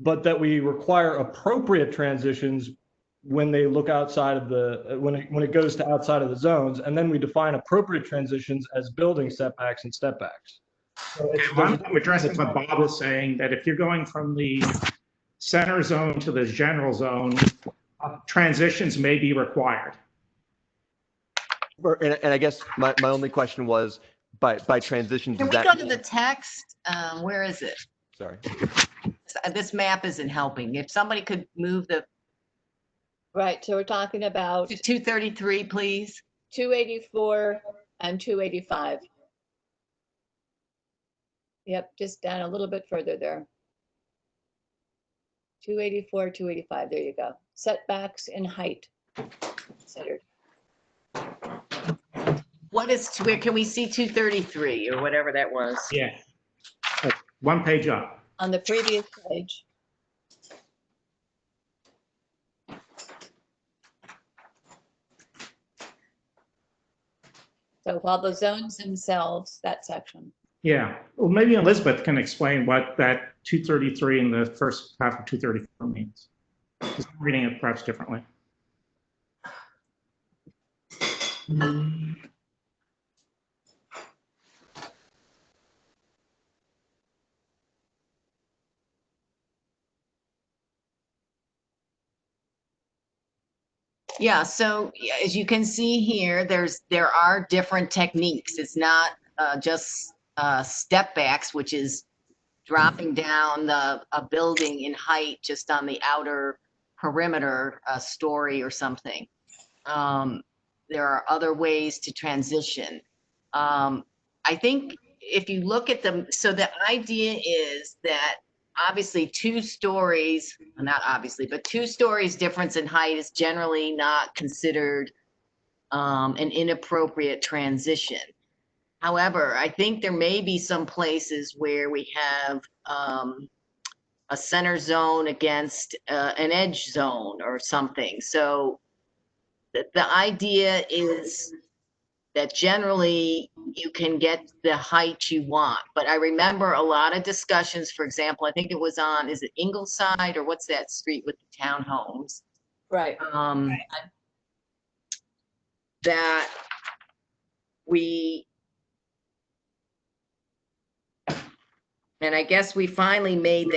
but that we require appropriate transitions when they look outside of the, when it goes to outside of the zones, and then we define appropriate transitions as building setbacks and step backs. So I'm addressing what Bob was saying, that if you're going from the center zone to the general zone, transitions may be required. And I guess my only question was, by transitions, Can we go to the text? Where is it? Sorry. This map isn't helping. If somebody could move the. Right, so we're talking about. 233, please. 284 and 285. Yep, just down a little bit further there. 284, 285, there you go. Setbacks in height considered. What is, where can we see 233 or whatever that was? Yeah, one page up. On the previous page. So while the zones themselves, that section. Yeah, well, maybe Elizabeth can explain what that 233 in the first half of 234 means. Because I'm reading it perhaps differently. Yeah, so as you can see here, there are different techniques. It's not just step backs, which is dropping down a building in height just on the outer perimeter, story or something. There are other ways to transition. I think if you look at them, so the idea is that obviously 2 stories, not obviously, but 2 stories difference in height is generally not considered an inappropriate transition. However, I think there may be some places where we have a center zone against an edge zone or something. So the idea is that generally you can get the height you want. But I remember a lot of discussions, for example, I think it was on, is it Ingleside or what's that street with the townhomes? Right. That and I guess we finally made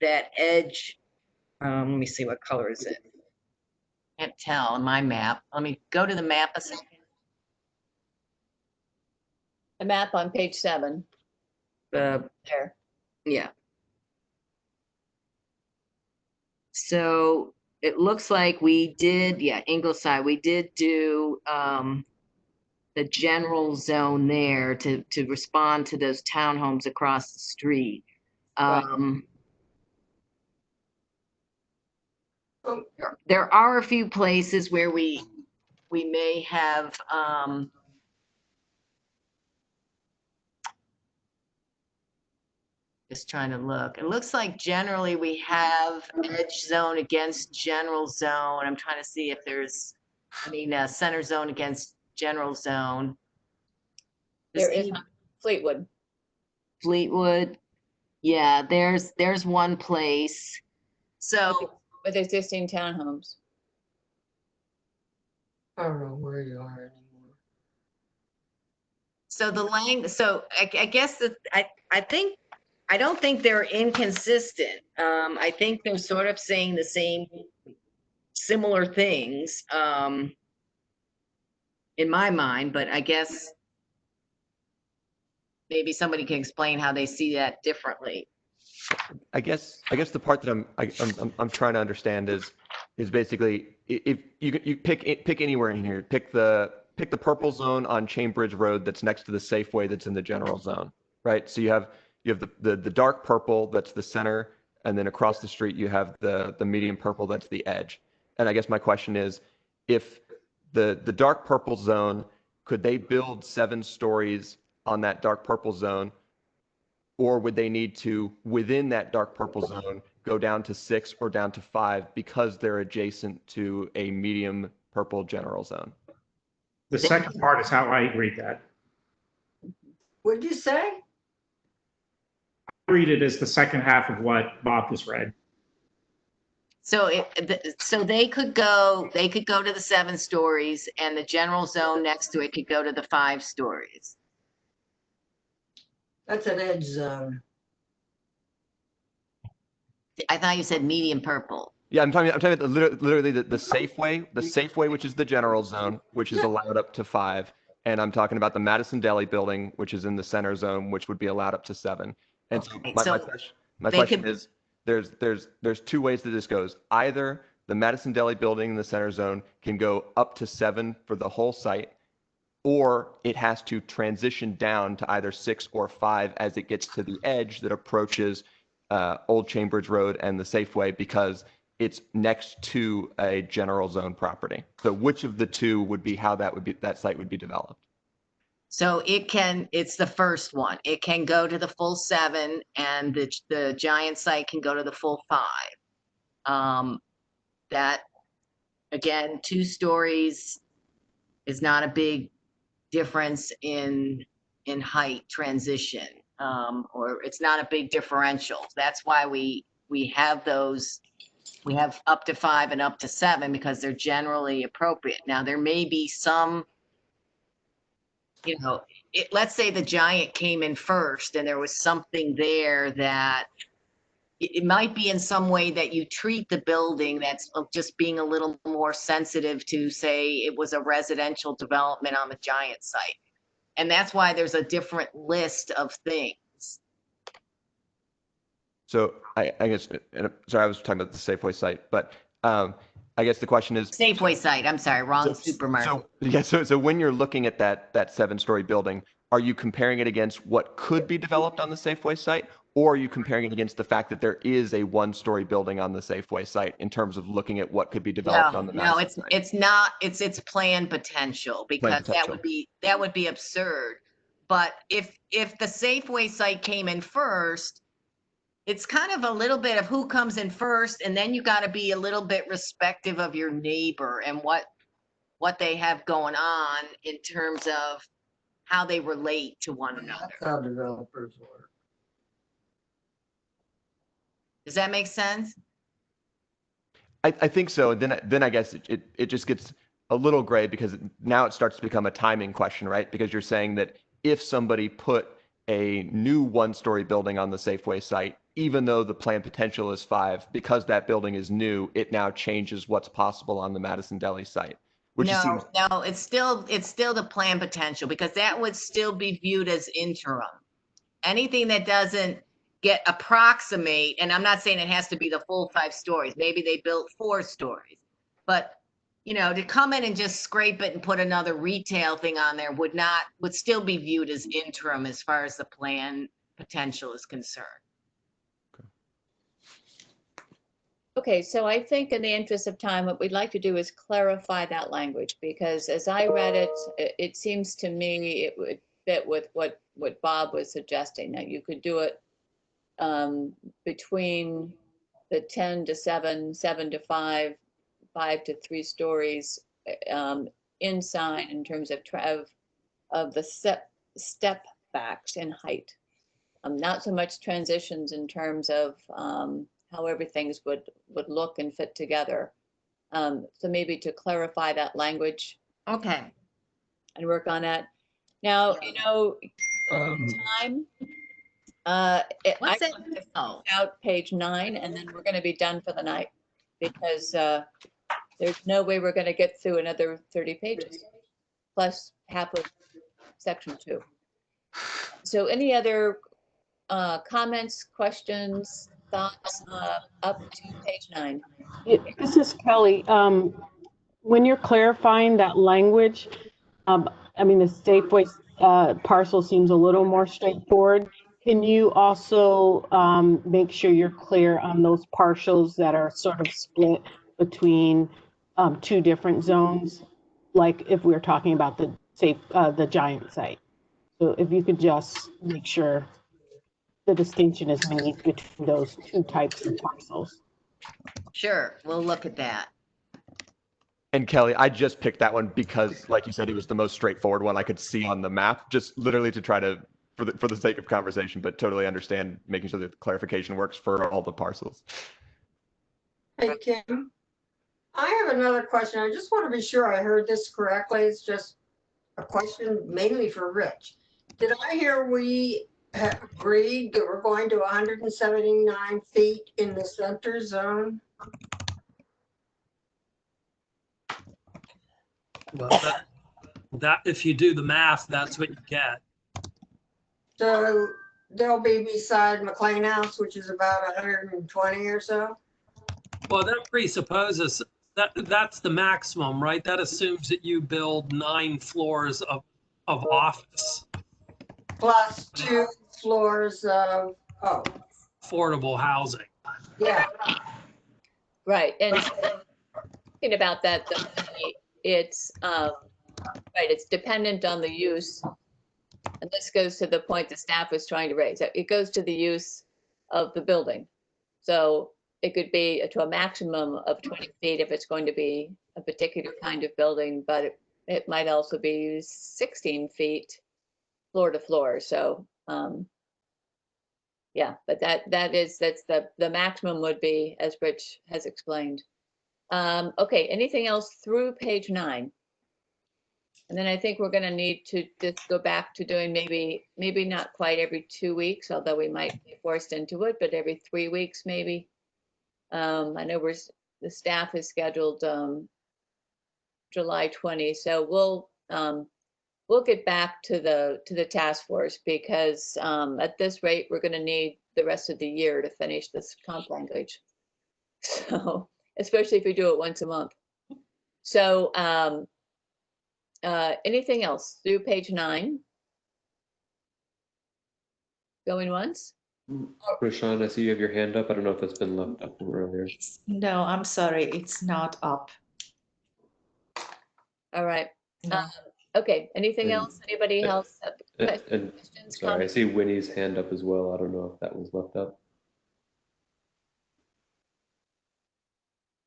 that edge. Let me see, what color is it? Can't tell on my map. Let me go to the map a second. The map on page 7. There. Yeah. So it looks like we did, Ingleside, we did do the general zone there to respond to those townhomes across the street. There are a few places where we may have just trying to look. It looks like generally we have edge zone against general zone. I'm trying to see if there's, center zone against general zone. There is Fleetwood. Fleetwood. Yeah, there's one place. So with existing townhomes. I don't know where you are anymore. So I guess that I don't think they're inconsistent. I think they're sort of saying the same, similar things, in my mind, but I guess maybe somebody can explain how they see that differently. I guess the part that I'm trying to understand is basically if you pick anywhere in here, pick the purple zone on Cambridge Road that's next to the Safeway that's in the general zone, right? So you have the dark purple that's the center, and then across the street you have the medium purple that's the edge. And I guess my question is, if the dark purple zone, could they build 7 stories on that dark purple zone? Or would they need to, within that dark purple zone, go down to 6 or down to 5 because they're adjacent to a medium purple general zone? The second part is how I read that. What did you say? I read it as the second half of what Bob just read. So so they could go to the 7 stories, and the general zone next to it could go to the 5 stories. That's an edge zone. I thought you said medium purple. Yeah, I'm talking about literally the Safeway, which is the general zone, which is allowed up to 5. And I'm talking about the Madison Deli building, which is in the center zone, which would be allowed up to 7. And so my question is, there's 2 ways that this goes. Either the Madison Deli building in the center zone can go up to 7 for the whole site, or it has to transition down to either 6 or 5 as it gets to the edge that approaches Old Cambridge Road and the Safeway, because it's next to a general zone property. So which of the 2 would be how that site would be developed? So it's the first one. It can go to the full 7, and the giant site can go to the full 5. That, again, 2 stories is not a big difference in height transition, or it's not a big differential. That's why we have those. We have up to 5 and up to 7 because they're generally appropriate. Now there may be some, let's say the giant came in first and there was something there that it might be in some way that you treat the building that's just being a little more sensitive to, say, it was a residential development on the giant site. And that's why there's a different list of things. So I guess, sorry, I was talking about the Safeway site, but I guess the question is Safeway site. I'm sorry, wrong supermarket. So when you're looking at that 7-story building, are you comparing it against what could be developed on the Safeway site, or are you comparing it against the fact that there is a 1-story building on the Safeway site in terms of looking at what could be developed on the Madison site? It's not. It's planned potential, because that would be absurd. But if the Safeway site came in first, it's kind of a little bit of who comes in first, and then you got to be a little bit respective of your neighbor and what they have going on in terms of how they relate to one another. That's how developers work. Does that make sense? I think so. Then I guess it just gets a little gray because now it starts to become a timing question, right? Because you're saying that if somebody put a new one-story building on the Safeway site, even though the plan potential is 5, because that building is new, it now changes what's possible on the Madison Deli site. Which No, seems, no, it's still the plan potential because that would still be viewed as interim. Anything that doesn't get approximate, and I'm not saying it has to be the full 5 stories. Maybe they built 4 stories, but you know, to come in and just scrape it and put another retail thing on there would still be viewed as interim as far as the plan potential is concerned. Okay, so I think in the interest of time, what we'd like to do is clarify that language, because as I read it, it seems to me it would fit with what Bob was suggesting, that you could do it between the 10 to 7, 7 to 5, 5 to 3 stories inside in terms of the step backs in height. Not so much transitions in terms of how everything's would look and fit together. So maybe to clarify that language. Okay. And work on that. Now, you know, time. I out page 9, and then we're going to be done for the night, because there's no way we're going to get through another 30 pages, plus half of section 2. So any other comments, questions, thoughts up to page 9? This is Kelly. When you're clarifying that language, I mean, the Safeway parcel seems a little more straightforward. Can you also make sure you're clear on those parcels that are sort of split between 2 different zones? Like if we're talking about the Giant site. So if you could just make sure the distinction is made between those 2 types of parcels. Sure, we'll look at that. and Kelly, I just picked that one because, like you said, it was the most straightforward one I could see on the map, just literally to try to, for the sake of conversation, but totally understand making sure that the clarification works for all the parcels. Hey, Kim, I have another question. I just want to be sure I heard this correctly. It's just a question mainly for Rich. Did I hear we agreed that we're going to 179 feet in the center zone? Well, that if you do the math, that's what you get. So they'll be beside McLean House, which is about 120 or so. Well, that presupposes that's the maximum, right? That assumes that you build 9 floors of office. Plus 2 floors of, affordable housing. Yeah. Right, and thinking about that, it's right, it's dependent on the use. And this goes to the point the staff was trying to raise. It goes to the use of the building. So it could be to a maximum of 20 feet if it's going to be a particular kind of building, but it might also be 16 feet floor to floor. So yeah, but that's the maximum would be, as Rich has explained. Okay, anything else through page 9? And then I think we're going to need to just go back to doing maybe not quite every 2 weeks, although we might be forced into it, but every 3 weeks maybe. I know the staff is scheduled July 20, so we'll get back to the task force, because at this rate we're going to need the rest of the year to finish this comp language. So especially if we do it once a month. So anything else through page 9? Going once? Rashawn, I see you have your hand up. I don't know if that's been left up from earlier. No, I'm sorry, it's not up. All right. Okay, anything else? Anybody else have And questions? sorry, I see Winnie's hand up as well. I don't know if that was left up.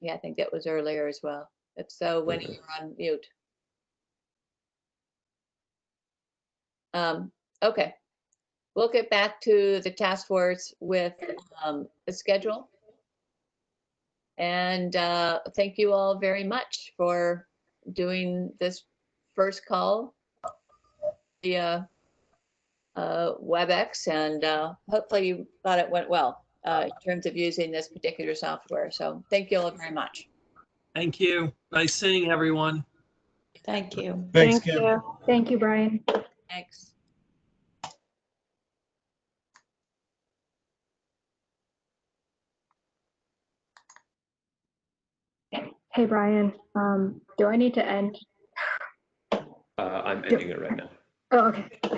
Yeah, I think that was earlier as well. If so, Winnie, you're on mute. Okay, we'll get back to the task force with the schedule. And thank you all very much for doing this first call via WebEx, and hopefully you thought it went well in terms of using this particular software. So thank you all very much. Thank you. Nice seeing everyone. Thank you. Thanks, Thank Kim. you. Thank you, Brian. Thanks. Hey, Brian, do I need to end? I'm ending it right now. Oh, okay.